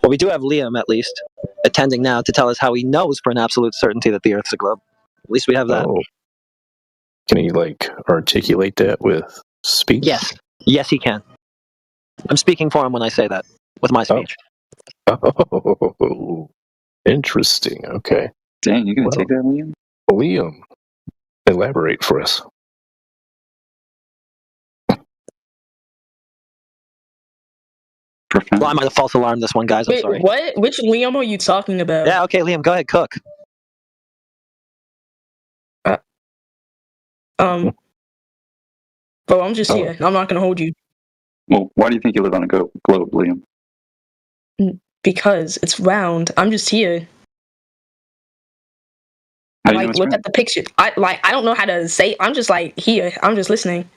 Well, we do have Liam, at least, attending now to tell us how he knows for an absolute certainty that the Earth's a globe. At least we have that. Oh. Can he, like, articulate that with speech? Yes. Yes, he can. I'm speaking for him when I say that, with my speech. Oh, interesting. Okay. Dang, you gonna take that, Liam? Liam, elaborate for us. Well, I might have false alarmed this one, guys. I'm Wait, sorry. what? Which Liam are you talking about? Yeah, okay, Liam, go ahead, cook. Bro, I'm just here. I'm not gonna hold you. Well, why do you think you live on a globe, Liam? Because it's round. I'm just here. How do you know Like, it's look round? at the picture. I don't know how to say. I'm just like here. I'm just listening.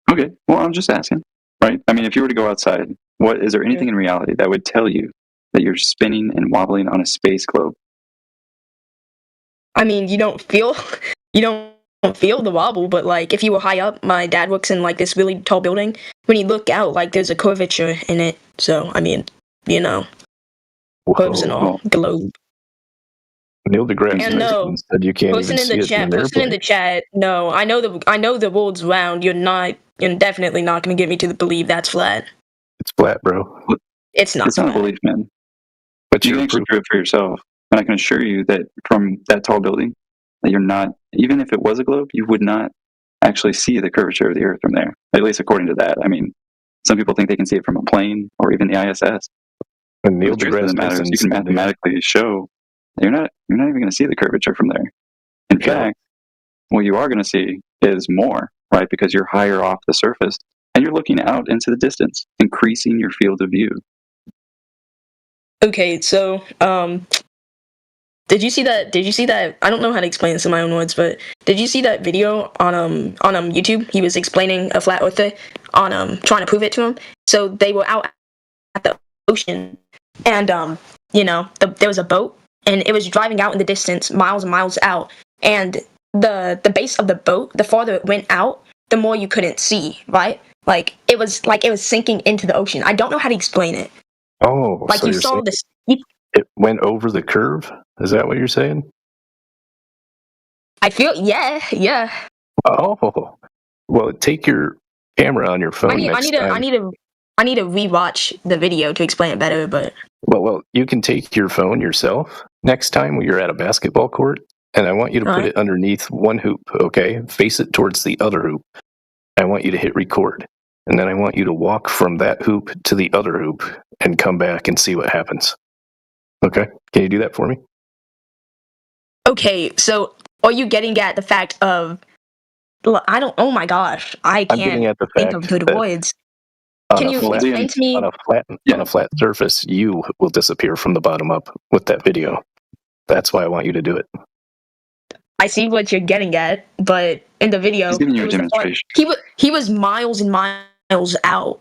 Okay, well, I'm just asking, right? I mean, if you were to go outside, is there anything in reality that would tell you that you're spinning and wobbling on a space globe? I mean, you don't feel the wobble, but like if you were high up, my dad works in like this really tall building. When you look out, like there's a curvature in it. So I mean, you know, globes and all, globe. Neil deGrasse And no, Tyson said you can't person even in the see it in chat. an Person in airplane. the chat. No, I know the world's round. You're definitely not going to get me to believe that's flat. It's flat, bro. It's not. It's not a belief, man. But you can actually prove it for yourself. And I can assure you that from that tall building, that you're not, even if it was a globe, you would not actually see the curvature of the Earth from there. At least according to that. I mean, some people think they can see it from a plane or even the ISS. And Neil the truth of the deGrasse matter is Tyson you can said, mathematically show that you're not even going to see the curvature from there. In fact, what you are going to see is more, right? Because you're higher off the surface and you're looking out into the distance, increasing your field of view. Okay, so did you see that? I don't know how to explain this in my own words, but did you see that video on YouTube? He was explaining a flat earther on trying to prove it to him. So they were out at the ocean, and there was a boat, and it was driving out in the distance, miles and miles out, and the base of the boat, the farther it went out, the more you couldn't see, right? Like it was sinking into the ocean. I don't know how to explain it. oh, Like so you you're saw saying this. it went over the curve? Is that what you're saying? I feel yeah. Oh, well, take your camera on your phone I need next to time. rewatch the video to explain it better, but Well, you can take your phone yourself next time when you're at a basketball court, and I want you to put it underneath one hoop, okay? Face it towards the other hoop. I want you to hit record, and then I want you to walk from that hoop to the other hoop and come back and see what happens. Okay? Can you do that for me? okay. So are you getting at the fact of I don't? Oh my gosh, I I'm getting can't at the think of fact good that words. on Can a you flat, explain to me? on a flat surface, you will disappear from the bottom up with that video. That's why I want you to do it. I see what you're getting at, but in the video, He's giving you it a was the part, demonstration. he was miles and miles out.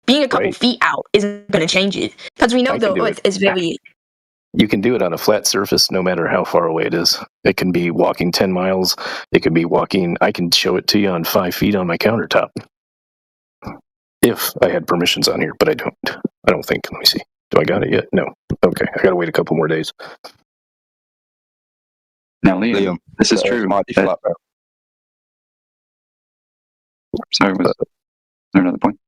Being a couple feet out isn't going to change it because we know I can the do Earth it. is very. You can do it on a flat surface no matter how far away it is. It can be walking 10 miles. It could be walking, I can show it to you on 5 feet on my countertop. If I had permissions on here, but I don't. I don't think. Let me see. Do I got it yet? No. Okay. I got to wait a couple more days. Now, Liam, this is true. Might be flat, bro. Sorry, was there another point?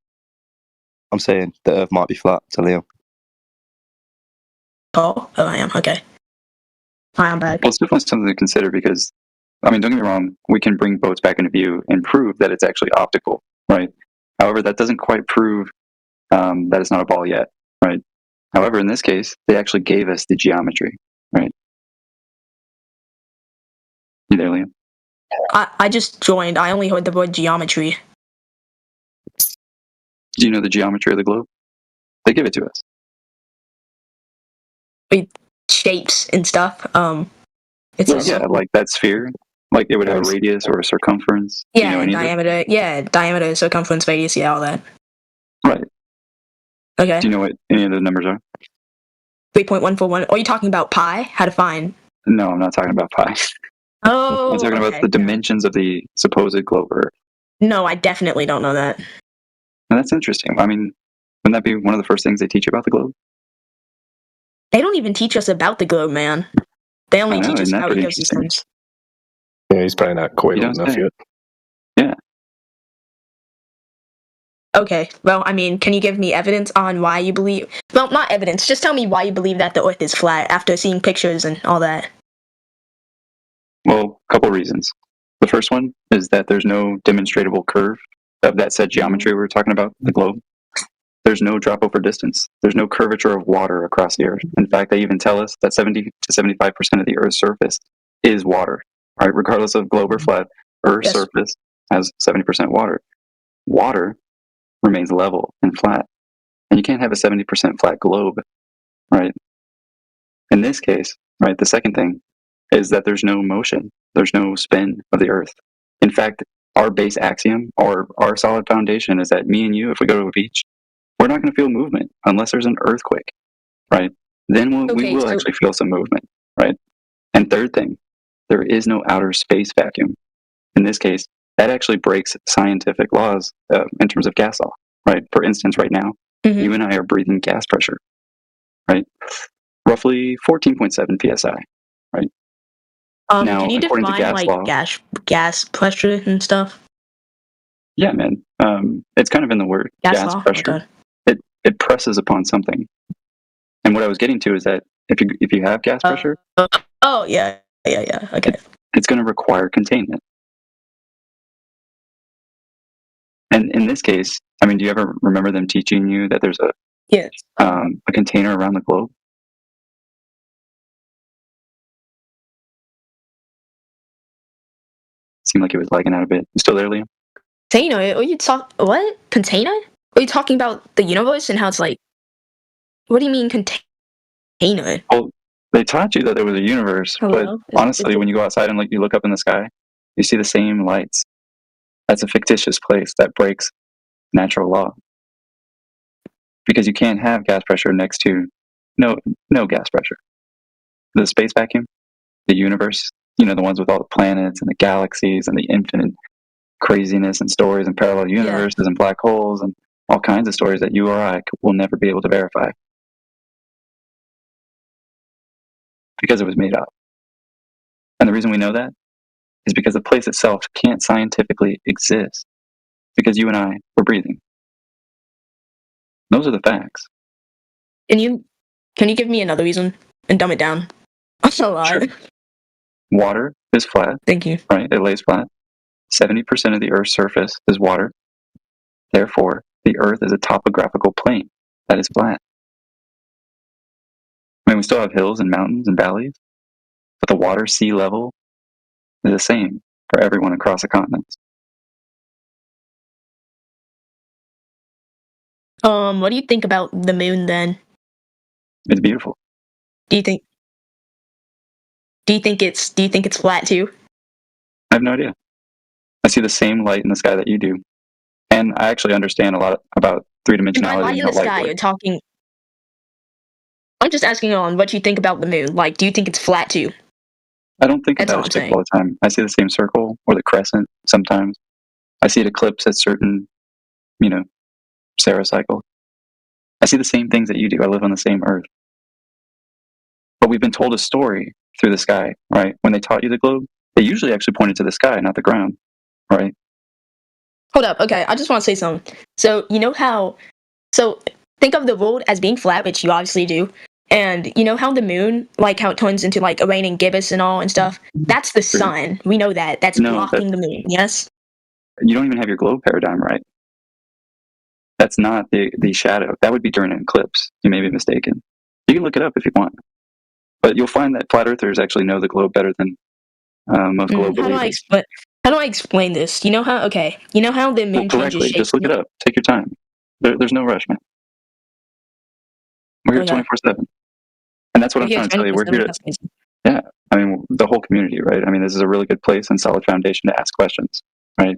I'm saying the Earth might be flat to Liam. Oh, I am. Okay. I am back. Well, it's definitely something to consider because, I mean, don't get me wrong, we can bring boats back into view and prove that it's actually optical, right? However, that doesn't quite prove that it's not a ball yet, right? However, in this case, they actually gave us the geometry, right? You there, Liam? I just joined. I only heard the word geometry. Do you know the geometry of the globe? They give it to us. shapes and stuff. It's Well, a yeah, circle. like that sphere, like it would have a radius or a circumference. Do you know any of it? diameter. Yeah, diameter, circumference, radius. Yeah, all that. Right. Okay. Do you know what any of the numbers are? 3.141. Are you talking about pi? How to find? No, I'm not talking about pi. Oh, I'm talking about the dimensions of the supposed globe Earth. No, I definitely don't know that. And that's interesting. I mean, wouldn't that be one of the first things they teach you about the globe? They don't even teach us about the globe, man. They only teach us isn't that about pretty interesting? ecosystems. Yeah, he's probably not quite old enough yet. Yeah. Okay, well, I mean, can you give me evidence on why you believe... Well, not evidence, just tell me why you believe that the Earth is flat after seeing pictures and all that. Well, a couple reasons. The first one is that there's no demonstrable curve of that said geometry we were talking about, the globe. There's no drop over distance. There's no curvature of water across the Earth. In fact, they even tell us that 70 to 75% of the Earth's surface is water. Right? Regardless of globe or flat, Earth's surface has 70% water. Water remains level and flat. And you can't have a 70% flat globe, right? In this case, right, the second thing is that there's no motion. There's no spin of the Earth. In fact, our base axiom or our solid foundation is that me and you, if we go to a beach, we're not going to feel movement unless there's an earthquake, right? Then we will actually feel some movement, right? And third thing, there is no outer space vacuum. In this case, that actually breaks scientific laws in terms of gas law, right? For instance, right now, you and I are breathing gas pressure, right? Roughly 14.7 psi, right? Now, can you according to define gas law, gas pressure and stuff? yeah, man, it's kind of in the word gas law? pressure. Okay. It presses upon something. And what I was getting to is that if you have gas pressure, yeah, okay. It's going to require containment. And in this case, I mean, do you ever remember them teaching you that there's a container around the globe? Seemed like it was lagging out a bit. You still there, Liam? Container? Are you what? Container? Are you talking about the universe and how it's like? What do you mean container? Well, they taught you that there was a universe, but honestly, when you go outside and you look up in the sky, you see the same lights. That's a fictitious place that breaks natural law. Because you can't have gas pressure next to no gas pressure. The space vacuum, the universe, the ones with all the planets and the galaxies and the infinite craziness and stories and parallel universes and black holes and all kinds of stories that you or I will never be able to verify. Because it was made up. And the reason we know that is because the place itself can't scientifically exist. Because you and I were breathing. Those are the facts. Can you give me another reason and dumb it down? That's a lot. Sure. Water is flat. Thank you. Right? It lays flat. 70% of the Earth's surface is water. Therefore, the Earth is a topographical plane that is flat. I mean, we still have hills and mountains and valleys, but the water sea level is the same for everyone across the continents. What do you think about the moon then? It's beautiful. Do you think it's flat too? I have no idea. I see the same light in the sky that you do. And I actually understand a lot about three-dimensionality. By light in the sky, you're talking... I'm just asking on what you think about the moon. Like, do you think it's flat too? I don't think about it all the time. I see the same circle or the crescent sometimes. I see it eclipse at certain, cycle. I see the same things that you do. I live on the same Earth. But we've been told a story through the sky, right? When they taught you the globe, they usually actually pointed to the sky, not the ground, right? Hold up. Okay, I just want to say something. So, you know how... So, think of the world as being flat, which you obviously do. And you know how the moon, like how it turns into like a raining gibbous and all and stuff? That's the sun. We know that. That's blocking the moon, yes? You don't even have your globe paradigm right. That's not the shadow. That would be during an eclipse. You may be mistaken. You can look it up if you want. But you'll find that flat earthers actually know the globe better than most globe believers. How do I explain this? You know how the moon changes shape? Just look it up. Take your time. There's no rush, man. We're here 24/7. And that's what I'm trying to tell you. We're here to, yeah, I mean, the whole community, right? I mean, this is a really good place and solid foundation to ask questions, right?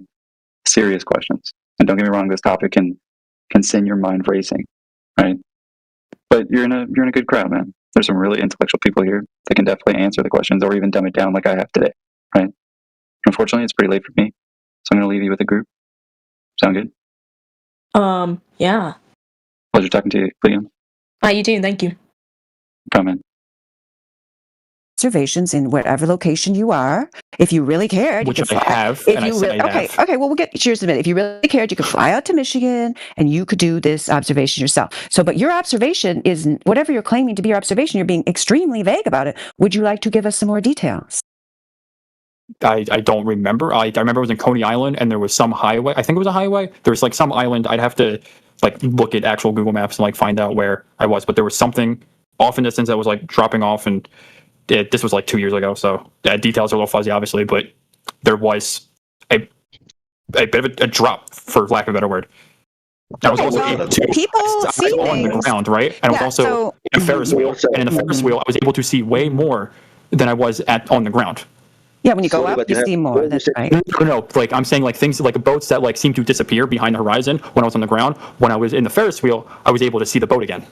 Serious questions. And don't get me wrong, this topic can send your mind racing, right? But you're in a good crowd, man. There's some really intellectual people here that can definitely answer the questions or even dumb it down like I have today, right? Unfortunately, it's pretty late for me, so I'm going to leave you with a group. Sound good? Yeah. Pleasure talking to you, Liam. You too. Thank you. Come in. Observations in whatever location you are. If you really cared, Which you could I fly. have, If and I you said really, I okay, have. okay. Well, we'll get yours in a minute. If you really cared, you could fly out to Michigan and you could do this observation yourself. So, but your observation is whatever you're claiming to be your observation. You're being extremely vague about it. Would you like to give us some more details? I don't remember. I remember it was in Coney Island, and there was some highway. I think it was a highway. There was like some island. I'd have to like look at actual Google Maps and like find out where I was. But there was something off in distance that was like dropping off, and this was like 2 years ago. So details are a little fuzzy, obviously. But there was a bit of a drop, for lack of a better word. I was also able to people see on the things. ground, right? And I was also in a Ferris wheel, and in the Ferris wheel, I was able to see way more than I was on the ground. Yeah, when you go up, you see more. That's right. No, like I'm saying, like things like boats that like seem to disappear behind the horizon when I was on the ground. When I was in the Ferris wheel, I was able to see the boat again.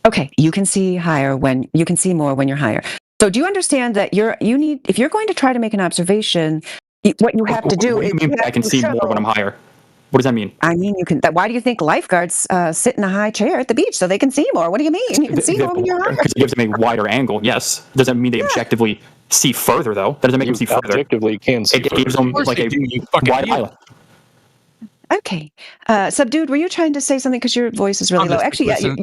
Okay, you can see higher when you can see more when you're higher. So, do you understand that if you're going to try to make an observation, what you have to do What do is you mean I can see more when I'm higher? What does that mean? I mean, you can. Why do you think lifeguards sit in a high chair at the beach so they can see more? What do you mean? You can see more when you're higher. Because it gives them a wider angle. Yes, doesn't mean they objectively see further though. That doesn't make them see further. Objectively can see. It gives them like a wide island. Okay, Subdued, were you trying to say something? Because your voice is really low. Actually, yeah.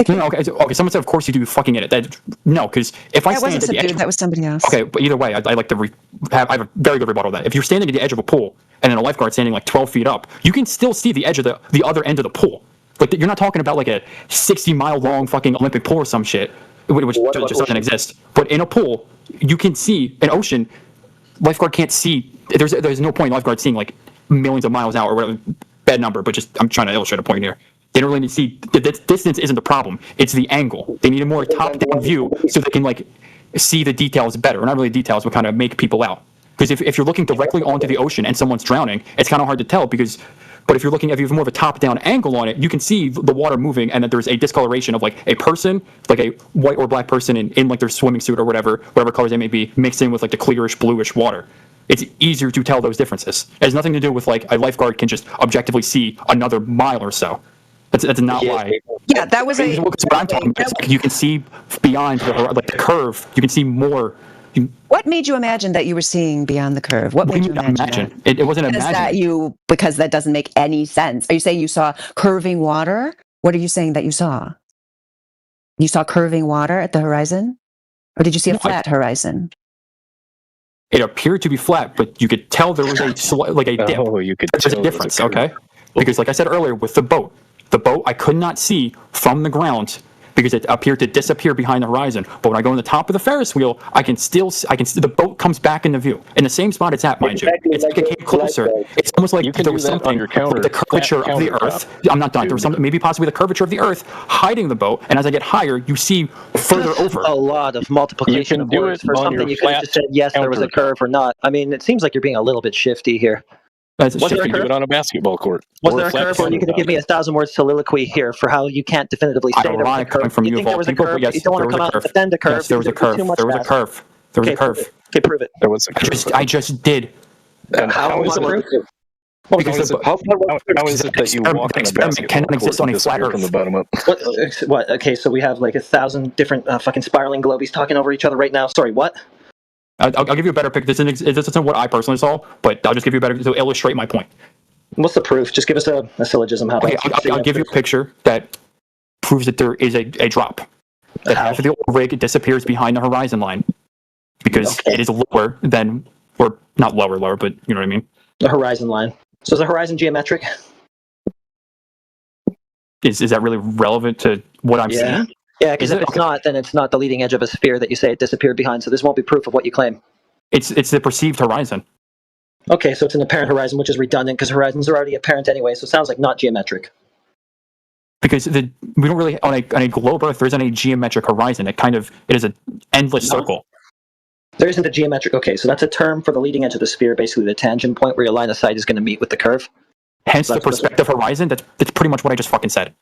No, okay. Someone said, of course you do fucking in it. No, because if I stand wasn't at the edge, Subdued. That was somebody else. Okay, but either way, I like to I have a very good rebuttal to that. If you're standing at the edge of a pool and then a lifeguard standing like 12 feet up, you can still see the edge of the other end of the pool. Like you're not talking about like a 60-mile long fucking Olympic pool or some shit, which just doesn't exist. But in a pool, you can see an ocean. Lifeguard can't see. There's no point in lifeguard seeing like millions of miles out or whatever. Bad number, but just I'm trying to illustrate a point here. They don't really need to see the distance isn't the problem. It's the angle. They need a more top-down view so they can like see the details better. Or not really details, but kind of make people out. Because if you're looking directly onto the ocean and someone's drowning, it's kind of hard to tell. But if you have more of a top-down angle on it, you can see the water moving and that there's a discoloration of like a person, like a white or black person in like their swimming suit or whatever colors they may be, mixed in with like the clearish bluish water. It's easier to tell those differences. It has nothing to do with like a lifeguard can just objectively see another mile or so. That's not why. Yeah, that was a. What I'm talking about is like you can see beyond the curve. You can see more. What made you imagine that you were seeing beyond the curve? What made you imagine? It wasn't imagining. Because that doesn't make any sense. Are you saying you saw curving water? What are you saying that you saw? You saw curving water at the horizon, or did you see a flat horizon? It appeared to be flat, but you could tell there was a dip. Oh, you could. There's a difference, okay? Because like I said earlier, with the boat I could not see from the ground because it appeared to disappear behind the horizon. But when I go on the top of the Ferris wheel, I can see the boat comes back into view in the same spot it's at, mind you. It's like it came closer. It's almost like there was something with the curvature of the Earth. I'm not done. There was something, maybe possibly the curvature of the Earth hiding the boat, and as I get higher, you see further over. A lot of multiplication of words for something you could have just said yes, there was a curve or not. I mean, it seems like you're being a little bit shifty here. Was there a curve? Do it on a basketball court. Was there a curve, or you could give me 1,000-word soliloquy here for how you can't definitively say there was a curve? From you think there was a curve? You don't want to come out and defend a curve? Yes, there was a curve. There was a curve. There was a curve. Okay, prove it. There was a curve. I just did. And how is it? Because how is it that you walk in a basketball cannot exist on a flat Earth from the bottom up? What? Okay, so we have like 1,000 different fucking spiraling globies talking over each other right now. Sorry, what? I'll give you a better picture. This isn't what I personally saw, but I'll just give you a better to illustrate my point. What's the proof? Just give us a syllogism. How about I'll give you a picture that proves that there is a drop. That half of the rig disappears behind the horizon line because it is lower than, or not lower, but you know what I mean? The horizon line. So is the horizon geometric? Is that really relevant to what I'm seeing? Yeah, because if it's not, then it's not the leading edge of a sphere that you say it disappeared behind, so this won't be proof of what you claim. It's the perceived horizon. Okay, so it's an apparent horizon, which is redundant because horizons are already apparent anyway, so it sounds like not geometric. because we don't really on a globe Earth. There isn't any geometric horizon. It is an endless circle. There isn't a geometric. Okay, so that's a term for the leading edge of the sphere, basically the tangent point where your line of sight is going to meet with the curve. Hence the perspective horizon. That's pretty much what I just fucking said.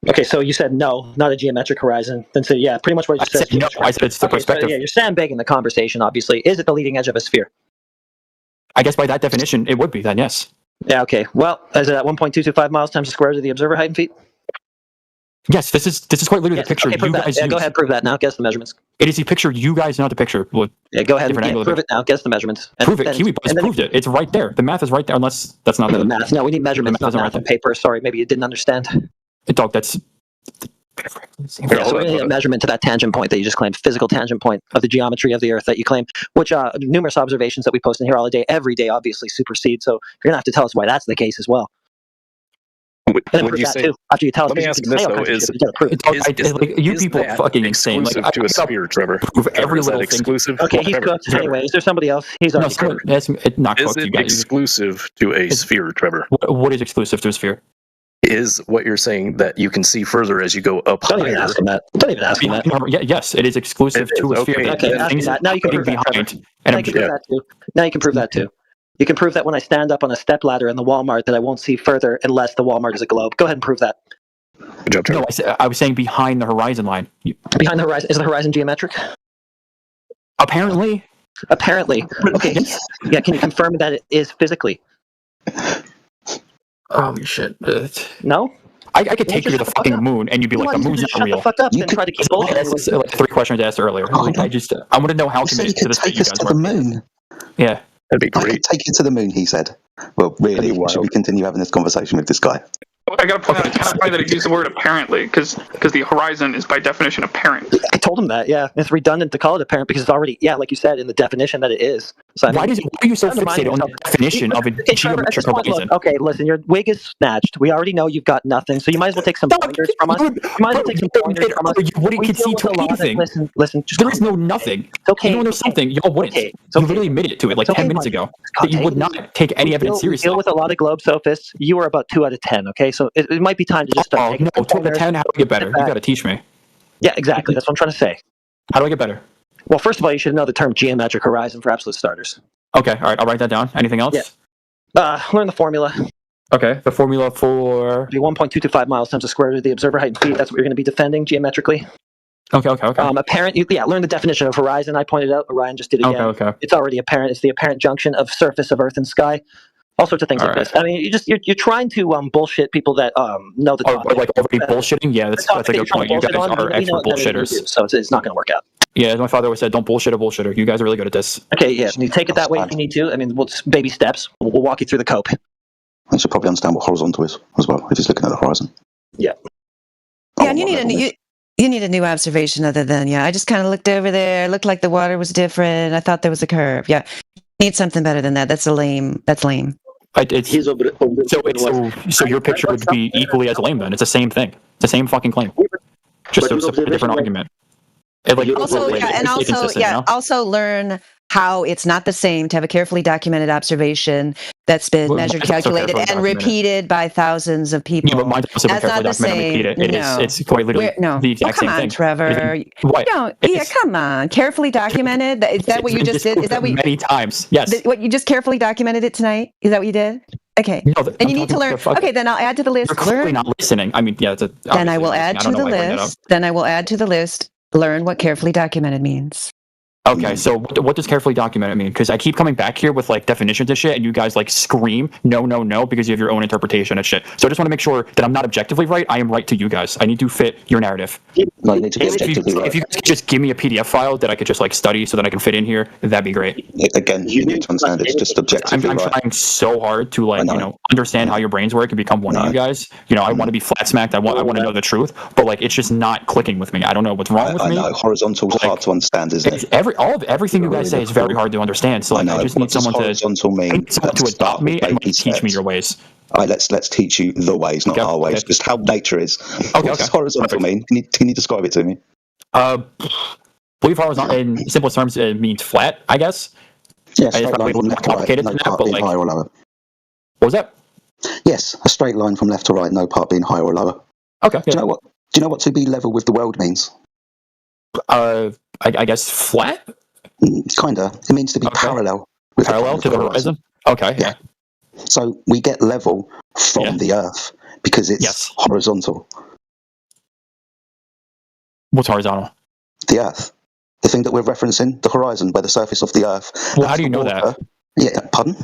Okay, so you said no, not a geometric horizon. Then say yeah, pretty much what I just said. No, I said it's the perspective. So, yeah, you're sandbagging the conversation. Obviously, is it the leading edge of a sphere? I guess by that definition, it would be then. Yes. Yeah. Okay. Well, is it at 1.225 miles times the square root of the observer height in feet? Yes, this is quite literally the picture Okay, prove you that. guys Yeah, use. go ahead, prove that now. Guess the measurements. It is the picture you guys, not the picture. Yeah, go ahead. Different Yeah, angle of prove it now. Guess the measurements. Prove it. Kiwi Buzz proved it. It's right there. The math is right there. Unless that's not the math. No, we need measurements, not isn't math on paper. Sorry, maybe you didn't understand. Dog, that's. Yeah, so we need a measurement to that tangent point that you just claimed, physical tangent point of the geometry of the Earth that you claim, which numerous observations that we post in here all day, every day, obviously supersede. So you're gonna have to tell us why that's the case as well. And then Would prove you that say? too. After you tell us, Let me ask you this though: You people are fucking insane. Exclusive Like, to a sphere, Trevor? prove every Is that little exclusive? Okay, he's cooked anyway. Is there somebody else? He's already cooked. That's not Is cooked. You it guys. exclusive to a sphere, Trevor? What is exclusive to a sphere? Is what you're saying that you can see further as you go up Don't higher? even ask him that. Don't even ask him that. Yeah, yes, it is exclusive to a sphere. Okay, ask him that. Now you can prove that, Trevor. Now you can prove that too. Now you can prove that too. You can prove that when I stand up on a step ladder in the Walmart that I won't see further unless the Walmart is a globe. Go ahead and prove that. Good job, Trevor. No, I was saying behind the horizon line. Behind the horizon, is the horizon geometric? Apparently. Okay. Yeah, can you confirm that it is physically? Oh shit. No? I could take you to the fucking moon and you'd be like, the moon's not real. Shut the fuck up and try to keep bullshitting. Like 3 questions asked earlier. I want to know how committed to this take us to the moon. Yeah. That'd be I could take you to the moon, he said. Well, really, should we continue having this conversation with this guy? I gotta point out, it's kind of funny that he used the word apparently, because the horizon is by definition apparent. I told him that, yeah. It's redundant to call it apparent because it's already, yeah, like you said, in the definition that it is. So, why are you so fixated on the definition of a geometric horizon? Okay, listen, your wig is snatched. We already know you've got nothing, so you might as well take some pointers from us. You might as well take some pointers from us. You wouldn't concede to anything. Listen. There is no nothing. It's okay. Even when there's something, y'all wouldn't. You literally admitted to it like 10 minutes ago that you would not take any evidence seriously. Deal with a lot of globe sophists. You were about 2 out of 10, okay? So it might be time to just start taking 2 out of 10, how do I get better? You got to teach me. Yeah, exactly. That's what I'm trying to say. How do I get better? Well, first of all, you should know the term geometric horizon for absolute starters. Okay, all right, I'll write that down. Anything else? Yeah. Learn the formula. Okay, the formula for... Be 1.225 miles times the square root of the observer height in feet. That's what you're going to be defending geometrically. Okay. Learn the definition of horizon. I pointed out. Orion just did it again. Okay. It's already apparent. It's the apparent junction of surface of Earth and sky. All sorts of things this. I mean, you're trying to bullshit people that know the topic. Like already bullshitting? Yeah, that's a good point. You guys are expert bullshitters. So it's not going to work out. Yeah, as my father always said, don't bullshit a bullshitter. You guys are really good at this. Okay, yeah. You take it that way if you need to. I mean, baby steps. We'll walk you through the cope. I should probably understand what horizontal is as well, if he's looking at the horizon. Yeah. Yeah, and you need a new observation other than, I just kind of looked over there, looked like the water was different. I thought there was a curve. Yeah. Need something better than that. That's lame. So your picture would be equally as lame then. It's the same thing. It's the same fucking claim. Just a different argument. Also learn how it's not the same to have a carefully documented observation that's been measured, calculated, and repeated by thousands of people. Yeah, but mine's also been carefully documented and repeated. It's quite literally the exact same thing. Come on, Trevor. What? Come on. Carefully documented? Is that what you just did? Is that what you, many times, yes. What, you just carefully documented it tonight? Is that what you did? Okay. No, and you need to learn. Okay, then I'll add to the list. You're clearly not listening. I mean, then I will add to the list. Then I will add to the list. Learn what carefully documented means. Okay, so what does carefully documented mean? Because I keep coming back here with like definitions of shit, and you guys like scream no because you have your own interpretation of shit. So I just want to make sure that I'm not objectively right. I am right to you guys. I need to fit your narrative. If you guys could just give me a PDF file that I could just like study so that I can fit in here, that'd be great. Again, you need to understand it's just objectively I'm trying so hard to like understand how your brains work and become one of you guys. I want to be flat smacked. I want to know the truth, but like it's just not clicking with me. I don't know what's wrong with me. Horizontal is hard to understand, isn't it? Everything you guys say is very hard to understand. So like, I just need someone to adopt me and teach me your ways. All right, let's teach you the ways, not our ways. Just how nature is. What does horizontal mean? Can you describe it to me? Believe horizontal in simplest terms it means flat, I guess. Yeah, it's probably a little more complicated than that, but like higher or lower. What was that? Yes, a straight line from left to right, no part being higher or lower. Okay. Do you know what? Do you know what to be level with the world means? I guess flat. Kinda. It means to be parallel. With Parallel to the horizon. Okay. Yeah. So we get level from the Earth because it's horizontal. What's horizontal? The Earth. The thing that we're referencing, the horizon, where the surface of the Earth. Well, how do you know that? Yeah. Pardon?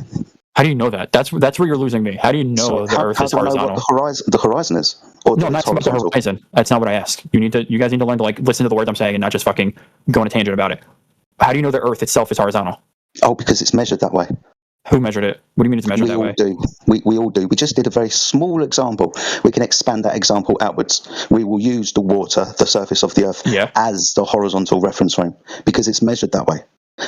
How do you know that? That's where you're losing me. How do you know the Earth is horizontal? How do I know what the horizon is? Or No, I'm not talking about the horizon. That's not what I asked. You guys need to learn to like listen to the words I'm saying and not just fucking go on a tangent about it. How do you know the Earth itself is horizontal? Oh, because it's measured that way. Who measured it? What do you mean it's measured that way? We all do. We just did a very small example. We can expand that example outwards. We will use the water, the surface of the Earth, as the horizontal reference frame because it's measured that way.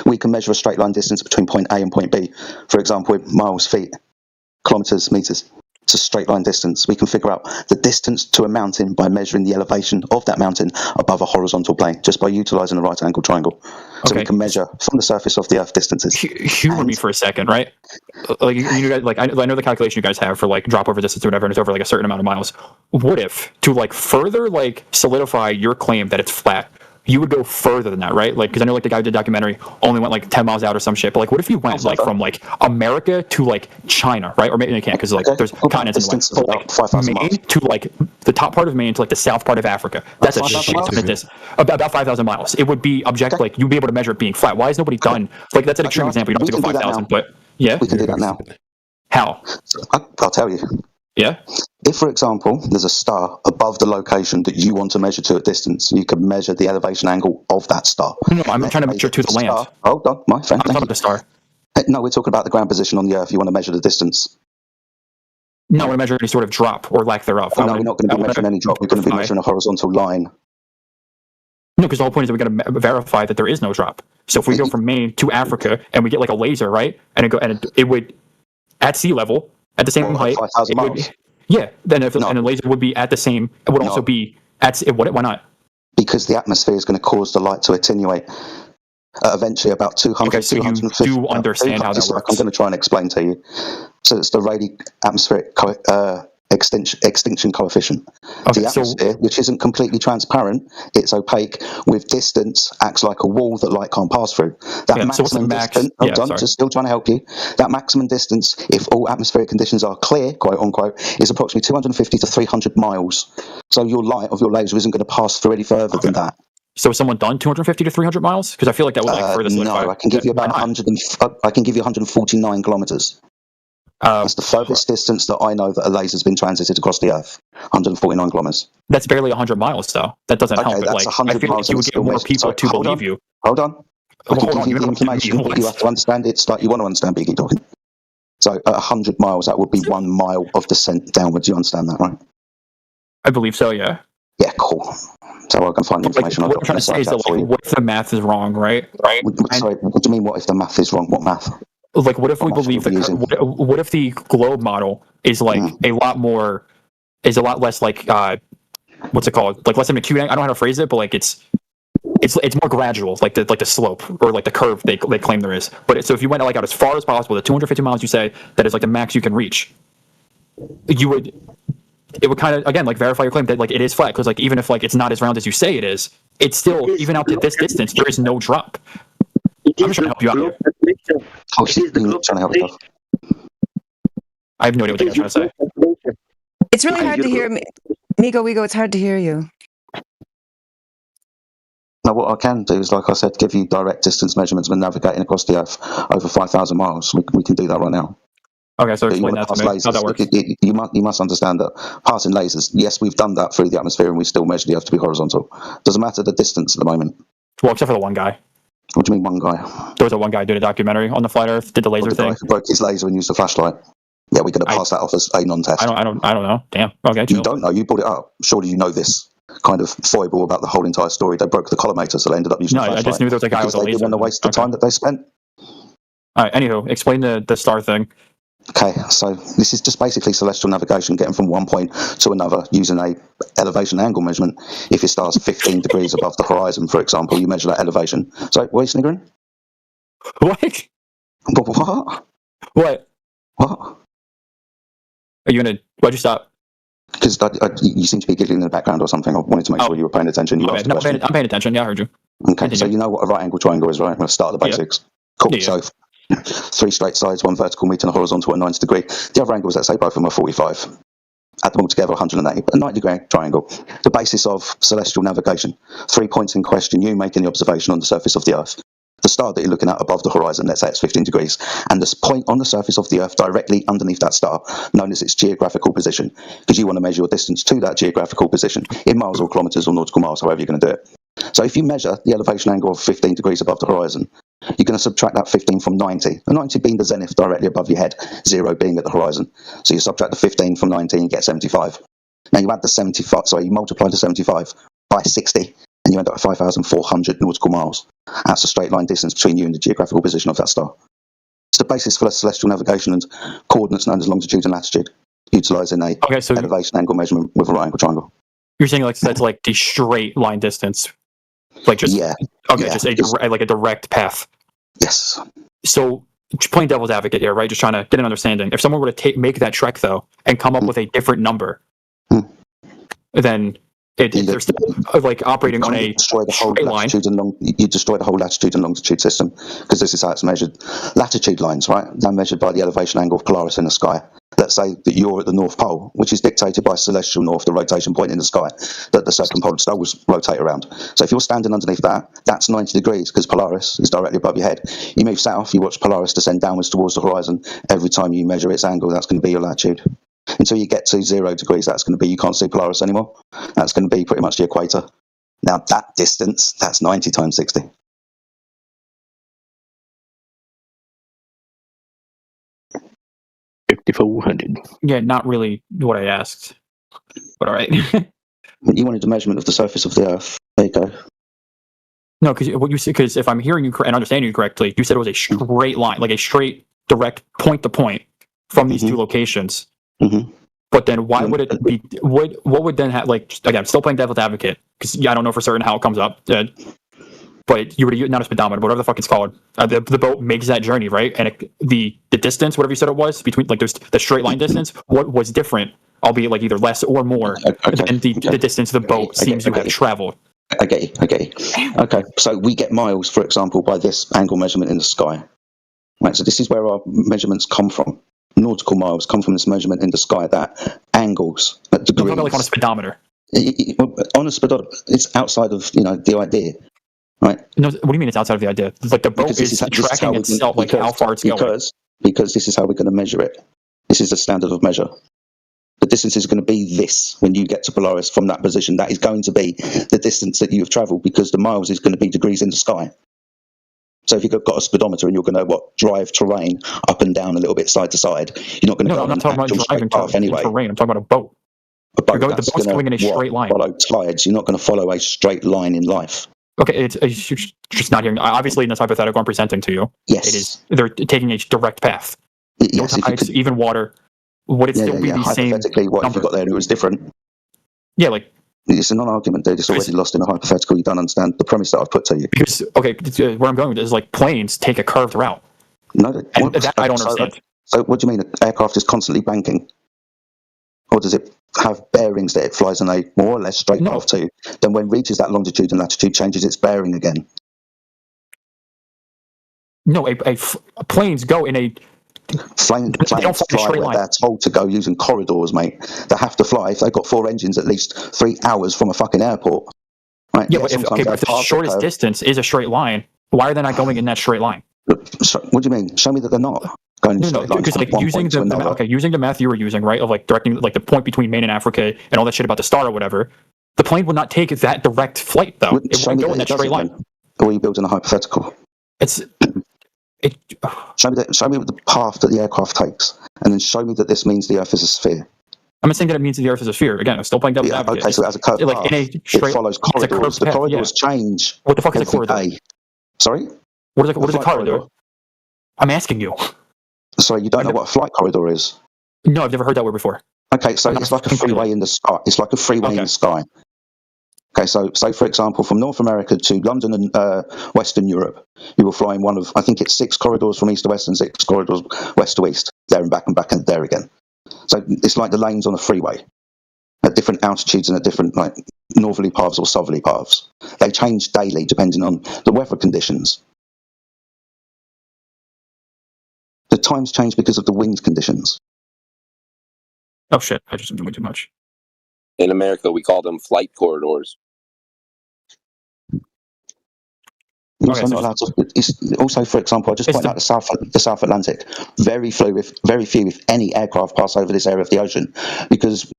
We can measure a straight line distance between point A and point B, for example, with miles, feet, kilometers, meters. It's a straight line distance. We can figure out the distance to a mountain by measuring the elevation of that mountain above a horizontal plane, just by utilizing a right angle triangle. So we can measure from the surface of the Earth distances. Humor me for a second, right? Like you guys, like I know the calculation you guys have for like drop over distance or whatever, and it's over like a certain amount of miles. What if to like further like solidify your claim that it's flat? You would go further than that, right? Like, because I know like the guy who did the documentary only went like 10 miles out or some shit. But like, what if you went like from like America to like China, right? Or maybe you can't because like there's continents in the way. But, like, 5,000 Maine miles. To like the top part of Maine to like the south part of Africa. That's a shit ton of distance. About 5,000 miles. It would be objective. Like you'd be able to measure it being flat. Why has nobody done like that's an extreme example? You don't have to go 5,000, but yeah, we can do that now. How? I'll tell you. Yeah. If, for example, there's a star above the location that you want to measure to at distance, you can measure the elevation angle of that star. No, I'm trying to measure to the land. Hold on, my friend. I'm talking about the star. No, we're talking about the ground position on the Earth. You want to measure the distance. No, I want to measure any sort of drop or lack thereof. Oh, no, we're not going to be measuring any drop. We're going to be measuring a horizontal line. No, because the whole point is we got to verify that there is no drop. So if we go from Maine to Africa and we get like a laser, right, and it would at sea level at the same height. 5,000 miles. Yeah, then and the laser would be at the same. It would also be at. Why not? Because the atmosphere is going to cause the light to attenuate. Eventually, about 200. Okay, so 250. You do understand how that works. I'm going to try and explain to you. So it's the atmospheric extinction coefficient. Okay, the atmosphere, which isn't completely transparent, it's opaque. With distance, acts like a wall that light can't pass through. That maximum distance. Hold on, just still trying to help you. That maximum distance, if all atmospheric conditions are clear, quote unquote, is approximately 250 to 300 miles. So your light of your laser isn't going to pass through any further than that. So has someone done 250 to 300 miles? Because I feel like that would like further solidify. No, I can give you about 100. I can give you 149 kilometers. That's the furthest distance that I know that a laser's been transited across the Earth. 149 kilometers. That's barely 100 miles, though. That doesn't help. But like, I feel like you would get more people to believe you. Hold on. I can give you the information, but you have to understand it. You want to understand, but you keep talking. So at 100 miles, that would be 1 mile of descent downwards. You understand that, right? I believe so, yeah. Yeah, cool. So I can find the information. What I'm trying to say is that, like, what if the math is wrong, right? Sorry, what do you mean, what if the math is wrong? What math? Like, what if we believe what if the globe model is like a lot less like what's it called? Like less than acute. I don't know how to phrase it, but like it's more gradual, like the slope or like the curve they claim there is. But so if you went like out as far as possible, the 250 miles you say that is like the max you can reach, it would kind of again like verify your claim that like it is flat because like even if like it's not as round as you say it is, it's still even out to this distance there is no drop. I'm just trying to help you out here. Oh, she's trying to help you. I have no idea what you're trying to say. It's really hard to hear me. Migo, it's hard to hear you. Now, what I can do is, like I said, give you direct distance measurements when navigating across the Earth over 5,000 miles. We can do that right now. Okay, so explain that to me. How that works. You must understand that passing lasers, yes, we've done that through the atmosphere and we still measure the Earth to be horizontal. Doesn't matter the distance at the moment. Well, except for the one guy. What do you mean one guy? There was one guy who did a documentary on the flat Earth, did the laser thing. Guy who broke his laser and used a flashlight. Yeah, we're going to pass that off as a non-test. I don't know. Damn. Okay, chill. You don't know. You brought it up. Surely you know this kind of foible about the whole entire story. They broke the collimator, so they ended up using a flashlight. I just knew there was a guy with a laser. They didn't want to waste the time that they spent. All right, anywho, explain the star thing. Okay, so this is just basically celestial navigation, getting from one point to another using a elevation angle measurement. If your star's 15 degrees above the horizon, for example, you measure that elevation. So, what are you sniggering? What? What? What? What? Are you gonna? Why'd you stop? Because you seem to be giggling in the background or something. I wanted to make sure you were paying attention. You asked a question. I'm paying attention. Yeah, I heard you. Okay, so you know what a right angle triangle is, right? I'm going to start at the basics. Cool. So 3 straight sides, 1 vertical meeting a horizontal at 90 degree. The other angles, let's say both of them are 45. Add them all together, 180. A 90 degree triangle. The basis of celestial navigation. 3 points in question, you making the observation on the surface of the Earth. The star that you're looking at above the horizon, let's say it's 15 degrees, and this point on the surface of the Earth directly underneath that star, known as its geographical position, because you want to measure your distance to that geographical position in miles or kilometres or nautical miles, however you're going to do it. So if you measure the elevation angle of 15 degrees above the horizon, you're going to subtract that 15 from 90. The 90 being the zenith directly above your head, 0 being at the horizon. So you subtract the 15 from 90 and you get 75. Now you add the 75, sorry, you multiply the 75 by 60, and you end up at 5,400 nautical miles. That's a straight line distance between you and the geographical position of that star. It's the basis for celestial navigation and coordinates known as longitude and latitude, utilising a elevation angle measurement with a right angle triangle. You're saying like that's like the straight line distance, like just just a direct path. Yes. So playing devil's advocate here, right? Just trying to get an understanding. If someone were to make that trek though and come up with a different number, then they're still like operating on a straight line. You destroy the whole latitude and longitude system, because this is how it's measured. Latitude lines, right? They're measured by the elevation angle of Polaris in the sky. Let's say that you're at the North Pole, which is dictated by celestial north, the rotation point in the sky that the circumpolar stars rotate around. So if you're standing underneath that, that's 90 degrees because Polaris is directly above your head. You move south, you watch Polaris descend downwards towards the horizon. Every time you measure its angle, that's going to be your latitude. Until you get to 0 degrees, that's going to be, you can't see Polaris anymore. That's going to be pretty much the equator. Now that distance, that's 90 times 60. Yeah, not really what I asked, but all right. You wanted a measurement of the surface of the Earth. There you go. No, because what you said, because if I'm hearing you and understanding you correctly, you said it was a straight line, like a straight, direct, point to point from these two locations. But then why would it be? What would then have? Like again, I'm still playing devil's advocate because I don't know for certain how it comes up. But you were not a speedometer, but whatever the fuck it's called. The boat makes that journey, right? And the distance, whatever you said it was, between like there's the straight line distance. What was different, albeit like either less or more, than the distance the boat seems to have traveled. I get you. Okay, so we get miles, for example, by this angle measurement in the sky. Right, so this is where our measurements come from. Nautical miles come from this measurement in the sky. That angles at degrees. Not like on a speedometer. On a speedometer, it's outside of the idea. Right. No, what do you mean it's outside of the idea? It's like the boat is tracking itself, like how far it's going. Because this is how we're going to measure it. This is the standard of measure. The distance is going to be this when you get to Polaris from that position. That is going to be the distance that you have travelled, because the miles is going to be degrees in the sky. So if you've got a speedometer and you're going to drive terrain up and down a little bit side to side, you're not going to go on an actual straight path anyway. Terrain. I'm talking about a boat. A boat the boat's going in a straight line. Follow tides. You're not going to follow a straight line in life. Okay, it's just not hearing. Obviously, in this hypothetical I'm presenting to you, yes, it is. They're taking a direct path. Yes, no tides, even water. Would it still be the same? Hypothetically, what if you got there and it was different? Yeah, like it's a non-argument, dude. It's already lost in a hypothetical. You don't understand the premise that I've put to you. Because where I'm going with this is like planes take a curved route. No, that I don't understand. So what do you mean? An aircraft is constantly banking, or does it have bearings that it flies in a more or less straight path to? Then when it reaches that longitude and latitude, changes its bearing again. No, planes go in a planes fly where they're told to go using corridors, mate. They have to fly if they've got 4 engines at least 3 hours from a fucking airport. Right? Yeah, but if the shortest distance is a straight line, why are they not going in that straight line? What do you mean? Show me that they're not going in straight lines. Because like using the math you were using, right, of like directing like the point between Maine and Africa and all that shit about the star or whatever, the plane would not take that direct flight though. It wouldn't go in that straight line. Or are you building a hypothetical? Show me the path that the aircraft takes, and then show me that this means the Earth is a sphere. I'm not saying that it means the Earth is a sphere. Again, I'm still playing devil's advocate. Okay, so it has a curved path. It follows corridors. The corridors change. What the fuck is a corridor? Sorry? What is a corridor? I'm asking you. Sorry, you don't know what a flight corridor is? No, I've never heard that word before. Okay, so it's like a freeway in the sky. It's like a freeway in the sky. Okay, so say for example, from North America to London and Western Europe, you will fly in one of, I think it's 6 corridors from east to west and 6 corridors west to east, there and back and there again. So it's like the lanes on a freeway. at different altitudes and at different like northerly paths or southerly paths. They change daily depending on the weather conditions. The times change because of the wind conditions. Oh shit! I just doing too much. In America, we call them flight corridors. You're also not allowed to. It's also, for example, I just point out the South Atlantic. Very few, if any, aircraft pass over this area of the ocean because.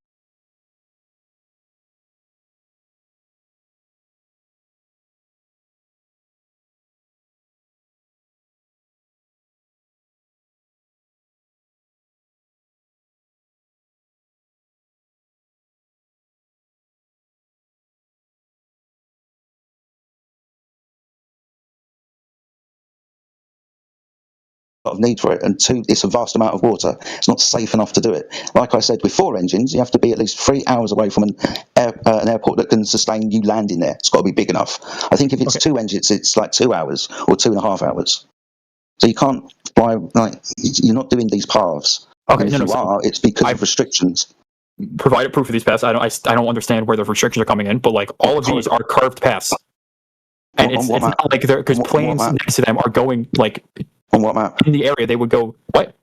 Of need for it, and two, it's a vast amount of water. It's not safe enough to do it. Like I said, with 4 engines, you have to be at least 3 hours away from an airport that can sustain you landing there. It's got to be big enough. I think if it's 2 engines, it's like 2 hours or 2.5 hours. So you can't fly, like, you're not doing these paths. Okay, if you are, it's because of restrictions. Provided proof of these paths. I don't understand where the restrictions are coming in, but like all of these are curved paths, and it's not like they're because planes next to them are going like. On what map? In the area, they would go, what?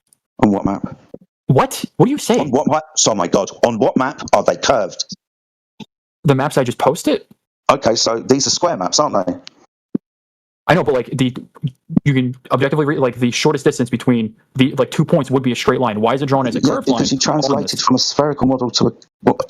On what map? What? What are you saying? On what map? Oh my god. On what map are they curved? The maps I just posted? Okay, so these are square maps, aren't they? I know, but like you can objectively read like the shortest distance between the like 2 points would be a straight line. Why is it drawn as a curved line? Because you translated from a spherical model to a okay,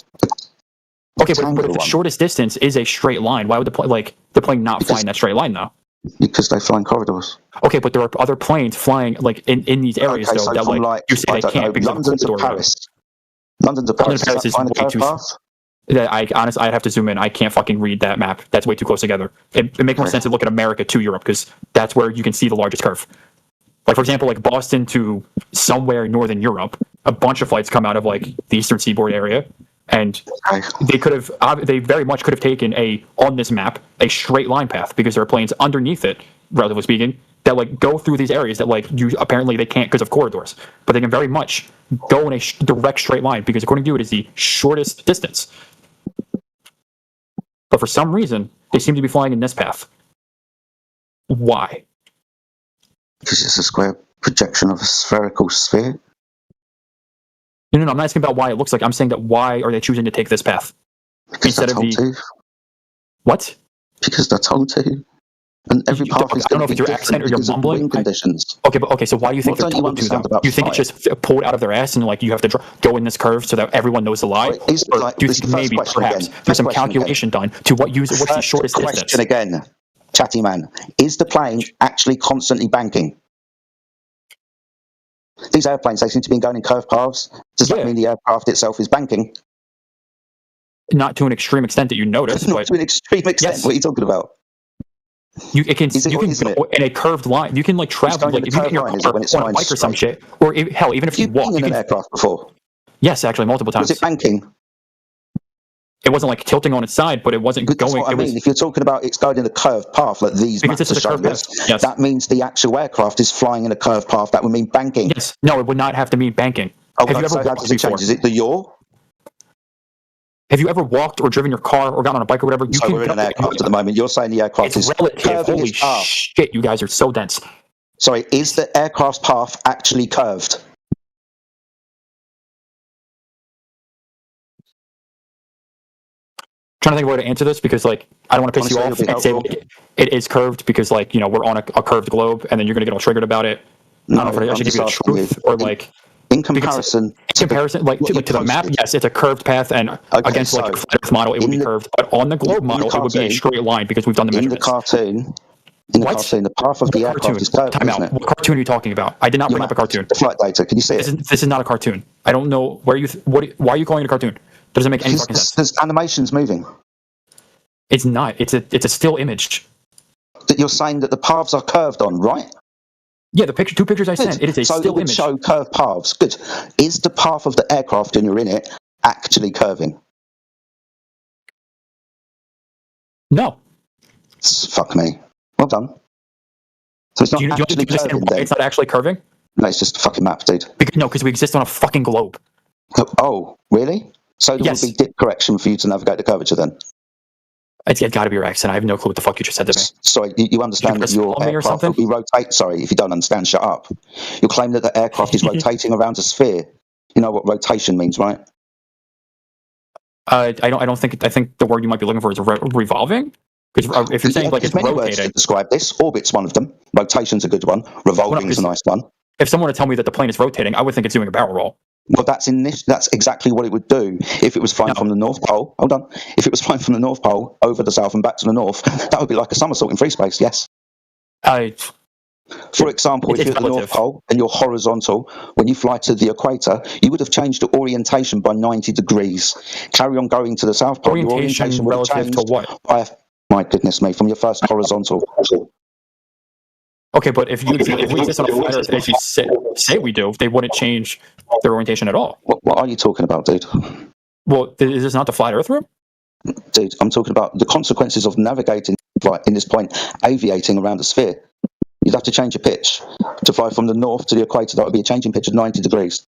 but if the shortest distance is a straight line, why would the plane not fly in that straight line though? Because they fly in corridors. Okay, but there are other planes flying like in these areas though so that like you say they can't because London to Paris. London to Paris is way too fast. I'd have to zoom in. I can't fucking read that map. That's way too close together. It makes more sense to look at America to Europe because that's where you can see the largest curve. Like for example, like Boston to somewhere in northern Europe, a bunch of flights come out of like the eastern seaboard area. And they very much could have taken on this map, a straight line path because there are planes underneath it, relatively speaking, that like go through these areas that like apparently they can't because of corridors, but they can very much go in a direct straight line because according to you, it is the shortest distance. But for some reason, they seem to be flying in this path. Why? Because it's a square projection of a spherical sphere. No, I'm not asking about why it looks like. I'm saying that why are they choosing to take this path instead of the what? Because they're told to. And every path is. I don't know if it's your accent or your mumbling. Conditions. Okay, so why do you think they're told to them? You think it's just pulled out of their ass and like you have to go in this curve so that everyone knows the lie? Or do you think maybe perhaps there's some calculation done to what's the shortest distance? Question again, chatty man. Is the plane actually constantly banking? These airplanes, they seem to be going in curved paths. Does that mean the aircraft itself is banking? Not to an extreme extent that you notice. Not to an extreme extent. Yes. What are you talking about? You can go in a curved line. You can like travel like if you get in your car on a bike or some shit, or hell, even if you walk. You've been in an aircraft before? Yes, actually, multiple times. Was it banking? It wasn't like tilting on its side, but it wasn't going. What I mean, if you're talking about it's going in a curved path like these maps are showing us, that means the actual aircraft is flying in a curved path. That would mean banking. Yes. No, it would not have to mean banking. Oh, have you ever walked before? Is it the yaw? Have you ever walked or driven your car or gotten on a bike or whatever? So we're in an aircraft at the moment. You're saying the aircraft is relative. Holy shit, you guys are so dense. Sorry, is the aircraft's path actually curved? Trying to think of a way to answer this because like I don't want to piss you off and say like, it is curved because like we're on a curved globe and then you're gonna get all triggered about it. No, I don't know if I should give you the truth or like in comparison to the map. Yes, it's a curved path and against like a flat Earth model it would be curved, but on the globe model it would be a straight line because we've done the measurements. In the cartoon, the path of the aircraft is curved. Time out. What cartoon are you talking about? I did not bring up a cartoon. The flight data. Can you see it? This is not a cartoon. I don't know why are you calling it a cartoon? Doesn't make any fucking sense. There's animations moving. It's not. It's a still image. That you're saying that the paths are curved on, right? Yeah, the two pictures I sent. It is a still image. So it would show curved paths. Good. Is the path of the aircraft when you're in it actually curving? No. Fuck me. Well done. So it's not actually curving. It's not actually curving? No, it's just a fucking map, dude. Because we exist on a fucking globe. Oh, really? So there would be dip correction for you to navigate the curvature then? It's got to be your accent. I have no clue what the fuck you just said to me. Sorry, you understand that your aircraft will be rotate. Sorry, if you don't understand, shut up. You'll claim that the aircraft is rotating around a sphere. You know what rotation means, right? I don't think. I think the word you might be looking for is revolving. Because if you're saying like it's many words rotating, to describe this. Orbit's one of them. Rotation's a good one. Revolving's a nice one. If someone were to tell me that the plane is rotating, I would think it's doing a barrel roll. Well, that's exactly what it would do if it was flying from the North Pole. Hold on. If it was flying from the North Pole over the South and back to the North, that would be like a somersault in free space, yes. For example, if you're at the North Pole and you're horizontal, when you fly to the equator, you would have changed the orientation by 90 degrees. Carry on going to the South Pole, your orientation would have changed to what? By, my goodness me, from your first horizontal. Okay, but if we exist on a flat Earth, as you say we do, they wouldn't change their orientation at all. What are you talking about, dude? Well, is this not the flat Earth room? Dude, I'm talking about the consequences of navigating in this point, aviating around a sphere. You'd have to change your pitch to fly from the north to the equator. That would be a change in pitch of 90 degrees.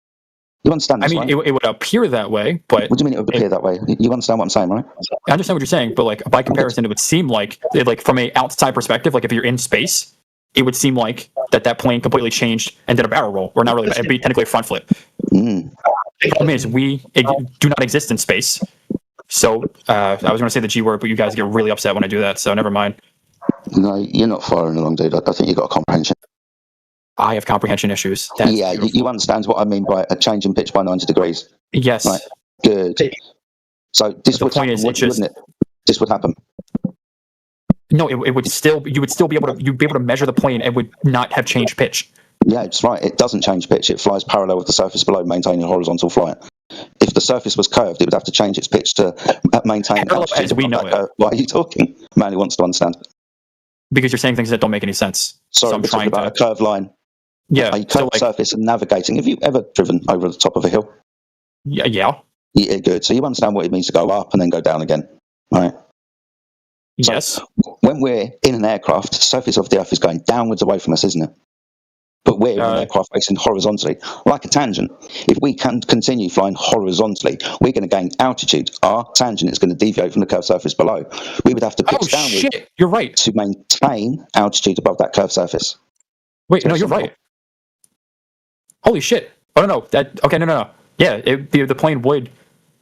You understand this, right? It would appear that way, but... What do you mean it would appear that way? You understand what I'm saying, right? I understand what you're saying, but like by comparison, it would seem like from a outside perspective, like if you're in space, it would seem like that plane completely changed and did a barrel roll, or not really, it'd be technically a front flip. The problem is we do not exist in space. So I was going to say the G word, but you guys get really upset when I do that, so never mind. No, you're not firing along, dude. I think you've got a comprehension. I have comprehension issues. You understand what I mean by a change in pitch by 90 degrees? Yes. Right. Good. So this would happen, wouldn't it? This would happen. No, it would still. You would still be able to measure the plane. It would not have changed pitch. Yeah, it's right. It doesn't change pitch. It flies parallel with the surface below, maintaining horizontal flight. If the surface was curved, it would have to change its pitch to maintain altitude. As we know it. Why are you talking? Man who wants to understand. Because you're saying things that don't make any sense. Sorry, so I'm we're trying talking about a curved line. Yeah. A curved surface and navigating. Have you ever driven over the top of a hill? Yeah. Yeah, good. So you understand what it means to go up and then go down again, right? Yes. So when we're in an aircraft, the surface of the Earth is going downwards away from us, isn't it? But we're in an aircraft facing horizontally, like a tangent. If we can continue flying horizontally, we're going to gain altitude. Our tangent is going to deviate from the curved surface below. We would have to pitch downwards. Shit. You're right. To maintain altitude above that curved surface. Wait, no, you're right. Holy shit. Oh, no. No. Yeah, the plane would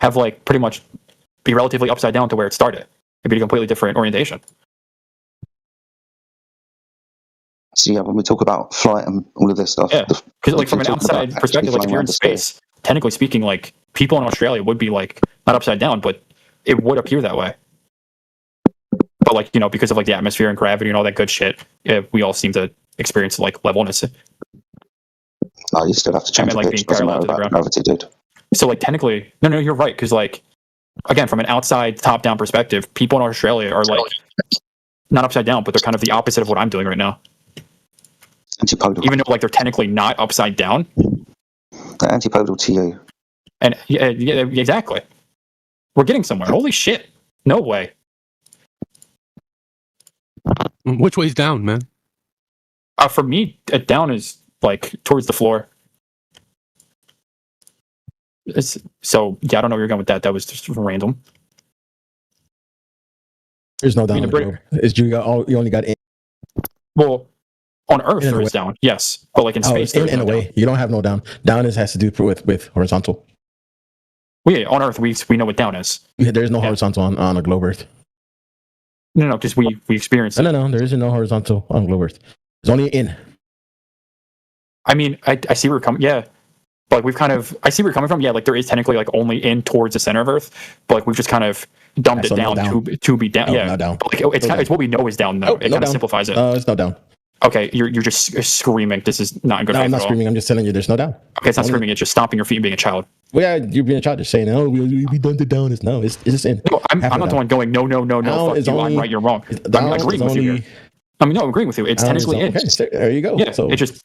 have, like, pretty much be relatively upside down to where it started. It'd be a completely different orientation. So, yeah, when we talk about flight and all of this stuff... Yeah, because, like, from an outside perspective, like, if you're in space, technically speaking, like, people in Australia would be, like, not upside down, but it would appear that way. But, like, because of, like, the atmosphere and gravity and all that good shit, we all seem to experience, like, levelness. No, you still have to change the pitch. Doesn't matter about gravity, dude. So, like, technically... No, you're right, because, like, again, from an outside, top-down perspective, people in Australia are, like, not upside down, but they're kind of the opposite of what I'm doing right now. Antipodal. Even though, like, they're technically not upside down. They're antipodal to you. And, yeah, exactly. We're getting somewhere. Holy shit. No way. Which way's down, man? For me, down is, like, towards the floor. So, yeah, I don't know where you're going with that. That was just random. There's no down. You only got in. Well, on Earth, there is down, yes. But, like, in space, in a way, you don't have no down. Down has to do with horizontal. Well, yeah, on Earth, we know what down is. Yeah, there's no horizontal on a globe Earth. No, because we experience it. No, there isn't no horizontal on globe Earth. There's only in. I mean, I see where you're coming. Yeah, but like I see where you're coming from. Yeah, like there is technically like only in towards the center of Earth, but like we've just kind of dumbed it down to be down. Yeah, not down. But, like it's what we know is down though. It kind of simplifies it. It's not down. Okay, you're just screaming. This is not good. No, I'm not screaming. I'm just telling you, there's no down. Okay, it's not screaming. It's just stomping your feet and being a child. Well, yeah, you're being a child. Just saying, oh, we done the down. It's just in. No, I'm not the one going. No. Fuck you. I'm right. You're wrong. I'm agreeing with you here. I mean, no, I'm agreeing with you. It's technically in. Okay, there you go. Yeah, so. It just.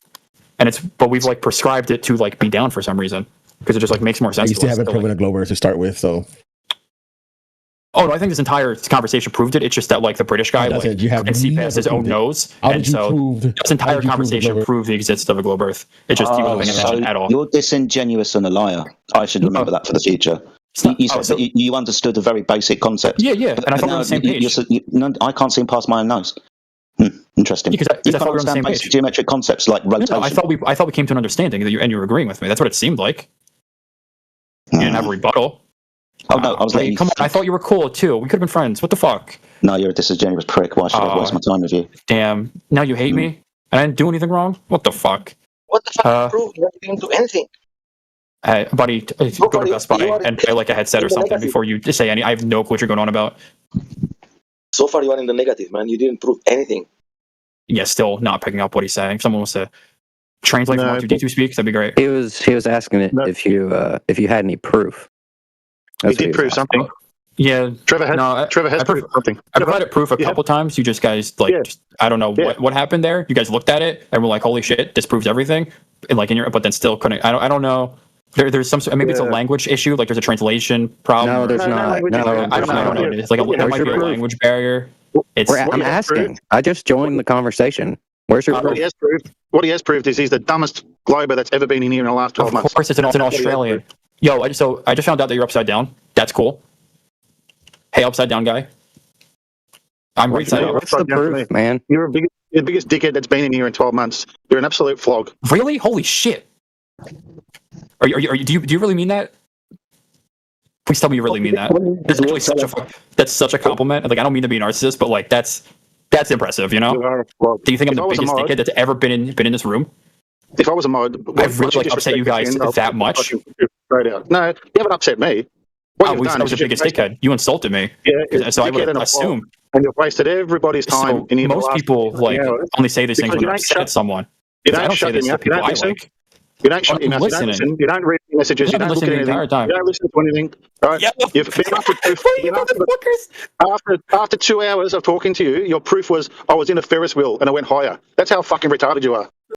But we've like prescribed it to like be down for some reason because it just like makes more sense. You still haven't proven a globe Earth to start with, so. Oh no, I think this entire conversation proved it. It's just that like the British guy can see past his own nose, and so this entire conversation proved the existence of a globe Earth. It just he wasn't paying attention at all. You're disingenuous and a liar. I should remember that for the future. You understood a very basic concept. Yeah, and I thought we were on the same page. No, I can't see him past my own nose. Interesting. Because I thought we were on the same basic page. Geometric concepts like rotation. No, I thought we came to an understanding that you were agreeing with me. That's what it seemed like. You didn't have a rebuttal. Oh no, I was letting you. Come on, I thought you were cool too. We could have been friends. What the fuck? No, you're a disingenuous prick. Why should I waste my time with you? Damn. Now you hate me? I didn't do anything wrong? What the fuck? What the fuck? Prove you didn't do anything. Hey, buddy, go to Best Buy and buy like a headset or something before you say any. I have no clue what you're going on about. So far, you are in the negative, man. You didn't prove anything. Yeah, still not picking up what he's saying. If someone wants to translate from R2D2 speaks, that'd be great. He was asking it if you had any proof. He did prove something. Yeah, Trevor has proved something. I provided proof a couple times. You just guys just, I don't know what happened there. You guys looked at it and were like, "Holy shit, this proves everything." And like but then still couldn't. I don't know. There's some maybe it's a language issue. Like there's a translation problem. No, there's not. No, I don't know. It's like there might be a language barrier. I'm asking. I just joined the conversation. Where's your proof? What he has proved is he's the dumbest glober that's ever been in here in the last 12 months. Of course, it's an Australian. Yo, I just found out that you're upside down. That's cool. Hey, upside down guy. I'm right side up. What's the proof, man? You're the biggest dickhead that's been in here in 12 months. You're an absolute flog. Really? Holy shit. Do you really mean that? Please tell me you really mean that. That's actually such a compliment. Like I don't mean to be a narcissist, but like that's impressive, you know? Do you think I'm the biggest dickhead that's ever been in this room? If I was a mod, I've really upset you guys that much. Straight out. No, you haven't upset me. I was the biggest dickhead. You insulted me. Yeah, so I would assume. And you've wasted everybody's time. So most people only say these things when they're upset at someone. I don't say this to people I like. You don't shut your mouth. You don't listen. You don't read messages. You don't look at anything. You don't listen to anything. Right? You've been after 2 hours of talking to you, your proof was I was in a Ferris wheel and I went higher. That's how fucking retarded you are.